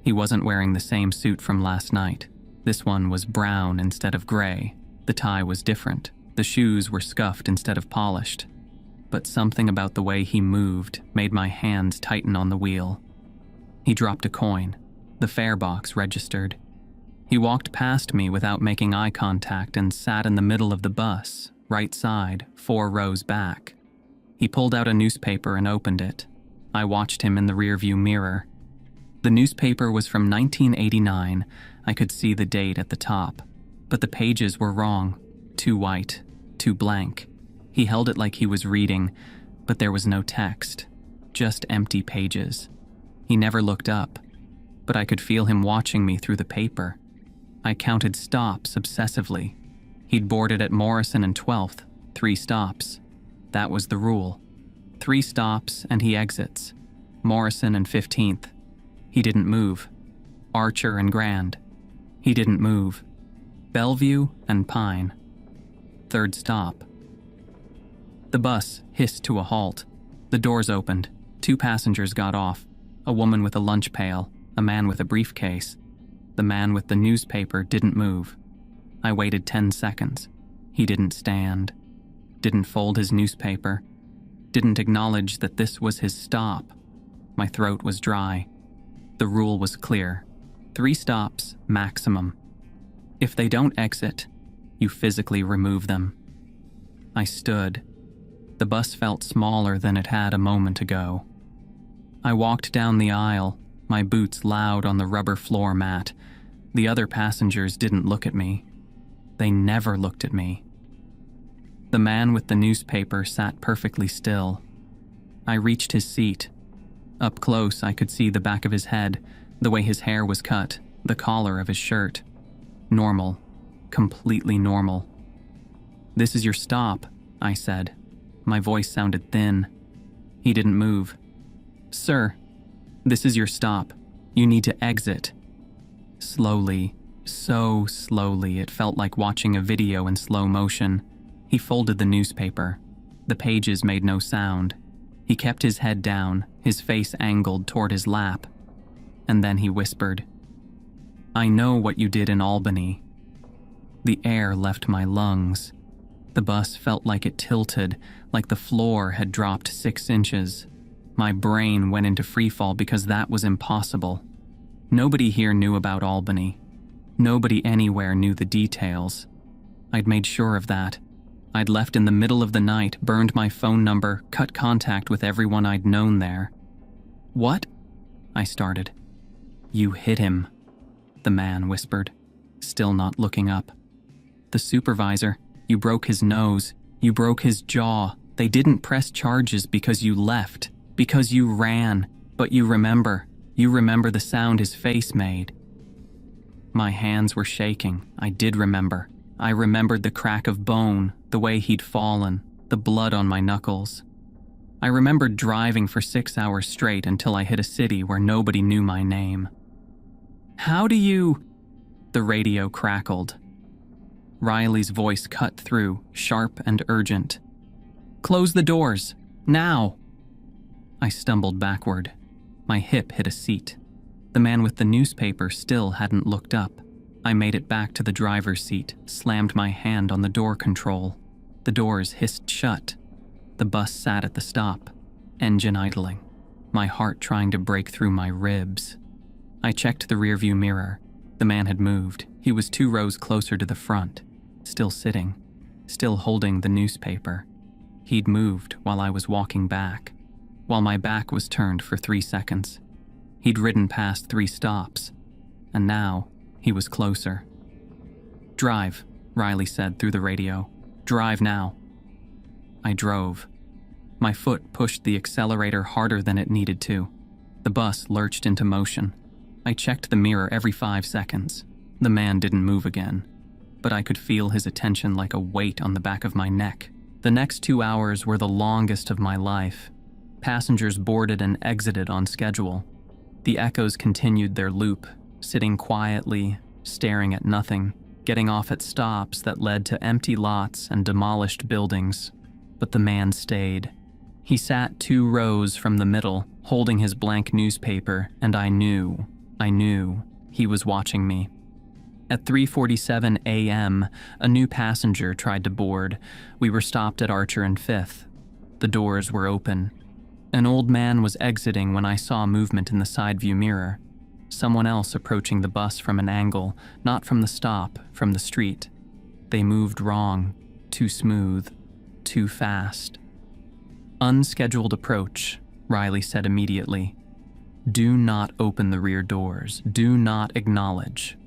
He wasn't wearing the same suit from last night. This one was brown instead of gray. The tie was different. The shoes were scuffed instead of polished. But something about the way he moved made my hands tighten on the wheel. He dropped a coin. The fare box registered. He walked past me without making eye contact and sat in the middle of the bus, right side, 4 rows back. He pulled out a newspaper and opened it. I watched him in the rearview mirror. The newspaper was from 1989. I could see the date at the top, but the pages were wrong. Too white, too blank. He held it like he was reading, but there was no text, just empty pages. He never looked up, but I could feel him watching me through the paper. I counted stops obsessively. He'd boarded at Morrison and 12th, 3 stops. That was the rule. 3 stops and he exits. Morrison and 15th. He didn't move. Archer and Grand. He didn't move. Bellevue and Pine. 3rd stop. The bus hissed to a halt. The doors opened. 2 passengers got off. A woman with a lunch pail, a man with a briefcase. The man with the newspaper didn't move. I waited 10 seconds. He didn't stand, didn't fold his newspaper, didn't acknowledge that this was his stop. My throat was dry. The rule was clear. 3 stops, maximum. If they don't exit, you physically remove them. I stood. The bus felt smaller than it had a moment ago. I walked down the aisle, my boots loud on the rubber floor mat. The other passengers didn't look at me. They never looked at me. The man with the newspaper sat perfectly still. I reached his seat. Up close, I could see the back of his head, the way his hair was cut, the collar of his shirt. Normal. Completely normal. "This is your stop," I said. My voice sounded thin. He didn't move. "Sir, this is your stop. You need to exit." Slowly, so slowly, it felt like watching a video in slow motion. He folded the newspaper. The pages made no sound. He kept his head down, his face angled toward his lap. And then he whispered, "I know what you did in Albany." The air left my lungs. The bus felt like it tilted, like the floor had dropped 6 inches. My brain went into freefall because that was impossible. Nobody here knew about Albany. Nobody anywhere knew the details. I'd made sure of that. I'd left in the middle of the night, burned my phone number, cut contact with everyone I'd known there. "What?" I started. "You hit him," the man whispered, still not looking up. "The supervisor, you broke his nose, you broke his jaw. They didn't press charges because you left, because you ran, but you remember the sound his face made." My hands were shaking. I did remember. I remembered the crack of bone, the way he'd fallen, the blood on my knuckles. I remembered driving for 6 hours straight until I hit a city where nobody knew my name. "How do you—" The radio crackled. Riley's voice cut through, sharp and urgent. "Close the doors, now!" I stumbled backward. My hip hit a seat. The man with the newspaper still hadn't looked up. I made it back to the driver's seat, slammed my hand on the door control. The doors hissed shut. The bus sat at the stop, engine idling, my heart trying to break through my ribs. I checked the rearview mirror. The man had moved. He was 2 rows closer to the front, still sitting, still holding the newspaper. He'd moved while I was walking back, while my back was turned for 3 seconds. He'd ridden past 3 stops, and now he was closer. "Drive," Riley said through the radio. "Drive now." I drove. My foot pushed the accelerator harder than it needed to. The bus lurched into motion. I checked the mirror every 5 seconds. The man didn't move again, but I could feel his attention like a weight on the back of my neck. The next 2 hours were the longest of my life. Passengers boarded and exited on schedule. The echoes continued their loop, sitting quietly, staring at nothing, getting off at stops that led to empty lots and demolished buildings. But the man stayed. He sat 2 rows from the middle, holding his blank newspaper, and I knew he was watching me. At 3:47 a.m., a new passenger tried to board. We were stopped at Archer and 5th. The doors were open. An old man was exiting when I saw movement in the side view mirror. Someone else approaching the bus from an angle, not from the stop, from the street. They moved wrong, too smooth, too fast. "Unscheduled approach," Riley said immediately. "Do not open the rear doors. Do not acknowledge."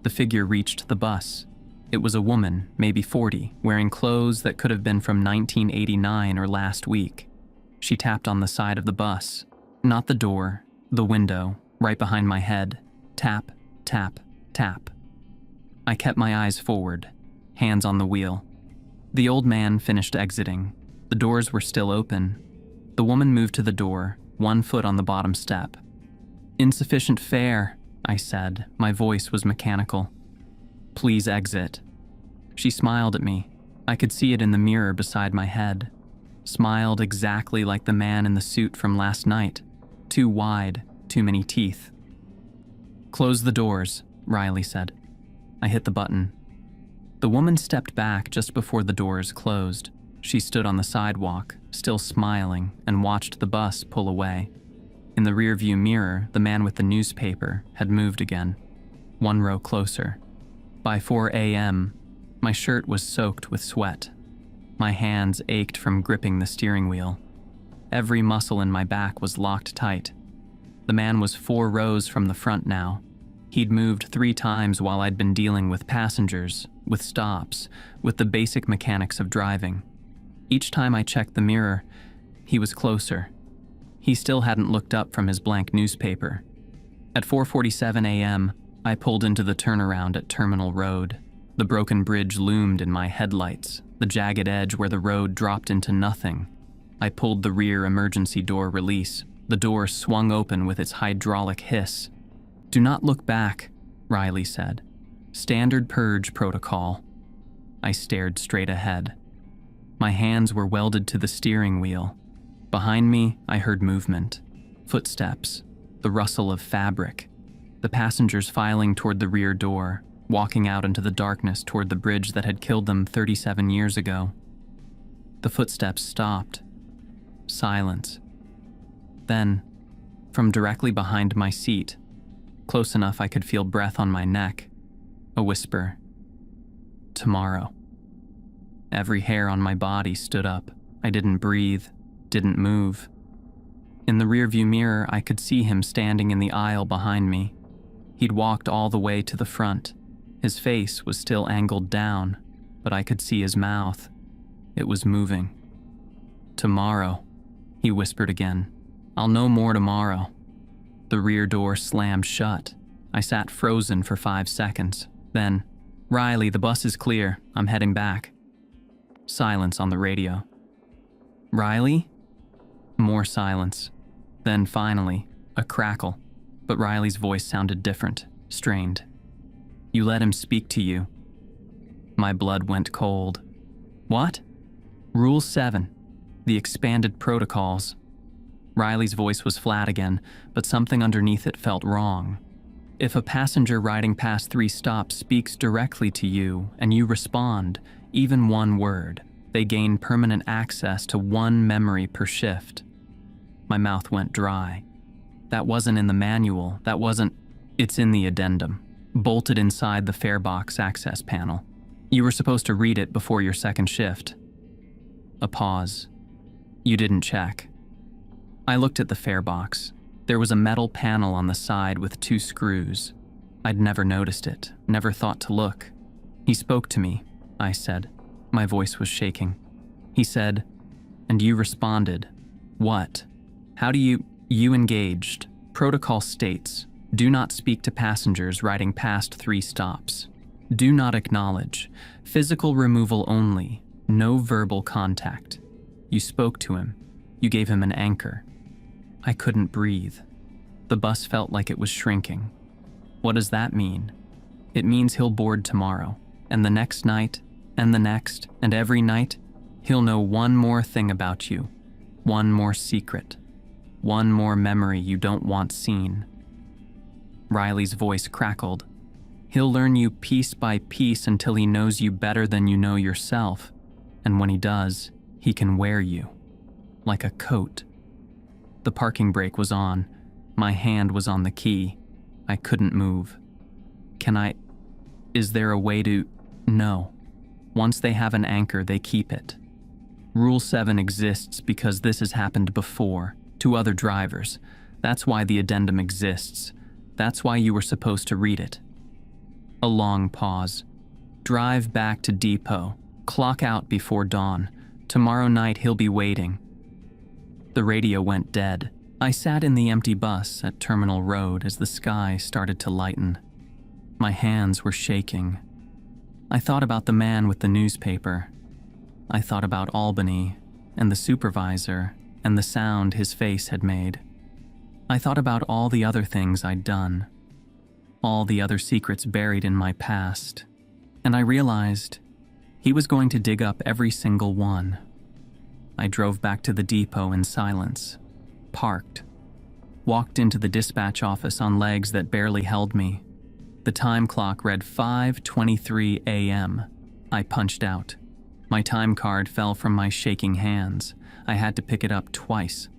The figure reached the bus. It was a woman, maybe 40, wearing clothes that could have been from 1989 or last week. She tapped on the side of the bus. Not the door, the window, right behind my head. Tap, tap, tap. I kept my eyes forward, hands on the wheel. The old man finished exiting. The doors were still open. The woman moved to the door, 1 foot on the bottom step. "Insufficient fare," I said. My voice was mechanical. "Please exit." She smiled at me. I could see it in the mirror beside my head. Smiled exactly like the man in the suit from last night. Too wide, too many teeth. "Close the doors," Riley said. I hit the button. The woman stepped back just before the doors closed. She stood on the sidewalk, still smiling, and watched the bus pull away. In the rearview mirror, the man with the newspaper had moved again, one row closer. By 4 a.m., my shirt was soaked with sweat. My hands ached from gripping the steering wheel. Every muscle in my back was locked tight. The man was 4 rows from the front now. He'd moved 3 times while I'd been dealing with passengers, with stops, with the basic mechanics of driving. Each time I checked the mirror, he was closer. He still hadn't looked up from his blank newspaper. At 4:47 a.m., I pulled into the turnaround at Terminal Road. The broken bridge loomed in my headlights, the jagged edge where the road dropped into nothing. I pulled the rear emergency door release. The door swung open with its hydraulic hiss. "Do not look back," Riley said. "Standard purge protocol." I stared straight ahead. My hands were welded to the steering wheel. Behind me, I heard movement. Footsteps, the rustle of fabric. The passengers filing toward the rear door, walking out into the darkness toward the bridge that had killed them 37 years ago. The footsteps stopped. Silence. Then, from directly behind my seat, close enough I could feel breath on my neck, a whisper. "Tomorrow." Every hair on my body stood up. I didn't breathe, didn't move. In the rearview mirror, I could see him standing in the aisle behind me. He'd walked all the way to the front. His face was still angled down, but I could see his mouth. It was moving. "Tomorrow," he whispered again. "I'll know more tomorrow." The rear door slammed shut. I sat frozen for 5 seconds. Then, "Riley, the bus is clear. I'm heading back." Silence on the radio. "Riley?" More silence. Then finally, a crackle, but Riley's voice sounded different, strained. "You let him speak to you." My blood went cold. "What?" "Rule 7, the expanded protocols." Riley's voice was flat again, but something underneath it felt wrong. "If a passenger riding past 3 stops speaks directly to you and you respond, even one word, they gain permanent access to 1 memory per shift." My mouth went dry. "That wasn't in the manual, that wasn't..." "It's in the addendum, bolted inside the farebox access panel. You were supposed to read it before your second shift." A pause. "You didn't check." I looked at the farebox. There was a metal panel on the side with 2 screws. I'd never noticed it, never thought to look. "He spoke to me," I said. My voice was shaking. He said, "And you responded. What? How do you..." "You engaged. Protocol states, do not speak to passengers riding past 3 stops. Do not acknowledge. Physical removal only. No verbal contact." You spoke to him. You gave him an anchor. I couldn't breathe. The bus felt like it was shrinking. What does that mean? It means he'll board tomorrow, and the next night, and the next, and every night, he'll know one more thing about you, one more secret, one more memory you don't want seen. Riley's voice crackled. "He'll learn you piece by piece until he knows you better than you know yourself, and when he does, he can wear you, like a coat." The parking brake was on. My hand was on the key. I couldn't move. Is there a way to... No. Once they have an anchor, they keep it. Rule 7 exists because this has happened before, to other drivers. That's why the addendum exists. That's why you were supposed to read it. A long pause. "Drive back to depot. Clock out before dawn. Tomorrow night he'll be waiting." The radio went dead. I sat in the empty bus at Terminal Road as the sky started to lighten. My hands were shaking. I thought about the man with the newspaper. I thought about Albany and the supervisor and the sound his face had made. I thought about all the other things I'd done, all the other secrets buried in my past, and I realized he was going to dig up every single one. I drove back to the depot in silence, parked, walked into the dispatch office on legs that barely held me. The time clock read 5:23 a.m. I punched out. My time card fell from my shaking hands. I had to pick it up twice.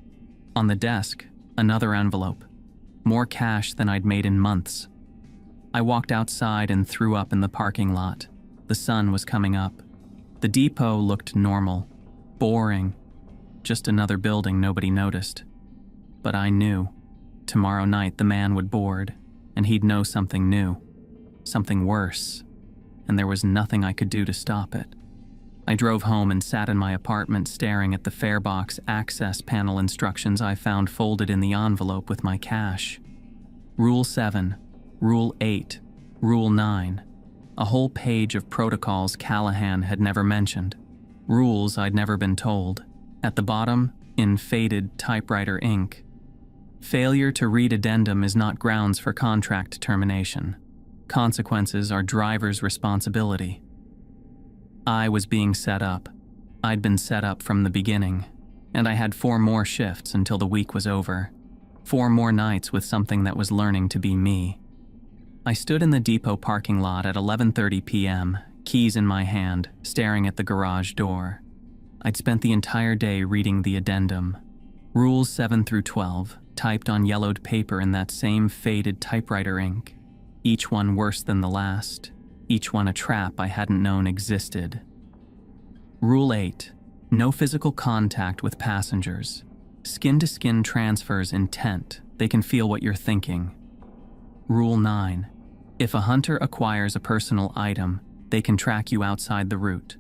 On the desk, another envelope. More cash than I'd made in months. I walked outside and threw up in the parking lot. The sun was coming up. The depot looked normal, boring, just another building nobody noticed. But I knew. Tomorrow night the man would board, and he'd know something new, something worse, and there was nothing I could do to stop it. I drove home and sat in my apartment staring at the farebox access panel instructions I found folded in the envelope with my cash. Rule 7, Rule 8, Rule 9. A whole page of protocols Callahan had never mentioned. Rules I'd never been told. At the bottom, in faded typewriter ink, failure to read addendum is not grounds for contract termination. Consequences are driver's responsibility. I was being set up. I'd been set up from the beginning, and I had 4 more shifts until the week was over. 4 more nights with something that was learning to be me. I stood in the depot parking lot at 11:30 p.m., keys in my hand, staring at the garage door. I'd spent the entire day reading the addendum. Rules 7 through 12, typed on yellowed paper in that same faded typewriter ink. Each one worse than the last. Each one a trap I hadn't known existed. Rule 8, no physical contact with passengers. Skin-to-skin transfers intent. They can feel what you're thinking. Rule 9, if a hunter acquires a personal item, they can track you outside the route.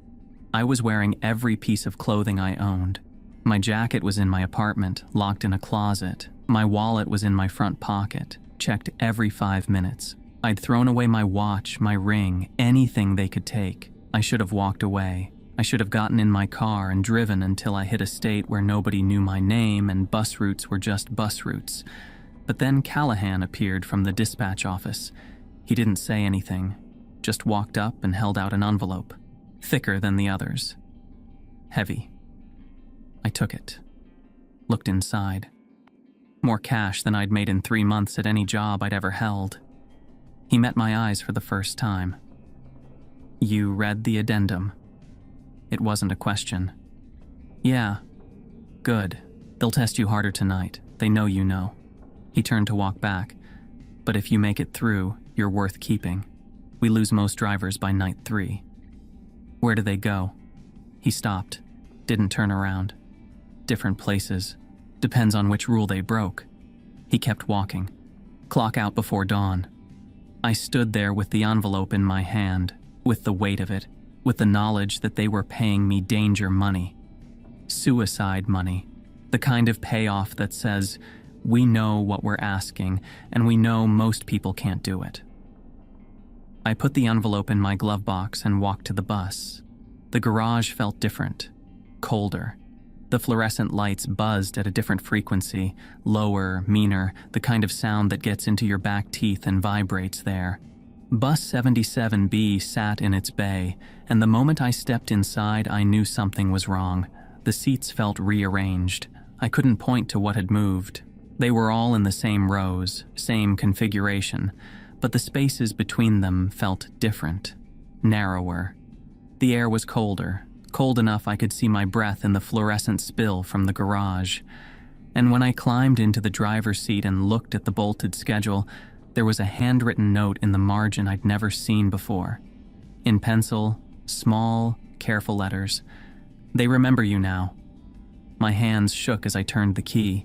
I was wearing every piece of clothing I owned. My jacket was in my apartment, locked in a closet. My wallet was in my front pocket, checked every 5 minutes. I'd thrown away my watch, my ring, anything they could take. I should have walked away. I should have gotten in my car and driven until I hit a state where nobody knew my name and bus routes were just bus routes. But then Callahan appeared from the dispatch office. He didn't say anything, just walked up and held out an envelope, thicker than the others. Heavy. I took it. Looked inside. More cash than I'd made in 3 months at any job I'd ever held. He met my eyes for the first time. You read the addendum. It wasn't a question. Yeah. Good. They'll test you harder tonight. They know you know. He turned to walk back. But if you make it through, you're worth keeping. We lose most drivers by night 3. Where do they go? He stopped. Didn't turn around. Different places. Depends on which rule they broke. He kept walking. Clock out before dawn. I stood there with the envelope in my hand, with the weight of it, with the knowledge that they were paying me danger money. Suicide money. The kind of payoff that says, we know what we're asking, and we know most people can't do it. I put the envelope in my glove box and walked to the bus. The garage felt different, colder. The fluorescent lights buzzed at a different frequency, lower, meaner, the kind of sound that gets into your back teeth and vibrates there. Bus 77B sat in its bay, and the moment I stepped inside, I knew something was wrong. The seats felt rearranged. I couldn't point to what had moved. They were all in the same rows, same configuration, but the spaces between them felt different, narrower. The air was colder. Cold enough I could see my breath in the fluorescent spill from the garage. And when I climbed into the driver's seat and looked at the bolted schedule, there was a handwritten note in the margin I'd never seen before. In pencil, small, careful letters. They remember you now. My hands shook as I turned the key.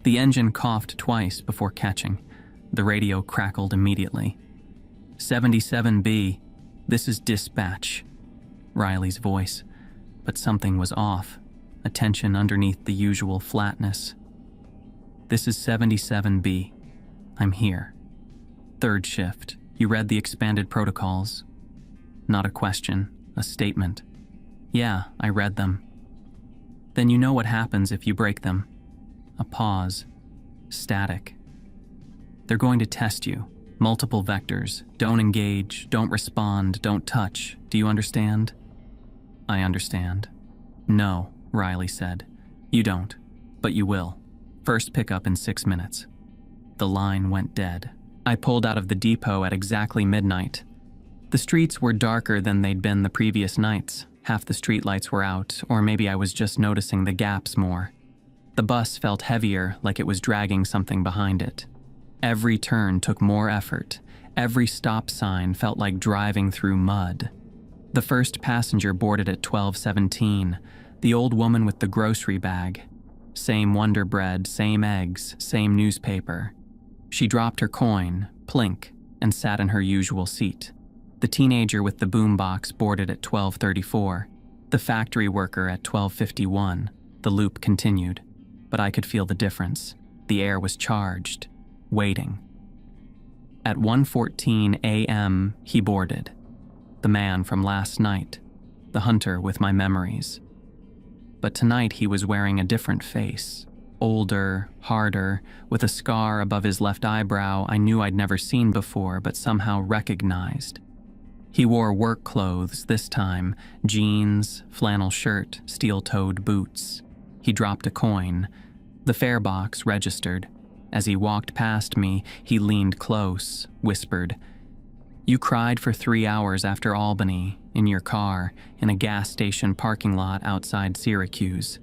The engine coughed twice before catching. The radio crackled immediately. 77B, this is dispatch. Riley's voice. But something was off, a tension underneath the usual flatness. This is 77B. I'm here. 3rd shift. You read the expanded protocols. Not a question, a statement. Yeah, I read them. Then you know what happens if you break them. A pause. Static. They're going to test you. Multiple vectors. Don't engage, don't respond, don't touch. Do you understand? I understand. No, Riley said. You don't, but you will. First pickup in 6 minutes. The line went dead. I pulled out of the depot at exactly midnight. The streets were darker than they'd been the previous nights. Half the streetlights were out, or maybe I was just noticing the gaps more. The bus felt heavier, like it was dragging something behind it. Every turn took more effort. Every stop sign felt like driving through mud. The first passenger boarded at 12:17, the old woman with the grocery bag. Same Wonder Bread, same eggs, same newspaper. She dropped her coin, plink, and sat in her usual seat. The teenager with the boombox boarded at 12:34, the factory worker at 12:51. The loop continued, but I could feel the difference. The air was charged, waiting. At 1:14 a.m., he boarded. The man from last night, the hunter with my memories. But tonight he was wearing a different face, older, harder, with a scar above his left eyebrow I knew I'd never seen before but somehow recognized. He wore work clothes this time, jeans, flannel shirt, steel-toed boots. He dropped a coin. The fare box registered. As he walked past me, he leaned close, whispered, "You cried for 3 hours after Albany, in your car, in a gas station parking lot outside Syracuse."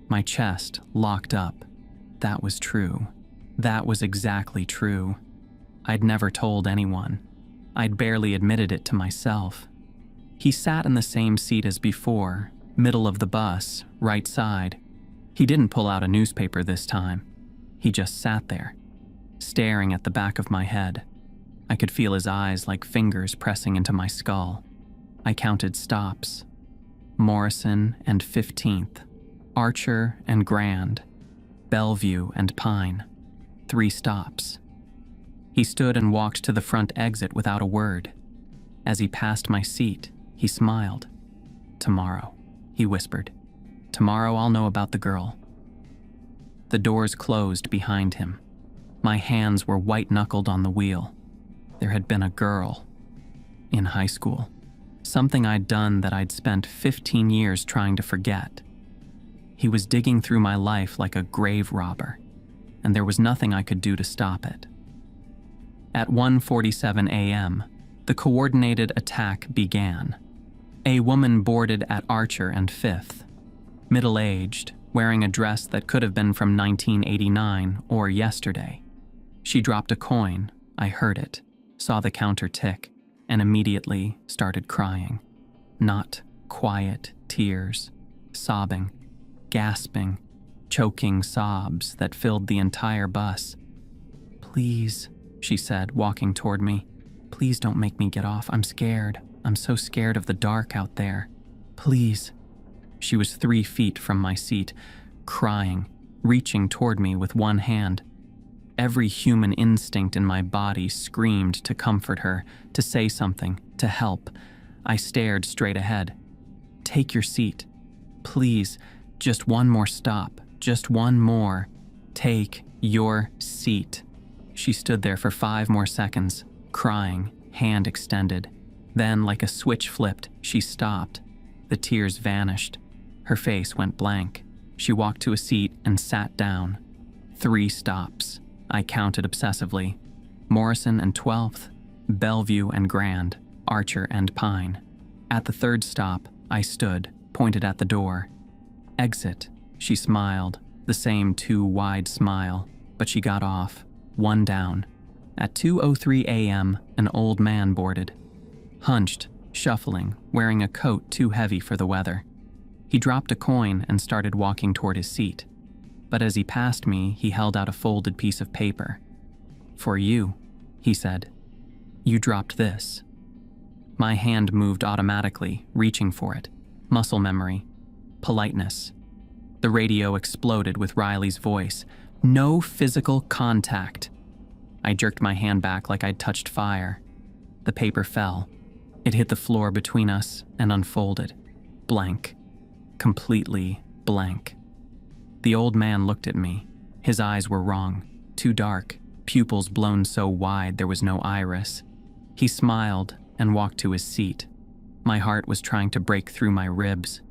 My chest locked up. That was true. That was exactly true. I'd never told anyone. I'd barely admitted it to myself. He sat in the same seat as before, middle of the bus, right side. He didn't pull out a newspaper this time. He just sat there, staring at the back of my head. I could feel his eyes like fingers pressing into my skull. I counted stops. Morrison and 15th, Archer and Grand, Bellevue and Pine. 3 stops. He stood and walked to the front exit without a word. As he passed my seat, he smiled. "Tomorrow," he whispered. "Tomorrow I'll know about the girl." The doors closed behind him. My hands were white-knuckled on the wheel. There had been a girl. In high school. Something I'd done that I'd spent 15 years trying to forget. He was digging through my life like a grave robber, and there was nothing I could do to stop it. At 1:47 a.m., the coordinated attack began. A woman boarded at Archer and 5th. Middle-aged, wearing a dress that could have been from 1989 or yesterday. She dropped a coin. I heard it, saw the counter tick, and immediately started crying. Not quiet tears, sobbing, gasping, choking sobs that filled the entire bus. "Please," she said, walking toward me. "Please don't make me get off. I'm scared. I'm so scared of the dark out there. Please." She was 3 feet from my seat, crying, reaching toward me with one hand. Every human instinct in my body screamed to comfort her, to say something, to help. I stared straight ahead. "Take your seat. Please, just one more stop. Just one more. Take your seat." She stood there for 5 more seconds, crying, hand extended. Then, like a switch flipped, she stopped. The tears vanished. Her face went blank. She walked to a seat and sat down. 3 stops. I counted obsessively. Morrison and 12th, Bellevue and Grand, Archer and Pine. At the 3rd stop, I stood, pointed at the door. "Exit," she smiled, the same too wide smile, but she got off, 1 down. At 2:03 a.m., an old man boarded. Hunched, shuffling, wearing a coat too heavy for the weather. He dropped a coin and started walking toward his seat. But as he passed me, he held out a folded piece of paper. "For you," he said. "You dropped this." My hand moved automatically, reaching for it. Muscle memory. Politeness. The radio exploded with Riley's voice. "No physical contact." I jerked my hand back like I'd touched fire. The paper fell. It hit the floor between us and unfolded. Blank. Completely blank. The old man looked at me. His eyes were wrong. Too dark. Pupils blown so wide there was no iris. He smiled and walked to his seat. My heart was trying to break through my ribs.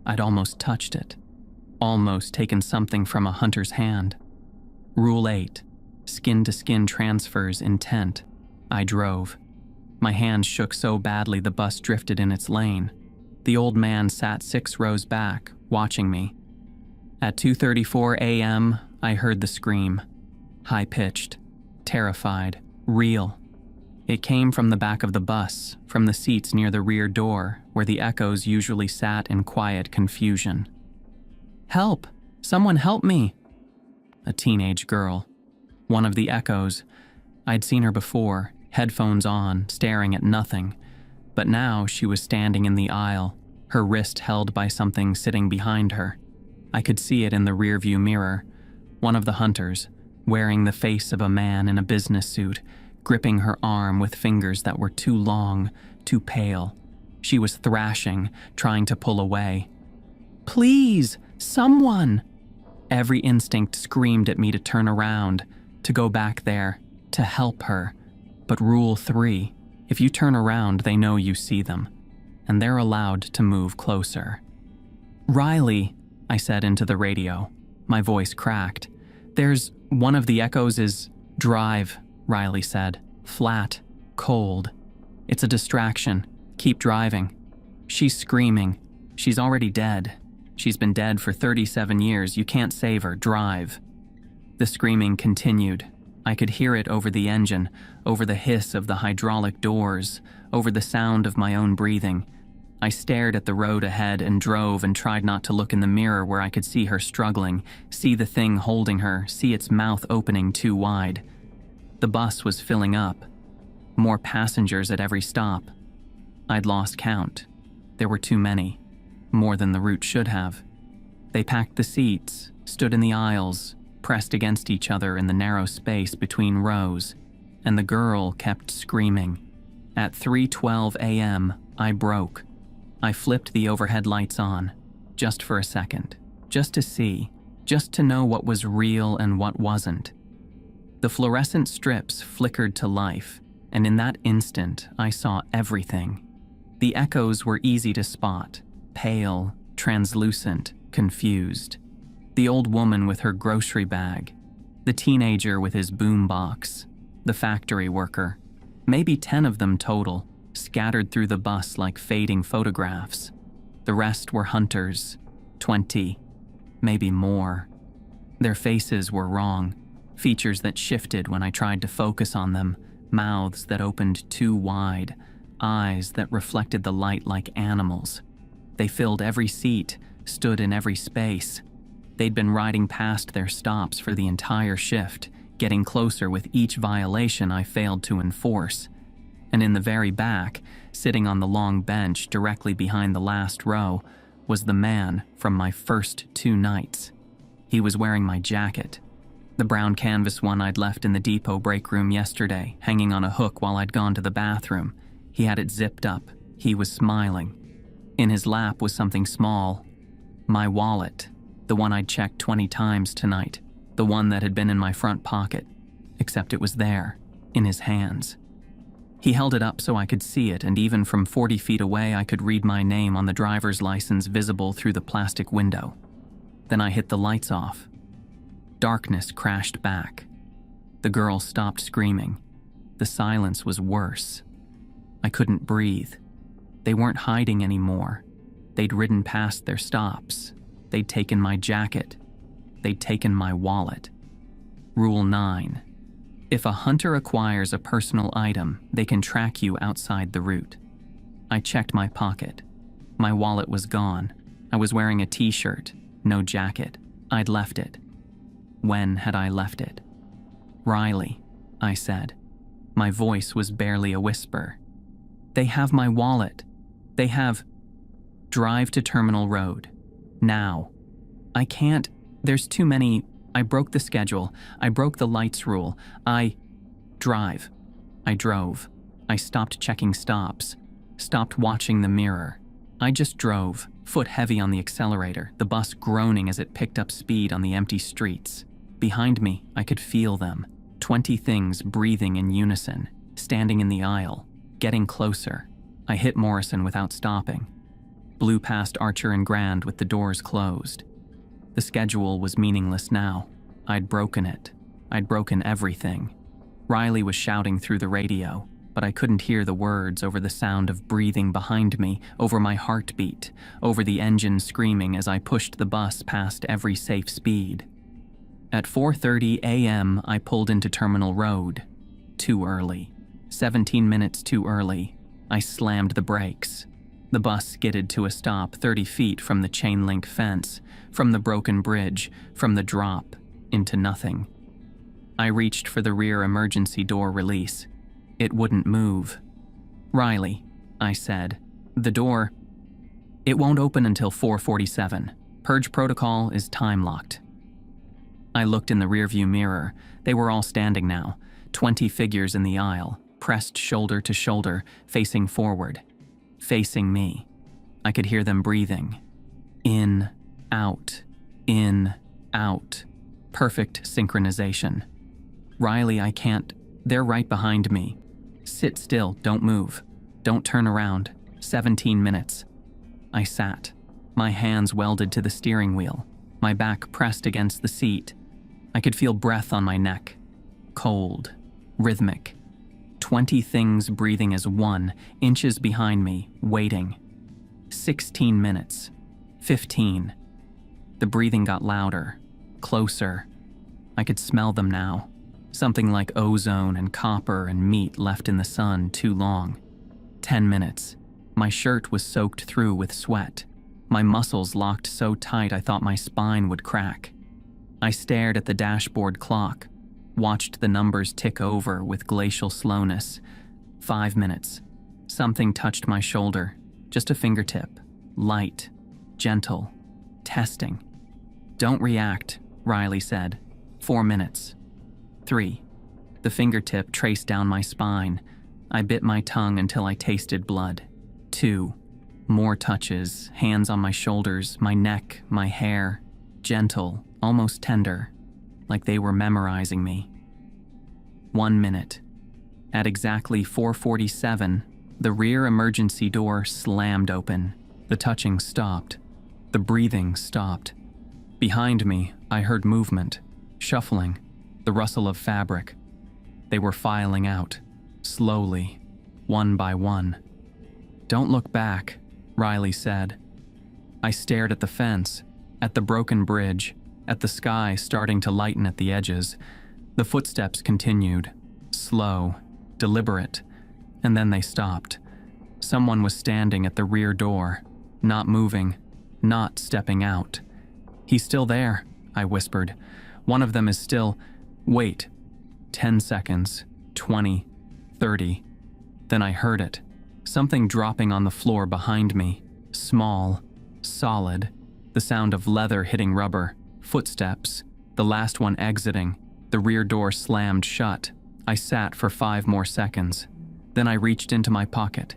I'd almost touched it. Almost taken something from a hunter's hand. Rule 8. Skin-to-skin transfers intent. I drove. My hand shook so badly the bus drifted in its lane. The old man sat 6 rows back, watching me. At 2:34 a.m., I heard the scream. High-pitched, terrified, real. It came from the back of the bus, from the seats near the rear door, where the echoes usually sat in quiet confusion. "Help! Someone help me!" A teenage girl. One of the echoes. I'd seen her before, headphones on, staring at nothing. But now she was standing in the aisle, her wrist held by something sitting behind her. I could see it in the rearview mirror. One of the hunters, wearing the face of a man in a business suit, gripping her arm with fingers that were too long, too pale. She was thrashing, trying to pull away. "Please, someone!" Every instinct screamed at me to turn around, to go back there, to help her. But Rule 3, if you turn around, they know you see them, and they're allowed to move closer. "Riley," I said into the radio. My voice cracked. "There's one of the echoes is drive," Riley said. "Flat, cold. It's a distraction. Keep driving." "She's screaming. She's already dead. She's been dead for 37 years. You can't save her. Drive." The screaming continued. I could hear it over the engine, over the hiss of the hydraulic doors, over the sound of my own breathing. I stared at the road ahead and drove and tried not to look in the mirror where I could see her struggling, see the thing holding her, see its mouth opening too wide. The bus was filling up. More passengers at every stop. I'd lost count. There were too many. More than the route should have. They packed the seats, stood in the aisles, pressed against each other in the narrow space between rows, and the girl kept screaming. At 3:12 a.m., I broke. I flipped the overhead lights on, just for a second, just to see, just to know what was real and what wasn't. The fluorescent strips flickered to life, and in that instant, I saw everything. The echoes were easy to spot, pale, translucent, confused. The old woman with her grocery bag, the teenager with his boombox, the factory worker, maybe 10 of them total, scattered through the bus like fading photographs. The rest were hunters, 20, maybe more. Their faces were wrong, features that shifted when I tried to focus on them, mouths that opened too wide, eyes that reflected the light like animals. They filled every seat, stood in every space. They'd been riding past their stops for the entire shift, getting closer with each violation I failed to enforce. And in the very back, sitting on the long bench directly behind the last row, was the man from my first 2 nights. He was wearing my jacket, the brown canvas one I'd left in the depot break room yesterday, hanging on a hook while I'd gone to the bathroom. He had it zipped up. He was smiling. In his lap was something small. My wallet, the one I'd checked 20 times tonight, the one that had been in my front pocket, except it was there, in his hands. He held it up so I could see it, and even from 40 feet away I could read my name on the driver's license visible through the plastic window. Then I hit the lights off. Darkness crashed back. The girl stopped screaming. The silence was worse. I couldn't breathe. They weren't hiding anymore. They'd ridden past their stops. They'd taken my jacket. They'd taken my wallet. Rule 9. If a hunter acquires a personal item, they can track you outside the route. I checked my pocket. My wallet was gone. I was wearing a t-shirt, no jacket. I'd left it. When had I left it? "Riley," I said. My voice was barely a whisper. "They have my wallet. They have..." "Drive to Terminal Road. Now." "I can't. There's too many. I broke the schedule. I broke the lights rule. Drive." I drove. I stopped checking stops. Stopped watching the mirror. I just drove, foot heavy on the accelerator, the bus groaning as it picked up speed on the empty streets. Behind me, I could feel them. 20 things breathing in unison, standing in the aisle, getting closer. I hit Morrison without stopping. Blew past Archer and Grand with the doors closed. The schedule was meaningless now. I'd broken it. I'd broken everything. Riley was shouting through the radio, but I couldn't hear the words over the sound of breathing behind me, over my heartbeat, over the engine screaming as I pushed the bus past every safe speed. At 4:30 a.m., I pulled into Terminal Road. Too early. 17 minutes too early. I slammed the brakes. The bus skidded to a stop 30 feet from the chain link fence, from the broken bridge, from the drop, into nothing. I reached for the rear emergency door release. It wouldn't move. "Riley," I said, "the door, it won't open until 4:47. Purge protocol is time-locked." I looked in the rearview mirror. They were all standing now, 20 figures in the aisle, pressed shoulder to shoulder, facing forward, facing me. I could hear them breathing. In, out, in, out. Perfect synchronization. "Riley, I can't. They're right behind me. Sit still, don't move. Don't turn around. 17 minutes. I sat, my hands welded to the steering wheel, my back pressed against the seat. I could feel breath on my neck. Cold, rhythmic. 20 things breathing as one, inches behind me, waiting. 16 minutes. 15. The breathing got louder, closer. I could smell them now. Something like ozone and copper and meat left in the sun too long. 10 minutes. My shirt was soaked through with sweat. My muscles locked so tight I thought my spine would crack. I stared at the dashboard clock, watched the numbers tick over with glacial slowness. 5 minutes. Something touched my shoulder, just a fingertip. Light, gentle, testing. "Don't react," Riley said. 4 minutes. 3. The fingertip traced down my spine. I bit my tongue until I tasted blood. 2. More touches, hands on my shoulders, my neck, my hair. Gentle, almost tender, like they were memorizing me. 1 minute. At exactly 4:47, the rear emergency door slammed open. The touching stopped. The breathing stopped. Behind me, I heard movement, shuffling, the rustle of fabric. They were filing out, slowly, one by one. "Don't look back," Riley said. I stared at the fence, at the broken bridge, at the sky starting to lighten at the edges. The footsteps continued, slow, deliberate, and then they stopped. Someone was standing at the rear door, not moving, not stepping out. "He's still there," I whispered. "One of them is still..." Wait. 10 seconds, 20, 30. Then I heard it. Something dropping on the floor behind me. Small, solid. The sound of leather hitting rubber. Footsteps. The last one exiting. The rear door slammed shut. I sat for 5 more seconds. Then I reached into my pocket.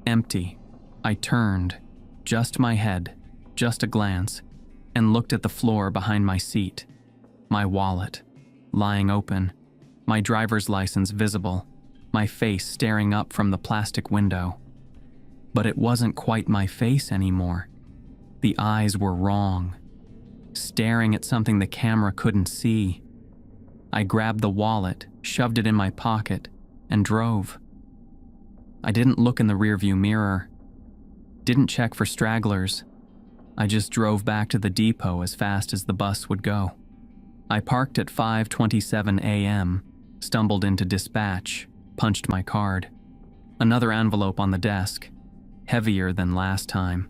Empty. I turned. Just my head. Just a glance. And looked at the floor behind my seat. My wallet. Lying open. My driver's license visible. My face staring up from the plastic window. But it wasn't quite my face anymore. The eyes were wrong. Staring at something the camera couldn't see. I grabbed the wallet, shoved it in my pocket, and drove. I didn't look in the rearview mirror. Didn't check for stragglers. I just drove back to the depot as fast as the bus would go. I parked at 5:27 a.m., stumbled into dispatch, punched my card. Another envelope on the desk, heavier than last time.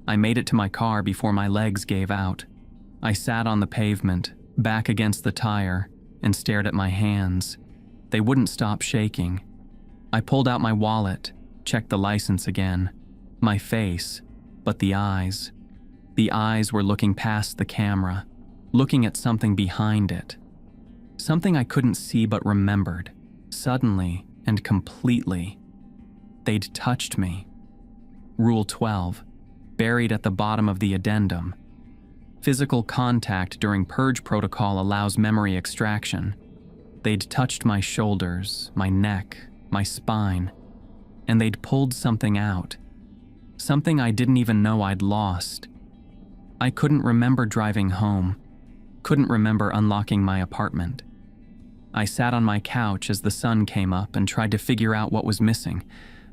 I made it to my car before my legs gave out. I sat on the pavement, back against the tire, and stared at my hands. They wouldn't stop shaking. I pulled out my wallet, checked the license again. My face, but the eyes. The eyes were looking past the camera, looking at something behind it. Something I couldn't see but remembered, suddenly and completely. They'd touched me. Rule 12, buried at the bottom of the addendum. Physical contact during purge protocol allows memory extraction. They'd touched my shoulders, my neck, my spine, and they'd pulled something out. Something I didn't even know I'd lost. I couldn't remember driving home, couldn't remember unlocking my apartment. I sat on my couch as the sun came up and tried to figure out what was missing,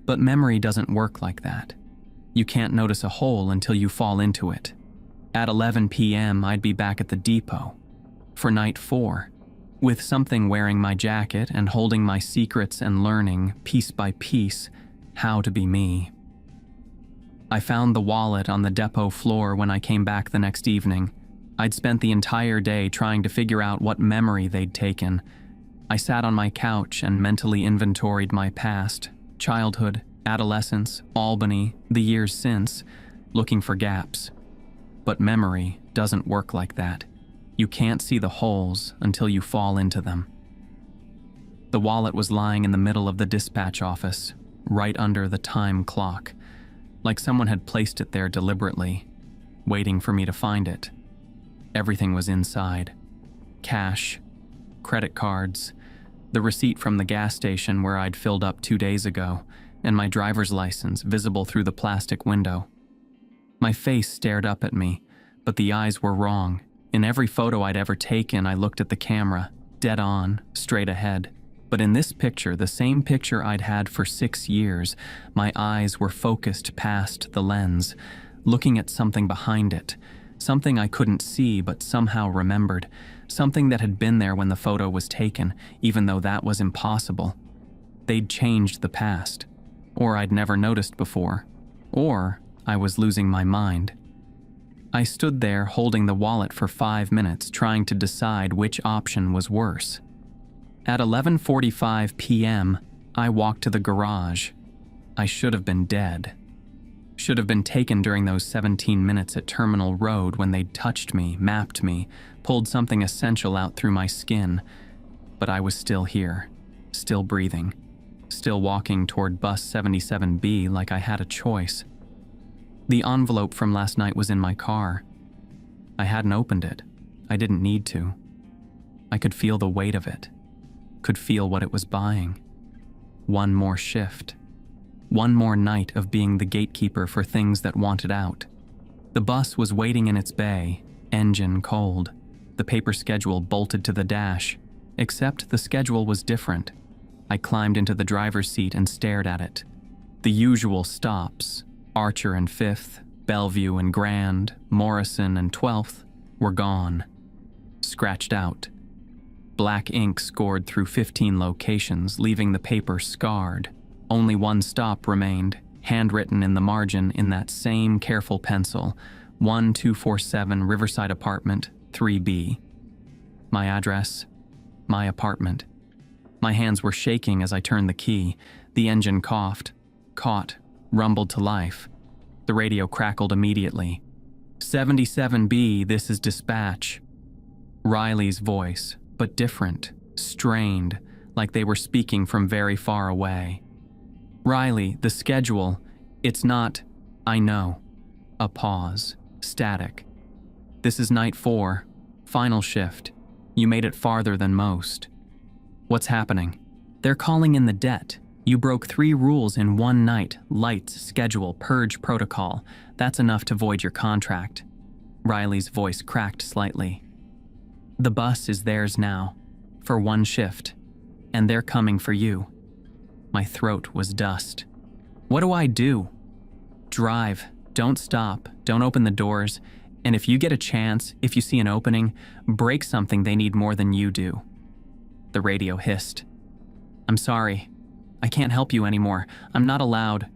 but memory doesn't work like that. You can't notice a hole until you fall into it. At 11 p.m., I'd be back at the depot for night 4, with something wearing my jacket and holding my secrets and learning, piece by piece, how to be me. I found the wallet on the depot floor when I came back the next evening. I'd spent the entire day trying to figure out what memory they'd taken. I sat on my couch and mentally inventoried my past, childhood, adolescence, Albany, the years since, looking for gaps. But memory doesn't work like that. You can't see the holes until you fall into them. The wallet was lying in the middle of the dispatch office, right under the time clock, like someone had placed it there deliberately, waiting for me to find it. Everything was inside. Cash, credit cards, the receipt from the gas station where I'd filled up 2 days ago, and my driver's license visible through the plastic window. My face stared up at me, but the eyes were wrong. In every photo I'd ever taken, I looked at the camera, dead on, straight ahead. But in this picture, the same picture I'd had for 6 years, my eyes were focused past the lens, looking at something behind it, something I couldn't see but somehow remembered, something that had been there when the photo was taken, even though that was impossible. They'd changed the past, or I'd never noticed before, or I was losing my mind. I stood there holding the wallet for 5 minutes, trying to decide which option was worse. At 11:45 p.m., I walked to the garage. I should have been dead. Should have been taken during those 17 minutes at Terminal Road when they'd touched me, mapped me, pulled something essential out through my skin. But I was still here, still breathing, still walking toward bus 77B like I had a choice. The envelope from last night was in my car. I hadn't opened it. I didn't need to. I could feel the weight of it. Could feel what it was buying. One more shift. One more night of being the gatekeeper for things that wanted out. The bus was waiting in its bay, engine cold. The paper schedule bolted to the dash, except the schedule was different. I climbed into the driver's seat and stared at it. The usual stops, Archer and 5th, Bellevue and Grand, Morrison and 12th, were gone. Scratched out. Black ink scored through 15 locations, leaving the paper scarred. Only one stop remained, handwritten in the margin in that same careful pencil, 1247 Riverside Apartment, 3B. My address, my apartment. My hands were shaking as I turned the key. The engine coughed, caught, rumbled to life. The radio crackled immediately. 77B, this is dispatch. Riley's voice, but different, strained, like they were speaking from very far away. Riley, the schedule, it's not, I know. A pause, static. This is night 4, final shift. You made it farther than most. What's happening? They're calling in the debt. You broke 3 rules in 1 night: lights, schedule, purge protocol. That's enough to void your contract. Riley's voice cracked slightly. The bus is theirs now, for 1 shift, and they're coming for you. My throat was dust. What do I do? Drive, don't stop, don't open the doors, and if you get a chance, if you see an opening, break something they need more than you do. The radio hissed. I'm sorry. I can't help you anymore. I'm not allowed.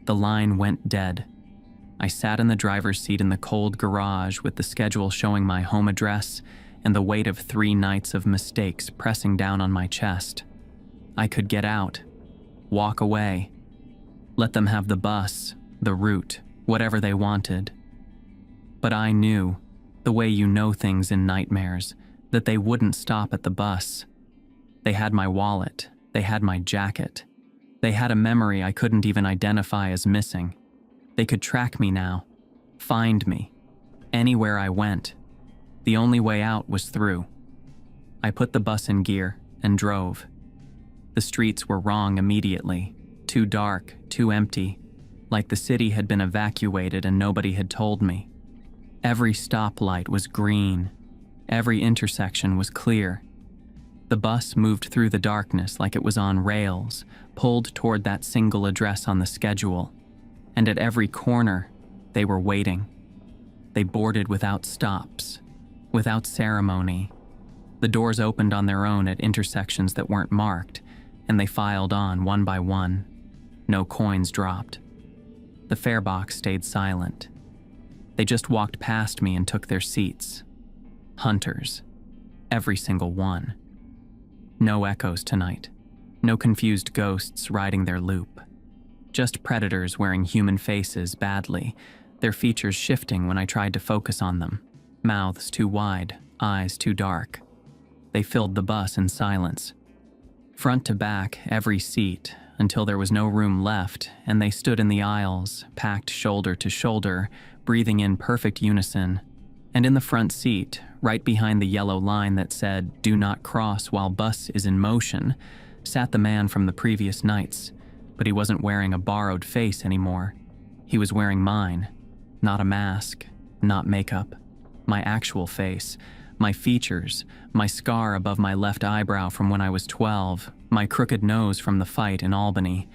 The line went dead. I sat in the driver's seat in the cold garage with the schedule showing my home address and the weight of 3 nights of mistakes pressing down on my chest. I could get out, walk away, let them have the bus, the route, whatever they wanted. But I knew, the way you know things in nightmares, that they wouldn't stop at the bus. They had my wallet. They had my jacket. They had a memory I couldn't even identify as missing. They could track me now, find me, anywhere I went. The only way out was through. I put the bus in gear and drove. The streets were wrong immediately, too dark, too empty, like the city had been evacuated and nobody had told me. Every stoplight was green. Every intersection was clear. The bus moved through the darkness like it was on rails, pulled toward that single address on the schedule. And at every corner, they were waiting. They boarded without stops, without ceremony. The doors opened on their own at intersections that weren't marked, and they filed on one by one. No coins dropped. The fare box stayed silent. They just walked past me and took their seats. Hunters. Every single one. No echoes tonight. No confused ghosts riding their loop. Just predators wearing human faces badly, their features shifting when I tried to focus on them. Mouths too wide, eyes too dark. They filled the bus in silence. Front to back, every seat, until there was no room left, and they stood in the aisles, packed shoulder to shoulder, breathing in perfect unison. And in the front seat, right behind the yellow line that said, "Do not cross while bus is in motion," sat the man from the previous nights, but he wasn't wearing a borrowed face anymore. He was wearing mine. Not a mask, not makeup. My actual face, my features, my scar above my left eyebrow from when I was 12, my crooked nose from the fight in Albany.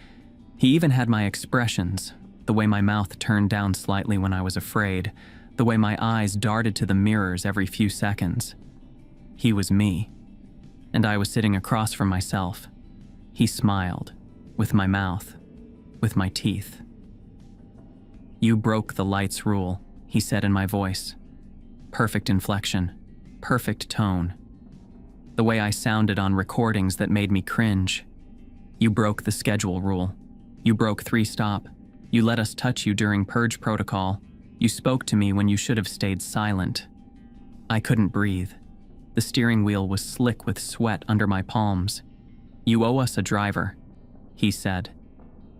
He even had my expressions, the way my mouth turned down slightly when I was afraid, the way my eyes darted to the mirrors every few seconds. He was me, and I was sitting across from myself. He smiled, with my mouth, with my teeth. "You broke the lights rule," he said in my voice. Perfect inflection, perfect tone. The way I sounded on recordings that made me cringe. "You broke the schedule rule. You broke 3-stop. You let us touch you during purge protocol. You spoke to me when you should have stayed silent." I couldn't breathe. The steering wheel was slick with sweat under my palms. "You owe us a driver," he said.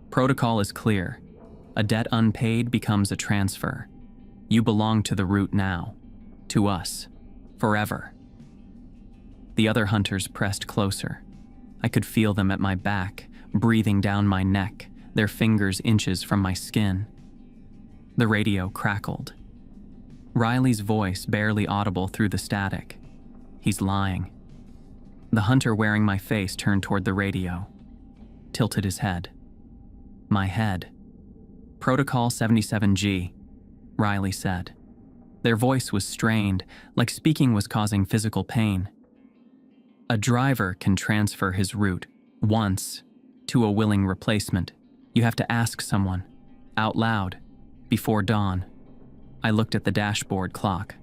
"Protocol is clear. A debt unpaid becomes a transfer. You belong to the route now. To us. Forever." The other hunters pressed closer. I could feel them at my back, breathing down my neck, their fingers inches from my skin. The radio crackled. Riley's voice barely audible through the static. He's lying. The hunter wearing my face turned toward the radio, tilted his head. My head. "Protocol 77G, Riley said. Their voice was strained, like speaking was causing physical pain. "A driver can transfer his route, once, to a willing replacement. You have to ask someone, out loud, before dawn." I looked at the dashboard clock.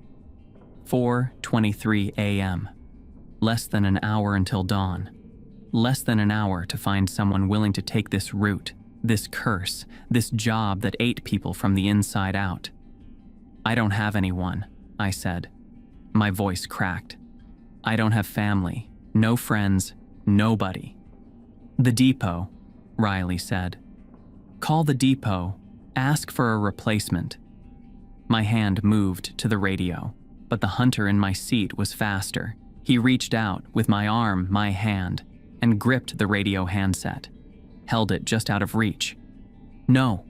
4:23 a.m. Less than an hour until dawn. Less than an hour to find someone willing to take this route, this curse, this job that ate people from the inside out. "I don't have anyone," I said. My voice cracked. "I don't have family, no friends, nobody." "The depot," Riley said. "Call the depot. Ask for a replacement." My hand moved to the radio, but the hunter in my seat was faster. He reached out with my arm, my hand, and gripped the radio handset, held it just out of reach. "No,"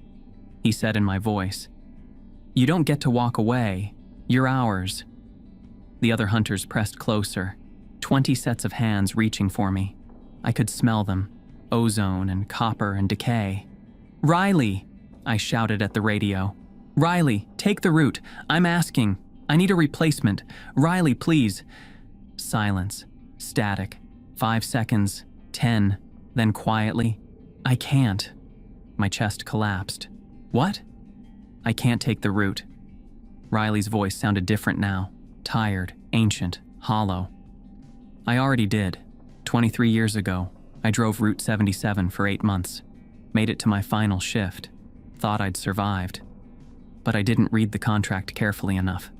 he said in my voice. "You don't get to walk away. You're ours." The other hunters pressed closer, 20 sets of hands reaching for me. I could smell them, ozone and copper and decay. "Riley!" I shouted at the radio. "Riley, take the route. I'm asking. I need a replacement. Riley, please." Silence. Static. 5 seconds. 10. Then quietly, "I can't." My chest collapsed. "What?" "I can't take the route." Riley's voice sounded different now. Tired, ancient, hollow. "I already did. 23 years ago, I drove Route 77 for 8 months. Made it to my final shift. Thought I'd survived. But I didn't read the contract carefully enough."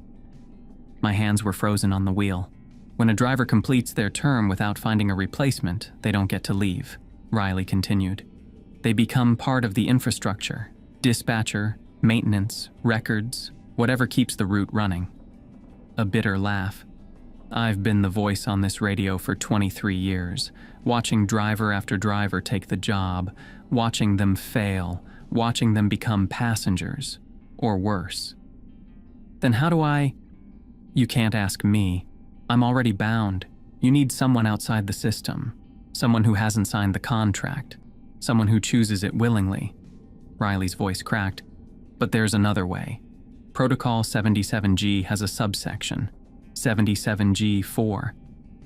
My hands were frozen on the wheel. "When a driver completes their term without finding a replacement, they don't get to leave," Riley continued. "They become part of the infrastructure. Dispatcher, maintenance, records, whatever keeps the route running." A bitter laugh. "I've been the voice on this radio for 23 years, watching driver after driver take the job, watching them fail, watching them become passengers, or worse." "Then how do I—" "You can't ask me. I'm already bound. You need someone outside the system, someone who hasn't signed the contract, someone who chooses it willingly. Riley's voice cracked. But there's another way. Protocol 77G has a subsection, 77G4.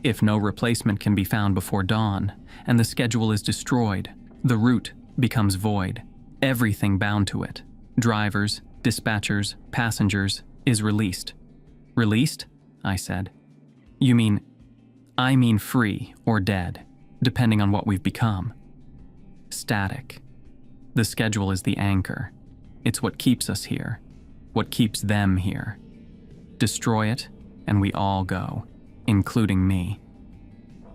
If no replacement can be found before dawn, and the schedule is destroyed, the route becomes void. Everything bound to it, drivers, dispatchers, passengers, is released. Released? I said. I mean free or dead, depending on what we've become. Static. The schedule is the anchor. It's what keeps us here, what keeps them here. Destroy it, and we all go, including me.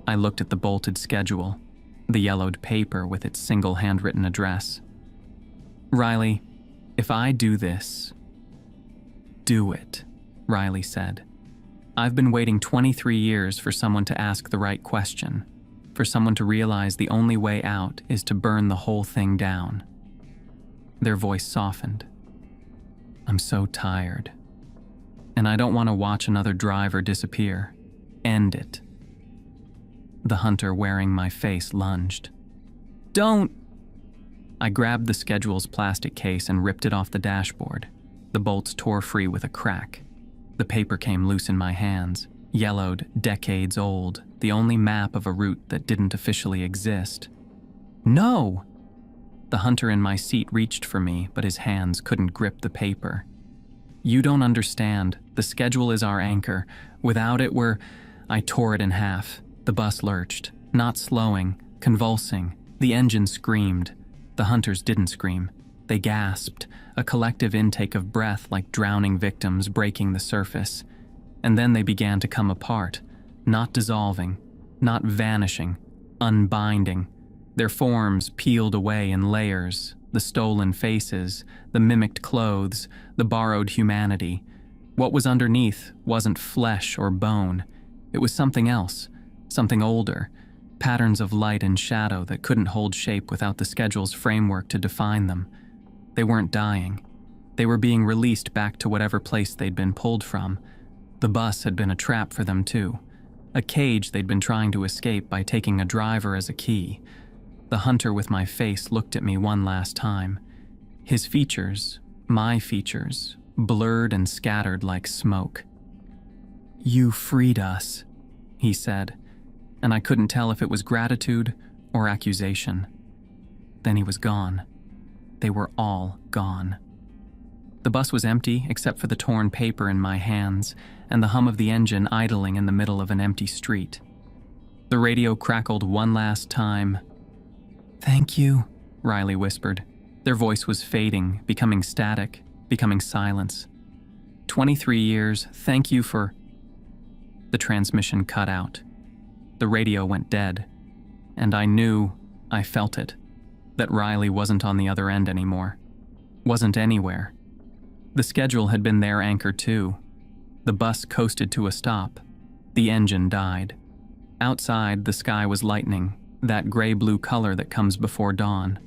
I looked at the bolted schedule, the yellowed paper with its single handwritten address. Riley, if I do this, do it, Riley said. I've been waiting 23 years for someone to ask the right question, for someone to realize the only way out is to burn the whole thing down. Their voice softened. I'm so tired. And I don't want to watch another driver disappear. End it. The hunter wearing my face lunged. Don't! I grabbed the schedule's plastic case and ripped it off the dashboard. The bolts tore free with a crack. The paper came loose in my hands, yellowed, decades old, the only map of a route that didn't officially exist. No! The hunter in my seat reached for me, but his hands couldn't grip the paper. You don't understand. The schedule is our anchor. Without it, I tore it in half. The bus lurched, not slowing, convulsing. The engine screamed. The hunters didn't scream. They gasped, a collective intake of breath like drowning victims breaking the surface. And then they began to come apart, not dissolving, not vanishing, unbinding. Their forms peeled away in layers, the stolen faces, the mimicked clothes, the borrowed humanity. What was underneath wasn't flesh or bone. It was something else, something older, patterns of light and shadow that couldn't hold shape without the schedule's framework to define them. They weren't dying. They were being released back to whatever place they'd been pulled from. The bus had been a trap for them too, a cage they'd been trying to escape by taking a driver as a key. The hunter with my face looked at me one last time. His features, my features, blurred and scattered like smoke. You freed us, he said, and I couldn't tell if it was gratitude or accusation. Then he was gone. They were all gone. The bus was empty except for the torn paper in my hands and the hum of the engine idling in the middle of an empty street. The radio crackled one last time. Thank you, Riley whispered. Their voice was fading, becoming static, becoming silence. 23 years, thank you for... The transmission cut out. The radio went dead. And I felt it, that Riley wasn't on the other end anymore. Wasn't anywhere. The schedule had been their anchor too. The bus coasted to a stop. The engine died. Outside, the sky was lightening, that gray-blue color that comes before dawn.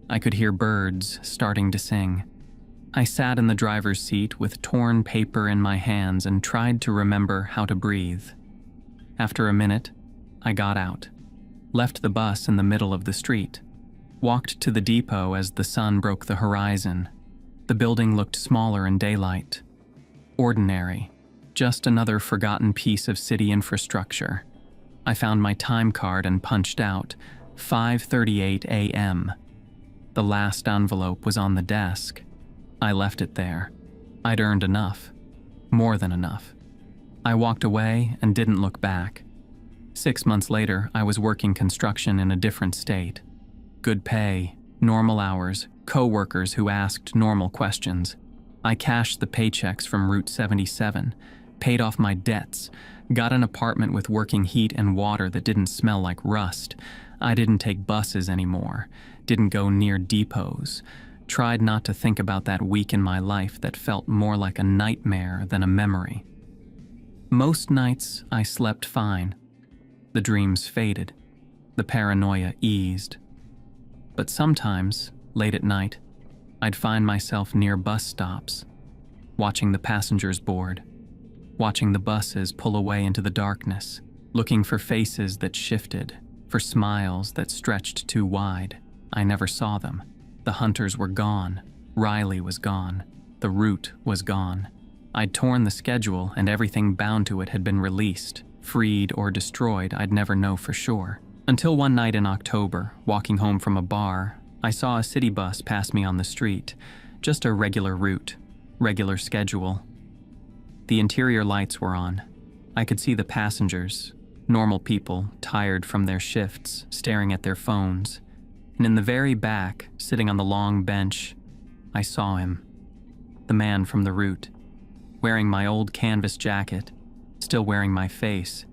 I could hear birds starting to sing. I sat in the driver's seat with torn paper in my hands and tried to remember how to breathe. After a minute, I got out, left the bus in the middle of the street, walked to the depot as the sun broke the horizon. The building looked smaller in daylight. Ordinary, just another forgotten piece of city infrastructure. I found my time card and punched out 5:38 a.m. The last envelope was on the desk. I left it there. I'd earned enough. More than enough. I walked away and didn't look back. 6 months later, I was working construction in a different state. Good pay, normal hours, co-workers who asked normal questions. I cashed the paychecks from Route 77, paid off my debts, got an apartment with working heat and water that didn't smell like rust. I didn't take buses anymore, didn't go near depots, tried not to think about that week in my life that felt more like a nightmare than a memory. Most nights, I slept fine. The dreams faded. The paranoia eased. But sometimes, late at night, I'd find myself near bus stops, watching the passengers board, watching the buses pull away into the darkness, looking for faces that shifted, for smiles that stretched too wide. I never saw them. The hunters were gone. Riley was gone. The route was gone. I'd torn the schedule and everything bound to it had been released, freed or destroyed. I'd never know for sure. Until one night in October, walking home from a bar, I saw a city bus pass me on the street. Just a regular route, regular schedule. The interior lights were on. I could see the passengers, normal people, tired from their shifts, staring at their phones. And in the very back, sitting on the long bench, I saw him. The man from the route, wearing my old canvas jacket, still wearing my face.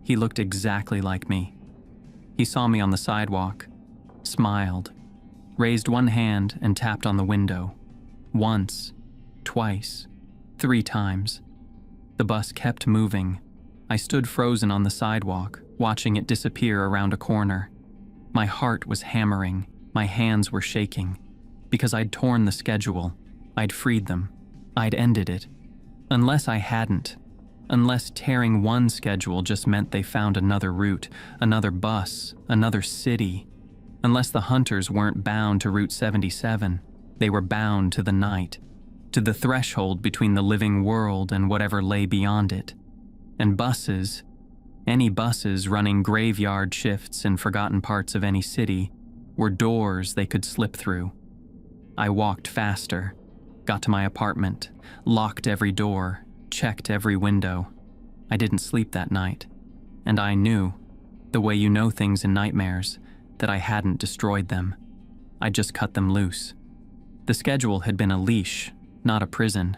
He looked exactly like me. He saw me on the sidewalk, smiled, raised one hand and tapped on the window. Once, twice, 3 times. The bus kept moving. I stood frozen on the sidewalk, watching it disappear around a corner. My heart was hammering, my hands were shaking, because I'd torn the schedule, I'd freed them, I'd ended it. Unless I hadn't, unless tearing one schedule just meant they found another route, another bus, another city. Unless the hunters weren't bound to Route 77, they were bound to the night, to the threshold between the living world and whatever lay beyond it. And buses, any buses running graveyard shifts in forgotten parts of any city, were doors they could slip through. I walked faster, got to my apartment, locked every door, checked every window. I didn't sleep that night, and I knew, the way you know things in nightmares, that I hadn't destroyed them. I just cut them loose. The schedule had been a leash, not a prison.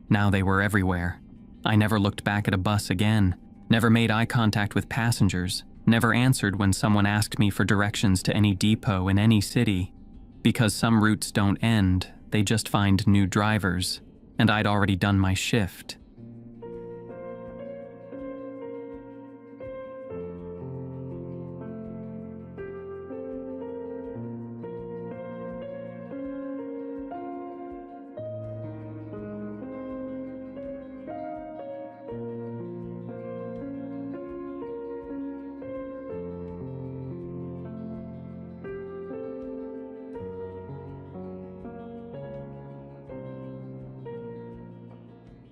Now they were everywhere. I never looked back at a bus again, never made eye contact with passengers, never answered when someone asked me for directions to any depot in any city. Because some routes don't end, they just find new drivers, and I'd already done my shift.